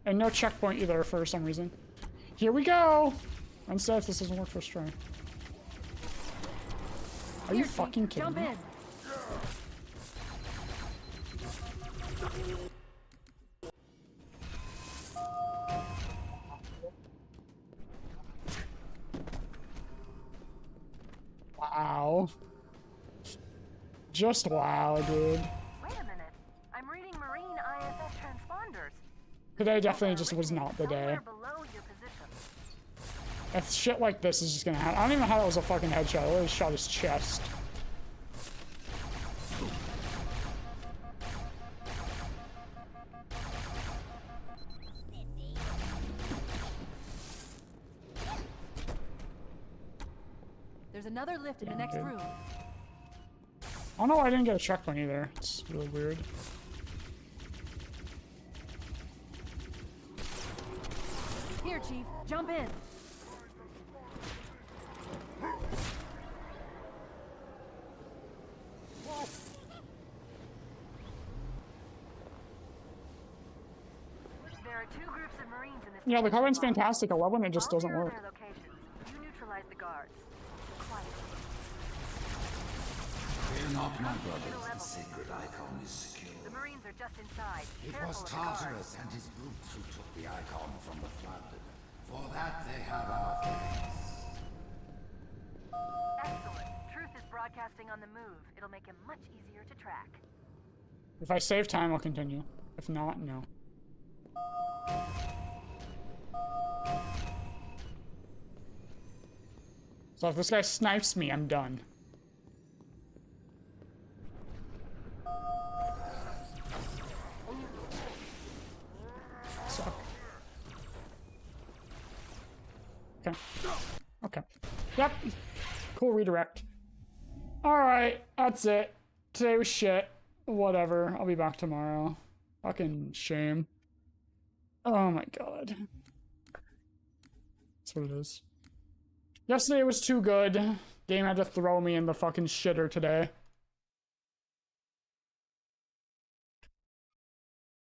And no checkpoint either for some reason. Here we go! Instead, if this doesn't work, first try. Are you fucking kidding me? Wow. Just wow, dude. Wait a minute. I'm reading Marine ISS transponders. Today definitely just was not the day. Somewhere below your position. If shit like this is just gonna happen. I don't even know how that was a fucking headshot. I literally shot his chest. There's another lift in the next room. I don't know why I didn't get a checkpoint either. It's really weird. Here, Chief. Jump in. There are 2 groups of Marines in this. Yeah, the carbon's fantastic. I love when it just doesn't work. Their locations. You neutralize the guards. Quiet. Fear not, my brothers. The sacred icon is secure. The Marines are just inside. It Careful was of the guards. Tartarus and his brutes who took the icon from the flood. For that they have our thanks. Excellent. Truth is broadcasting on the move. It'll make him much easier to track. If I save time, I'll continue. If not, no. So if this guy snipes me, I'm done. Suck. Okay. Okay. Yep. Cool redirect. Alright, that's it. Today was shit. Whatever. I'll be back tomorrow. Fucking shame. Oh my god. That's what it is. Yesterday was too good. Game had to throw me in the fucking shitter today.